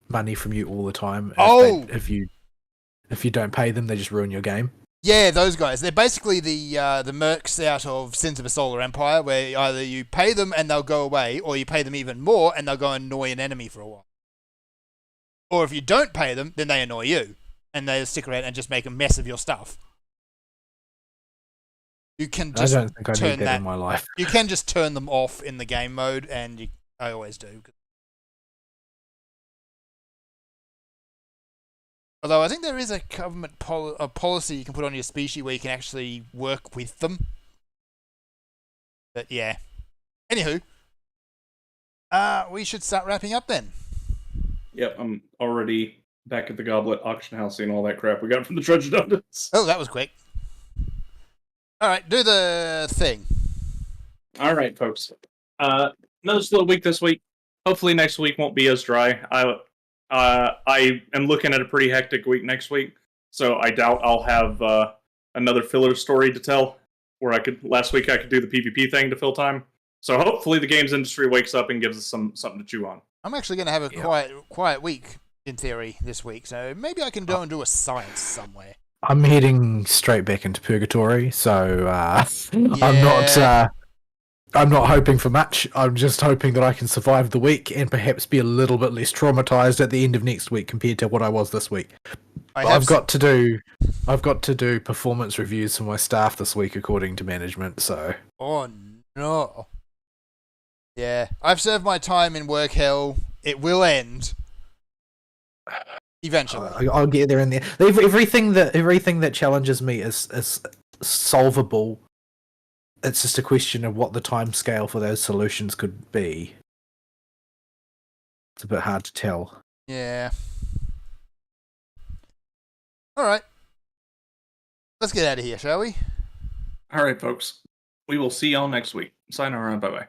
money from you all the time. If you don't pay them, they just ruin your game. Yeah, those guys. They're basically the mercs out of Sins of a Solar Empire, where either you pay them and they'll go away, or you pay them even more and they'll go annoy an enemy for a while. Or if you don't pay them, then they annoy you, and they stick around and just make a mess of your stuff. You can just I don't think I need that in my life. You can just turn them off in the game mode, and I always do. Although I think there is a government policy you can put on your species where you can actually work with them. But yeah. Anywho, we should start wrapping up then. Yep, I'm already back at the Goblet auction house seeing all that crap we got from the Treasure Dungeons. Oh, that was quick. All right, do the thing. All right, folks. Another slow week this week. Hopefully next week won't be as dry. I am looking at a pretty hectic week next week, so I doubt I'll have another filler story to tell. Where last week I could do the PvP thing to fill time. So hopefully the games industry wakes up and gives us something to chew on. I'm actually going to have a quiet week in theory this week, so maybe I can go and do a science somewhere. I'm heading straight back into purgatory, so I'm not hoping for much. I'm just hoping that I can survive the week and perhaps be a little bit less traumatized at the end of next week compared to what I was this week. I've got to do performance reviews for my staff this week according to management, so. Oh no. Yeah, I've served my time in work hell. It will end eventually. I'll get there in there. Everything that challenges me is solvable. It's just a question of what the time scale for those solutions could be. It's a bit hard to tell. Yeah. All right. Let's get out of here, shall we? All right, folks. We will see y'all next week. Sayonara. Bye-bye.